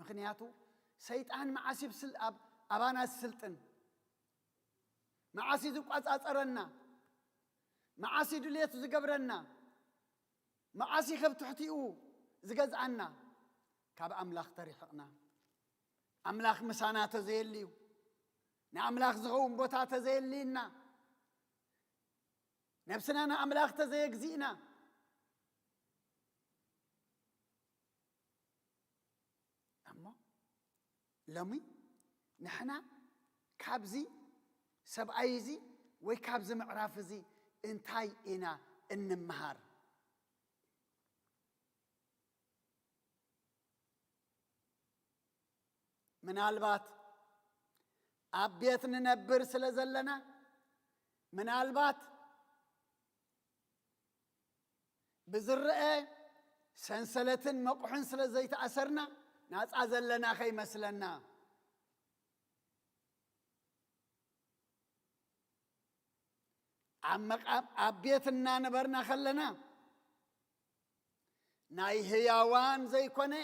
S1: ምክንያቱ ሰይጣን መዓሲ ኣባና ዝስልጥን መዓሲ ዝቋፃፀረና መዓሲ ድልየቱ ዝገብረና መዓሲ ከብትሕቲኡ ዝገዝኣና ካብ ኣምላኽ ተሪሕቕና ኣምላኽ ምሳና ተዘየልዩ ንኣምላኽ ዝኸውን ቦታ ተዘየልይና ነብስና ንኣምላኽ ተዘየግዚእና እሞ ሎሚ ንሕና ካብዚ ሰብኣይ እዚ ወይ ካብዚ ምዕራፍ እዚ እንታይ ኢና እንመሃር? ምናልባት ኣብ ቤት ንነብር ስለ ዘለና ምናልባት ብዝርአ ሰንሰለትን መቁሕን ስለ ዘይተኣሰርና ናፃ ዘለና ከይመስለና ኣብ ቤት እናነበርና ከለና ናይ ህያዋን ዘይኮነ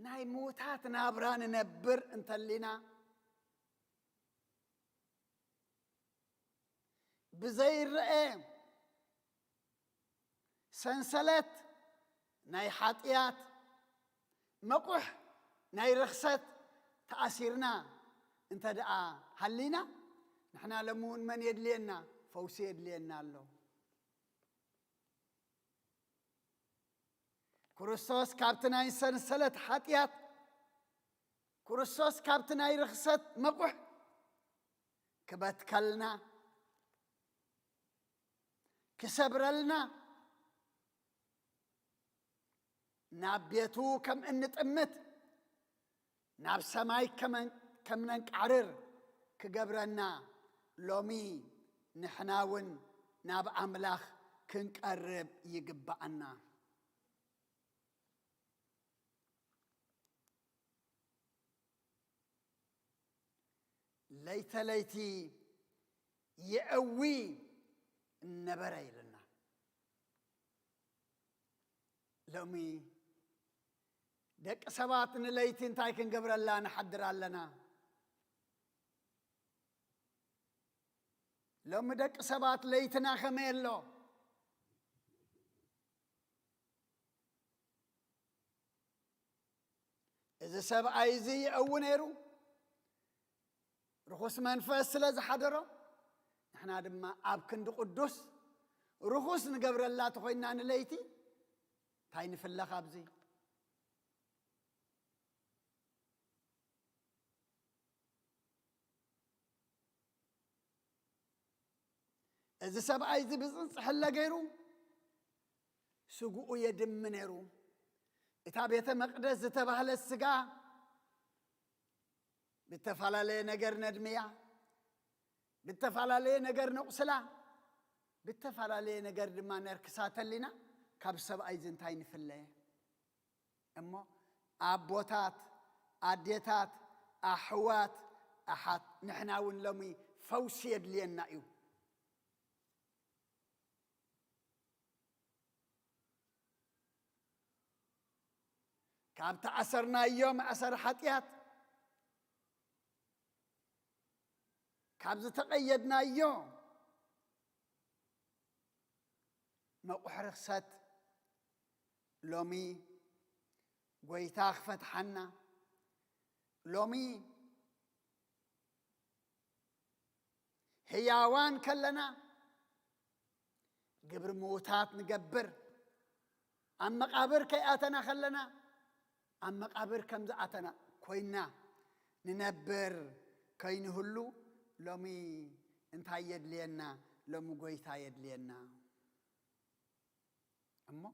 S1: ናይ ሙታት ናብራ ንነብር እንተሊና ብዘይርአ ሰንሰለት ናይ ሓጢያት መቁሕ ናይ ርክሰት ተኣሲርና እንተ ደኣ ሃሊና ንሕና ለሙን መን የድልየና? ፈውሲ የድልየና ኣሎ። ክርስቶስ ካብቲ ናይ ሰንሰለት ሓጢያት ክርስቶስ ካብቲ ናይ ርክሰት መቁሕ ክበትከልና ክሰብረልና ናብ ቤቱ ከም እንጥምት ናብ ሰማይ ከም ነንቃርር ክገብረና لومي نحناون ناب أملاخ كنقرب يقبعنا ليتي يقوي النبري لنا لومي دك سبات نليتين تايكن قبر الله نحضر لنا لومي دك سبات ليتنا خميلو إذا سبع عايزي أو نيرو رخص منفس لازم حضره إحنا دم أبكند قدوس رخص نقبر الله تخوينا نليتي تاين في الله خابزي إذا سبع عايزي بزنس حلا غيرو سوقو يدم نيرو إتابيته مقدس تبهل السقا بالتفعلالي نجر ندمية بالتفعلالي نجر نقصلا بالتفعلالي نجر دما نركسات لنا كابسب أيزن تاين في الله أما أبوتات أديتات أحوات أحد نحنا ونلومي فوسيد لينا يو كابت أسرنا يوم أسر حتيات كابز تقيدنا يوم ما أحرخست لومي ويتاخ فتحنا لومي هياوان كلنا قبر موتات نقبر أما قابر كياتنا خلنا أما قابر كم زعتنا كوينا ننبر كين هلو لومي انت هيد لينا لومي قويت هيد لينا أما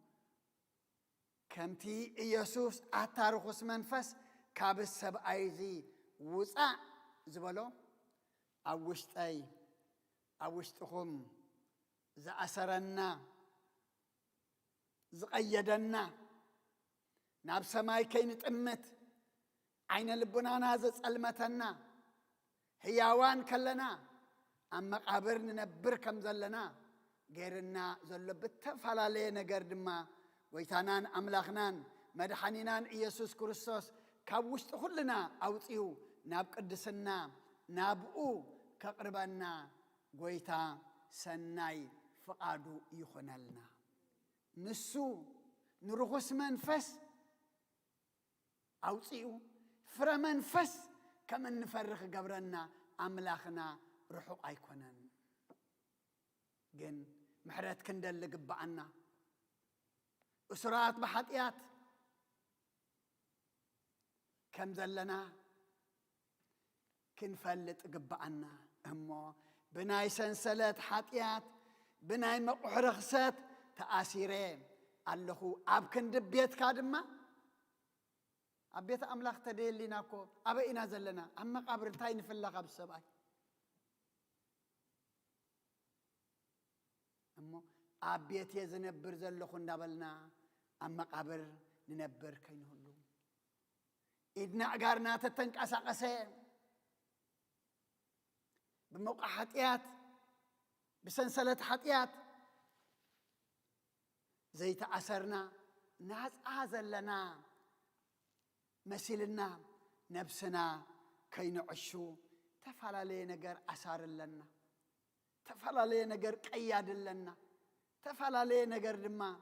S1: كمتي يسوس أتارخص منفس كابس سب أيزي وسع زبلو أوشتهم زأسرنا زقيدنا ناب سماي كينت أمت عين لبنا نازت ألمتنا هياوان كلنا أما قابر ننبر كم زلنا غيرنا زل بتفعلالي نقردما ويتانان أملاخنان مدحانينان إيسوس كريستوس كابوشت خلنا أوتيو ناب قدسنا نابقو كقربنا قويتا سناي فقادو يخنالنا نسو نرغس منفس أوتيو فرا منفس كمن نفرخ قبرنا أملاخنا رحو أيكونن جن محرات كندل لقبعنا أسرات بحطيات كم زلنا كنفلت قبعنا همو بناي سنسلات حطيات بناي مقحرخسات تأثيرين اللهو أبكن دبيت كادما أبيت أملاخ تديل لناكو أبا إنا زلنا أما قابر تاين في الله قبل سبعي أما أبيت يزنبر زلخو ندبلنا أما قابر ننبر كين هلو إدنا أقارنا تتنك أساقسين بموقع حطيات بسنسلة حطيات زي تأثرنا ناس أزلنا مسيلنا نفسنا كي نعشو تفعل لي نجر أسار لنا تفعل لي نجر قياد لنا تفعل لي نجر لما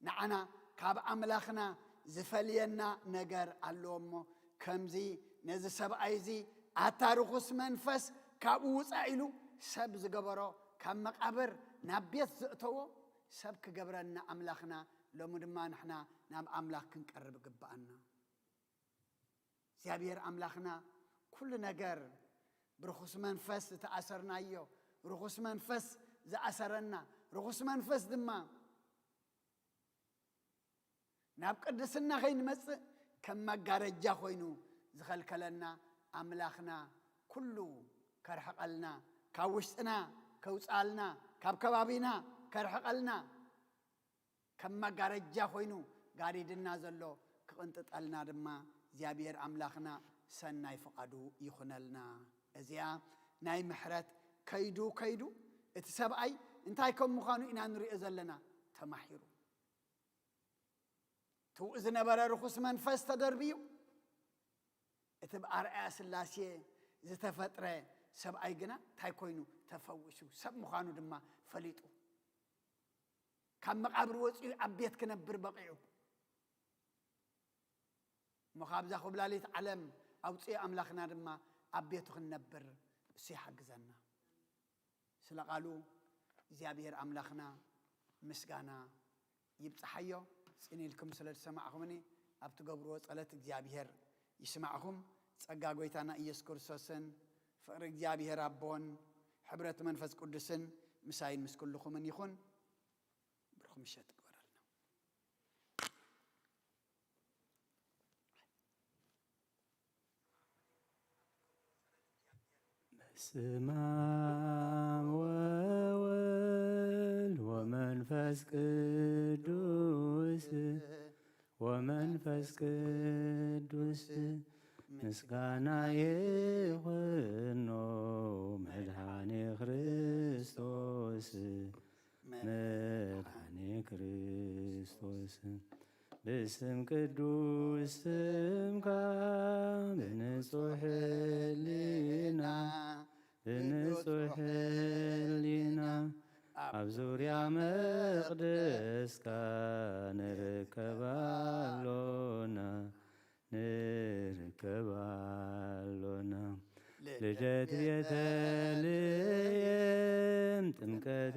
S1: نعنا كاب أملاخنا زفلينا نجر اللومو كمزي نز سبعيزي أتارخص منفس كابوس عيلو سب زجبرو كم مقابر نبيت زقتو سب كجبرنا أملاخنا لو مدما نحنا نام أملاخ كنقرب قبعنا زيابير أملاخنا كل نجار برخص منفس تأثرنا يو رخص منفس زأثرنا رخص منفس دما ناب قدسنا خين مس كم مجارجا خوينو زخل كلنا أملاخنا كله كرحقلنا كوشتنا كوصالنا كابكبابينا كرحقلنا كما غارجا خوينو غاريدنا زلو كقنططالنا دما እግዚአብሔር አምላኽና ሰናይ ፈቃዱ ይኹነልና እዚያ ናይ ምሕረት ከይዱ እቲ ሰብኣይ እንታይ ከም ምዃኑ ኢና ንሪኦ ዘለና ተማሂሩ ቱ ዝነበረ ርኩስ መንፈስ ተደርቢዩ እቲ በአርአያ ስላሴ ዝተፈጥረ ሰብኣይ ግና እንታይ ኮይኑ ተፈውሱ ሰብ ምዃኑ ድማ ፈሊጡ ካብ መቃብር ወፂኡ ኣብ ቤት ክነብር በቂዑ مخابز أخو بلاليت علم أو تصير أملاخنا دما أبيتو خنبر سيحة جزنا سلا قالوا زيابير أملاخنا مسجانا يبتحيو سني لكم سلسلة سماعهمني أبتقبروا سألت زيابير يسمعهم سأجاويتنا يذكر سوسن فرق زيابير أبون حبرة منفس قدسن مساين مسكلكم من يخون برخم شت
S2: ስማም ወወልድ ወመንፈስ ቅዱስ ምስጋና ይኹኖ መድኃኔ ክርስቶስ باسم ቅዱስ ስምካ በንጹሕ ሕሊና ኣብ ዙርያ መቕደስካ ንርከባሎና ልደት ቤተልሔም ጥምቀት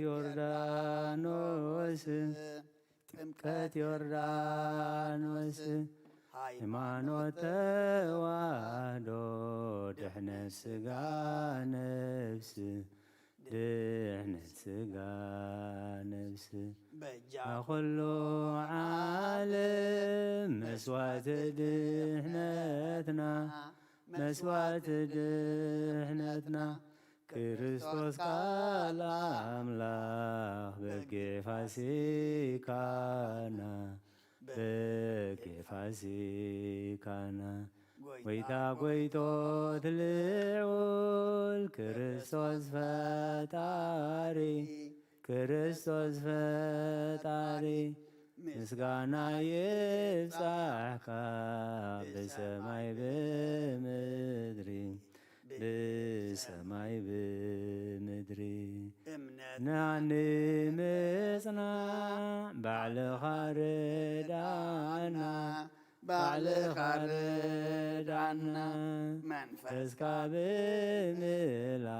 S2: ዮርዳኖስ ሃይማኖት ተዋህዶ ድሕነት ሥጋ ነፍስ በኩሉ ዓለም መስዋዕት ድሕነትና ክርስቶስ ቃል አምላክ በጌ ፋሲካና ጎይታ ጎይቶት ልዑል ክርስቶስ ፈጣሪ ምስጋና ይብጻሕካ በሰማይ ብምድሪ ናኒ ምጽናዕ ባዕልኻ ርዳእና መንፈስካ ብምላኽ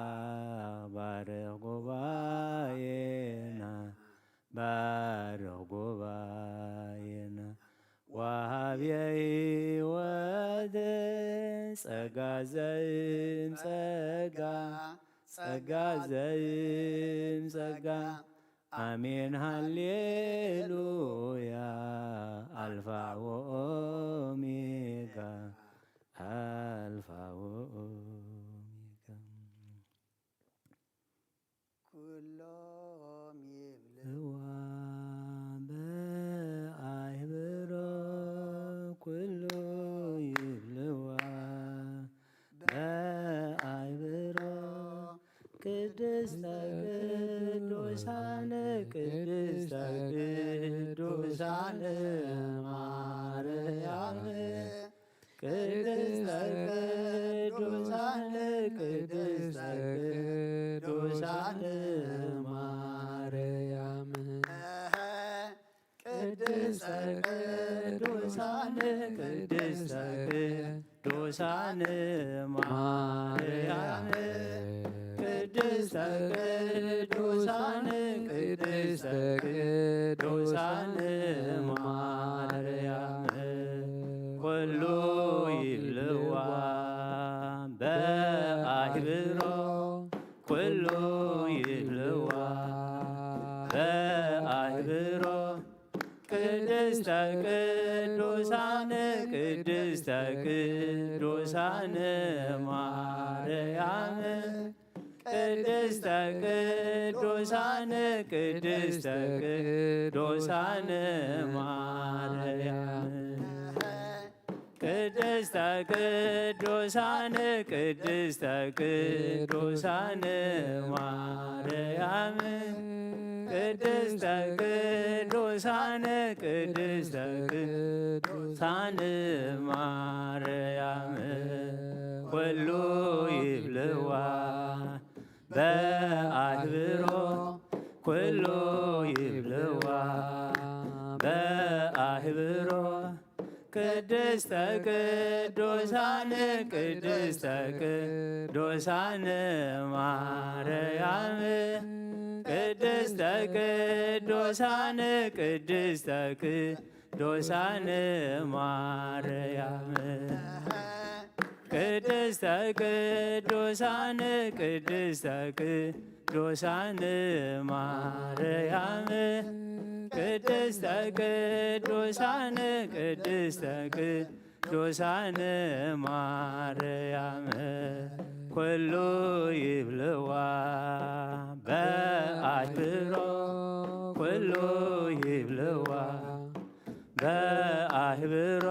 S2: ባርኽ ጉባኤና ወሃብየ ሕይወት ጸጋ ዘእምጸጋ አሜን ሃሌሉያ አልፋ ወኦሜጋ ኩሎም ይብልዋ በአይብሮ ኩሉ ይብልዋ በአይብሮ ቅድስተ ቅዱሳን ማርያም ቅድስተ ቅዱሳን ማርያም ቅድስተ ቅዱሳን ማርያም ቅድስተ ቅዱሳን ማርያም ኩሉ ይብልዋ በአይብሮ ኩሉ ይብልዋ በአይብሮ ቅድስተ ቅዱሳን ማርያም ቅድስተ ቅዱሳን ቅድስተ ቅዱሳን ማርያም ቅድስተ ቅዱሳን ቅድስተ ቅዱሳን ማርያም ቅድስተ ቅዱሳን ቅድስተ ቅዱሳን ማርያም ኩሉ ይብልዋ በአክብሮ ኩሉ ይብልዋ በአክብሮ ቅድስተ ቅዱሳን ቅድስተ ቅዱሳን ማርያም ቅድስተ ቅዱሳን ቅድስተ ቅዱሳን ማርያም ቅድስተ ቅዱሳን ቅድስተ ቅዱሳን ማርያም ቅድስተ ቅዱሳን ቅድስተ ቅዱሳን ማርያም ኩሉ ይብልዋ በአክብሮ ኩሉ ይብልዋ በአክብሮ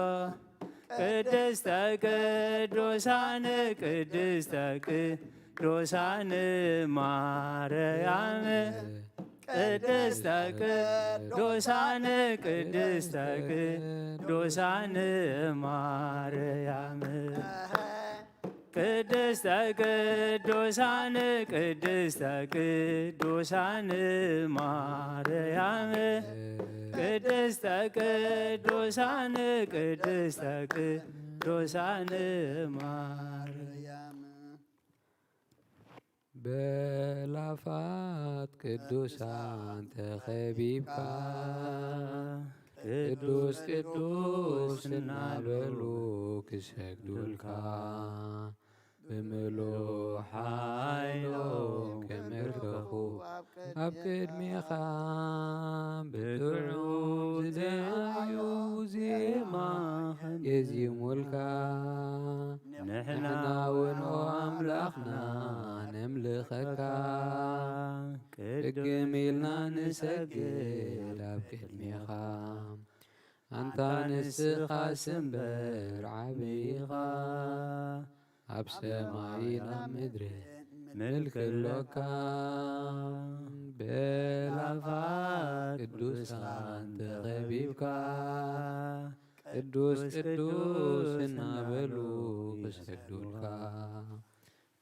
S2: ቅድስተ ቅዱሳን ቅድስተ ቅዱሳን ማርያም ቅድስተ ቅዱሳን ቅድስተ ቅዱሳን ማርያም ቅድስተ ቅዱሳን ቅድስተ ቅዱሳን ማርያም ቅድስተ ቅዱሳን ቅድስተ ቅዱሳን ማርያም
S5: በላፋት ቅዱሳን ተኸቢብካ ቅዱስ ቅዱስ እናበሉ ክሰግዱልካ ብምሉእ ሓይሎም ከመርከኹ ኣብ ቅድሜኻ ብጥዑም ዝደዩ ዜማ የዚሙልካ ንሕና እውን ኦ ኣምላኽና ነምልኸካ ቅድም ኢልና ንሰግድ ኣብ ቅድሜኻ ኣንታ ንስኻ ስምበር ዓብይኻ ኣብ ሰማይን ኣብ ምድርን ምልክሎካ በላፋት ቅዱሳን ተኸቢብካ ቅዱስ ቅዱስ እናበሉ ክሰግዱልካ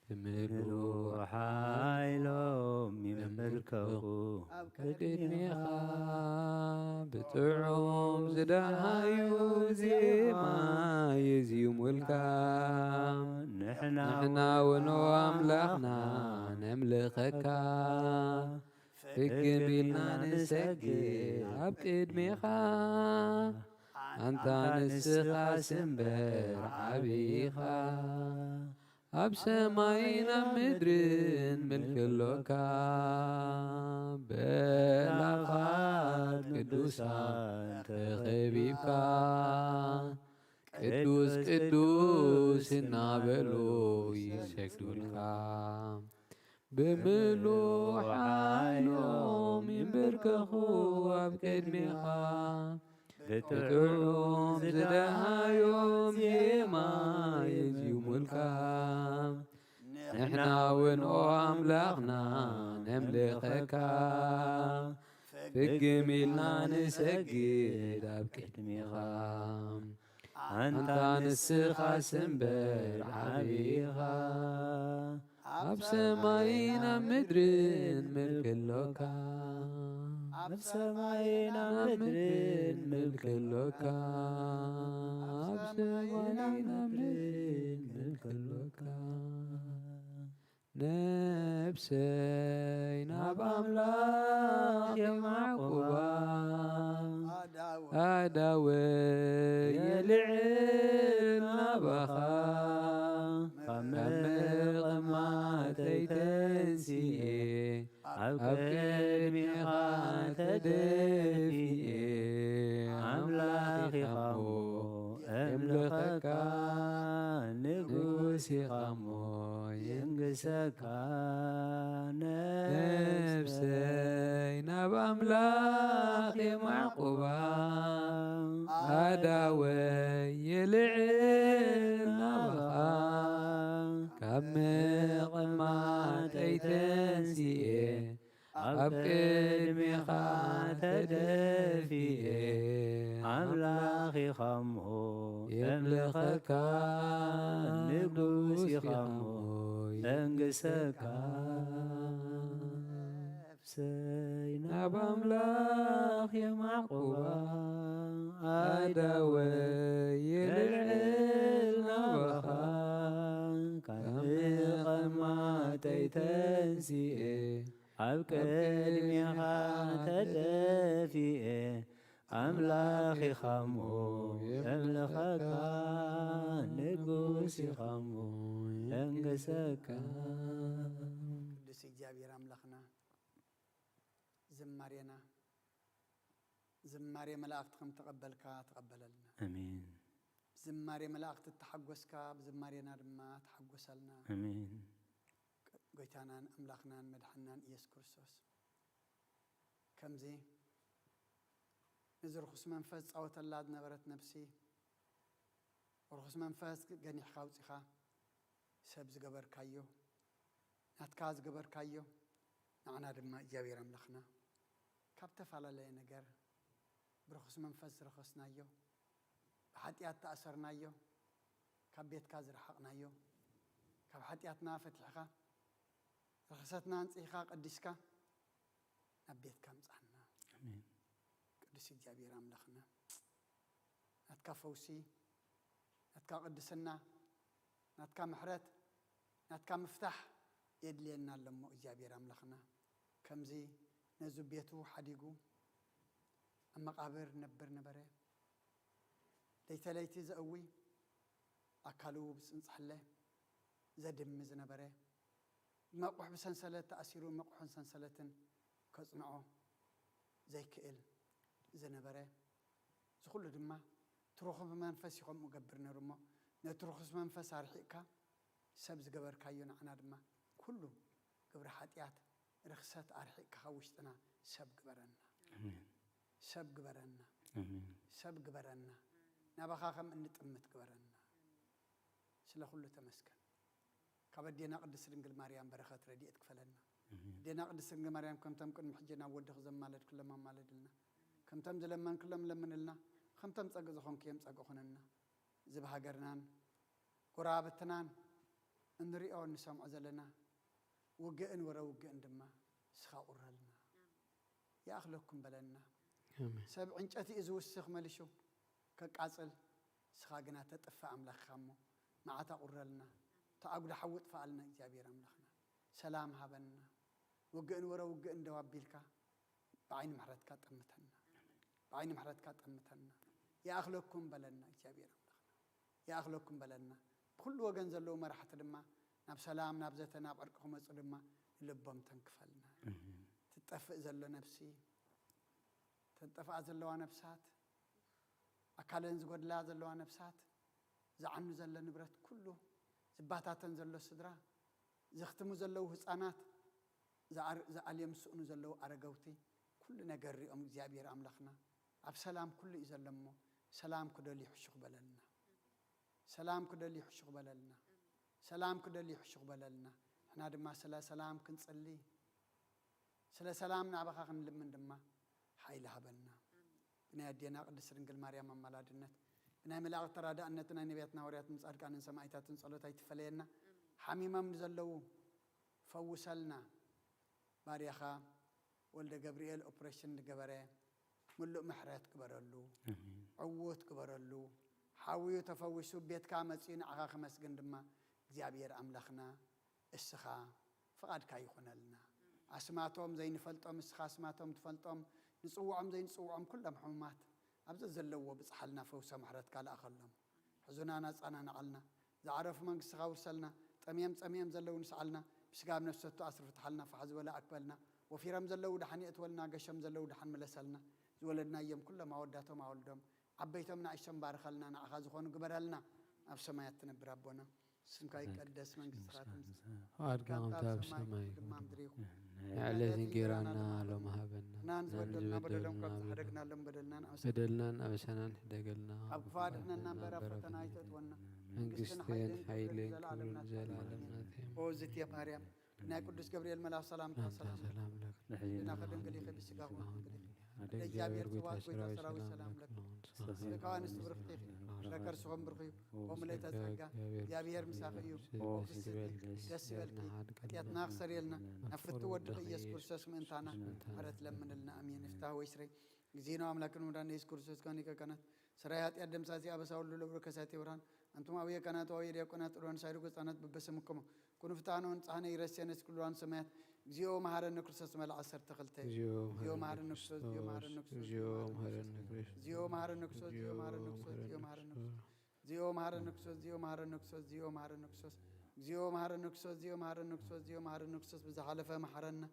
S5: ብምሉእ
S2: ሓይሎም ይምርከኹ
S5: ኣብ ቅድሜኻ ብጥዑም ዝደሃዩ ዜማ የዚሙልካ ንሕና እውን ኣምላኽና ነምልኸካ ፍግም ኢልና ንሰግድ ኣብ ቅድሜኻ ኣንታ ንስኻ ስምበር ዓብይኻ ኣብ ሰማይን ኣብ ምድርን ምልክሎካ በላኻት ቅዱሳን ተኸቢብካ ቅዱስ ቅዱስ እናበሉ ይሰግዱልካ ብምሉእ ሓይሎም ይንበርከኹ ኣብ ቅድሜኻ ብጥዑም ዝደሃዮም ዜማ የዚሙልካ ንሕና እውን ኦ ኣምላኽና ነምልኸካ ፍግም ኢልና ንሰግድ ኣብ ቅድሜኻ ኣንታ ንስኻ ስምበር ዓብይኻ ኣብ ሰማይን ኣብ ምድርን ምልክሎካ ኣብ ሰማይን ኣብ ምድርን ምልክሎካ ኣብ ሰማይን ኣብ ምድርን ምልክሎካ ነፍሰይ ናብ ኣምላኽ የማዕቁባ ኣዳወይ የልዕል ናባኻ ካብ መቕማጠይ ተንሲኤ ኣብ ቅድሜኻ ተደፊኤ ኣምላኽ ኢኻ ሞ እምልኸካ ንጉስ ኢኻ ሞ ተንግሰካ ነፍሰይ ናብ ኣምላኽ የማዕቁባ ኣዳወይ የልዕል ናባኻ ካብ ምቕማጠይ ተንሲኤ ኣብ ቅድሜኻ ተደፊኤ ኣምላኽ ኢኻ እሞ የምልኸካ ንጉስ ኢኻ እሞ ተንግሰካ ነፍሰይ ናብ ኣምላኽ የማዕቁባ ኣዳወይ የልዕል ናባኻ ካብ ምቕማጠይ ተንሲኤ ኣብ ቅድሜኻ ተደፊኤ ኣምላኽ ኢኻ እሞ የምልኸካ ንጉስ ኢኻ እሞ ተንግሰካ
S1: ቅዱስ እግዚአብሔር አምላኽና ዝማሬና ዝማሬ መላእክት ከም ተቀበልካ ተቀበለልና
S5: አሜን
S1: ዝማሬ መላእክት ተሐጎስካ በዝማሬና ድማ ተሐጎሰልና
S5: አሜን
S1: ጎይታናን አምላኽናን መድኃናን ኢየሱስ ክርስቶስ ከምዚ ንዝርኩስ መንፈስ ጻወተላ ዝነበረት ነፍሲ ርኩስ መንፈስ ገኒሕካ ውፂኻ ሰብ ዝገበርካዮ ናትካ ዝገበርካዮ ንዓና ድማ እግዚአብሔር አምላኽና ካብ ተፈላለየ ነገር ብርኩስ መንፈስ ዝረኸስናዮ ብኃጢአት ተኣሰርናዮ ካብ ቤትካ ዝረሓቕናዮ ካብ ኃጢአትና ፈቲሕኻ ረኸሰትና አንጽሕኻ ቀዲስካ ናብ ቤትካ ምጻሕና
S5: አሜን
S1: ቅዱስ እግዚአብሔር አምላኽና ናትካ ፈውሲ ናትካ ቅድስና ናትካ ምሕረት ናትካ ምፍታሕ የድልየና ኣለሞ እግዚአብሔር አምላኽና ከምዚ ነዙ ቤቱ ሓዲጉ ኣብ መቃብር ነብር ነበረ ለይተለይቲ ዘእዊ ኣካሉ ብፅንፅሕለ ዘድሚ ዝነበረ መቁሕ ብሰንሰለት ተኣሲሩ መቁሕን ሰንሰለትን ከጽንዖ ዘይክእል ዝነበረ ዝኩሉ ድማ ትሩኹስ መንፈስ ይኸምኡ ገብር ነይሩ እሞ ነትሩኹስ መንፈስ ኣርሒቕካ ሰብ ዝገበርካዮ ንዓና ድማ ኩሉ ግብሪ ኃጢአት ርክሰት ኣርሒቕካ ውሽጥና ሰብ ግበረና ሰብ ግበረና ሰብ ግበረና ናባኻ ከም እንጥምት ግበረና ስለ ኩሉ ተመስገን ካብ ኣዴና ቅድስት ድንግል ማርያም በረኸት ረድኤት ክፈለና ኣዴና ቅድስት ድንግል ማርያም ከምቶም ቅድሚ ሕጂ ናብ ወድኽ ዘማለድ ኩሎም ኣማለድልና ከምቶም ዝለመን ኩሎም ለምንልና ከምቶም ፀግ ዝኾንክዮም ፀግ ኹነና እዚ ብሃገርናን ጎራብትናን እንሪኦ እንሰምዖ ዘለና ውግእን ወረ ውግእን ድማ ስኻ ቁረልና ይኣኽለኩም በለና ሰብ ዕንጨቲ እዩ ዝውስኽ መሊሹ ከቃፅል ስኻ ግና ተጥፋእ ኣምላኽኻ እሞ መዓታ ቁረልና ተኣጉዳ ሓውጥ ፈኣልና እግዚአብሔር ኣምላኽና ሰላም ሃበና ውግእን ወረ ውግእን ደው ኣቢልካ ብዓይኒ ምሕረትካ ጠምተና ብዓይኒ ምሕረትካ ጠምተና ይኣኽለኩም በለና እግዚአብሔር ኣምላኽና ይኣኽለኩም በለና ብኩሉ ወገን ዘለዉ መራሕቲ ድማ ናብ ሰላም ናብ ዘተ ናብ ዕርቂ ክመፁ ድማ ልቦም ተንክፈልና ትጠፍእ ዘሎ ነፍሲ ተንጠፍኣ ዘለዋ ነፍሳት ኣካለን ዝጎድላ ዘለዋ ነፍሳት ዝዓኑ ዘሎ ንብረት ኩሉ ዝባታተን ዘሎ ስድራ ዘኽትሙ ዘለዉ ህፃናት ዝኣልዮም ስእኑ ዘለዉ ኣረገውቲ ኩሉ ነገር ሪኦም እግዚአብሔር ኣምላኽና ኣብ ሰላም ኩሉ እዩ ዘሎ እሞ ሰላም ክደልዩ ሕሹኽ በለልና ሰላም ክደልዩ ሕሹኽ በለልና ሰላም ክደልዩ ሕሹኽ በለልና ንሕና ድማ ስለ ሰላም ክንጽሊ ስለ ሰላም ናባኻ ክንልምን ድማ ሓይሊ ሃበልና ብናይ ኣዴና ቅድስት ድንግል ማርያም ኣማላድነት ብናይ መላእኽቲ ተራዳእነት ናይ ነቢያትና ሐዋርያትን ጻድቃንን ሰማዕታትን ጸሎት ኣይትፈለየና ሓሚሞም ንዘለዉ ፈውሰልና ባርያኻ ወልደ ገብርኤል ኦፕሬሽን ዝገበረ ሙሉእ ምሕረት ግበረሉ ዕውት ግበረሉ ሓዊዩ ተፈዊሱ ቤትካ መጺኡ ንዓኻ ክመስግን ድማ እግዚአብሔር ኣምላኽና እስኻ ፍቓድካ ይኹነልና ኣስማቶም ዘይንፈልጦም እስኻ ኣስማቶም ትፈልጦም ንጽውዖም ዘይንጽውዖም ኩሎም ሕሙማት ኣብዚ ዘለዎ ብፅሓልና ፈውሰ ምሕረትካ ለኣኸሎም ሕዙናና ጻናናቐልና ዝዓረፉ መንግሥትኻ ውርሰልና ጠምየም ጸምየም ዘለዉ ንስዓልና ብስጋብ ነፍሰቱ ኣስርፍትሓልና ፋሕ ዝበለ ኣክበልና ወፊሮም ዘለዉ ድሓን የእትወልና ገሾም ዘለዉ ድሓን መለሰልና ዝወለድናዮም ኩሎም ኣወዳቶም ኣወልዶም ዓበይቶም ንኣሽቶም ባርኸልና ንዓኻ ዝኾኑ ግበረልና ኣብ ሰማያት ትነብር ኣቦና ስምካ ይቀደስ መንግስትካ ትምጻእ
S5: وأرجعهم تاب السماء
S1: ድማ ምድሪ ይኹን
S5: الذي جيرانا لو مهبنا
S1: ናን ዝበደልና በደሎም ካብ ዝሓደግና ለም በደልና ንኣውሰ
S5: بدلنا أبسنا دقلنا
S1: ኣብ ክፋድሕና እናንበረ ፈተና ኣይተእትወና
S5: መንግስትን ኃይልን ክብርን ዘላለምና
S1: ኦዝት የማርያም ናይ ቅዱስ ገብርኤል መልአክ ሰላምታ ሰላም
S5: ሰላም ለክ
S1: እና ከድንግል ይኸ ብስጋ ሆነ
S5: እግዚአብሔር ጌታ ሰራዊት
S1: ሰራዊት
S5: ሰላም
S1: ሰላም
S5: ለክ
S1: ለክ ከዋንስ ብርክቲ ለከርስኹም ብርኺ ወምለይ ተጸጋ እግዚአብሔር ምሳኺ እዩ ደስ ይበልኪ ኃጢአትና ክሰርየልና ናፍቲ ወድቕ ኢየሱስ ክርስቶስ ምእንታና ምሕረት ለምንልና አሜን ይፍታህ ወይስረይ ጊዜና አምላክን ወዳነ ኢየሱስ ክርስቶስ ጋር ይቀቀናት ስራይ ኃጢአት ደምሳሲ አበሳውሉ ለብሮ ከሳቴ ብርሃን አንቱም አብየ ቀናት ወይ ዲያቆናት ጥሩን ሳይሩ ገጻናት በበስምከሙ ኩንፍታኖን ጻነ ይረሰነስ ኩሉን ሰማያት እግዚኦ መሐረነ ክርስቶስ መልአ 12 እግዚኦ መሐረነ ክርስቶስ እግዚኦ መሐረነ ክርስቶስ
S5: እግዚኦ መሐረነ ክርስቶስ
S1: እግዚኦ መሐረነ ክርስቶስ እግዚኦ መሐረነ ክርስቶስ እግዚኦ መሐረነ እግዚኦ መሐረነ ክርስቶስ እግዚኦ መሐረነ ክርስቶስ እግዚኦ መሐረነ ክርስቶስ እግዚኦ መሐረነ ክርስቶስ እግዚኦ መሐረነ ክርስቶስ እግዚኦ መሐረነ ክርስቶስ ብዝሓለፈ መሐረና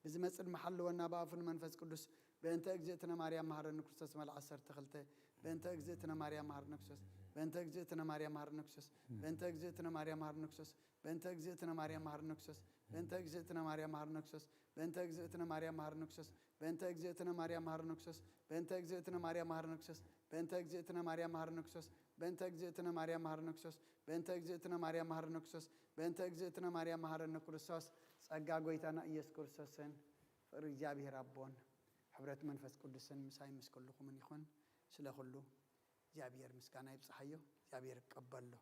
S1: ብዝመጽእ መሐልወና በአፉን መንፈስ ቅዱስ በእንተ እግዝእትነ ማርያም መሐረነ ክርስቶስ መልአ 12 በእንተ እግዝእትነ ማርያም መሐረነ ክርስቶስ በእንተ እግዝእትነ ማርያም መሐረነ ክርስቶስ በእንተ እግዝእትነ ማርያም መሐረነ ክርስቶስ በእንተ እግዝእትነ ማርያም መሐረነ ክርስቶስ በእንተ እግዝእትነ ማርያም መሐረነ ክርስቶስ በእንተ እግዝእትነ ማርያም መሐረነ ክርስቶስ በእንተ እግዝእትነ ማርያም መሐረነ ክርስቶስ በእንተ እግዝእትነ ማርያም መሐረነ ክርስቶስ በእንተ እግዝእትነ ማርያም መሐረነ ክርስቶስ በእንተ እግዝእትነ ማርያም መሐረነ ክርስቶስ በእንተ እግዝእትነ ማርያም መሐረነ ክርስቶስ በእንተ እግዝእትነ ማርያም መሐረነ ክርስቶስ ጸጋ ጎይታና ኢየሱስ ክርስቶስን ፍቅሪ እግዚአብሔር አቦን ሕብረት መንፈስ ቅዱስን ምሳይ ምስ ኩልኹምን ይኹን ስለ ኩሉ እግዚአብሔር ምስጋና ይብጽሐዮ እግዚአብሔር ይቀበሎ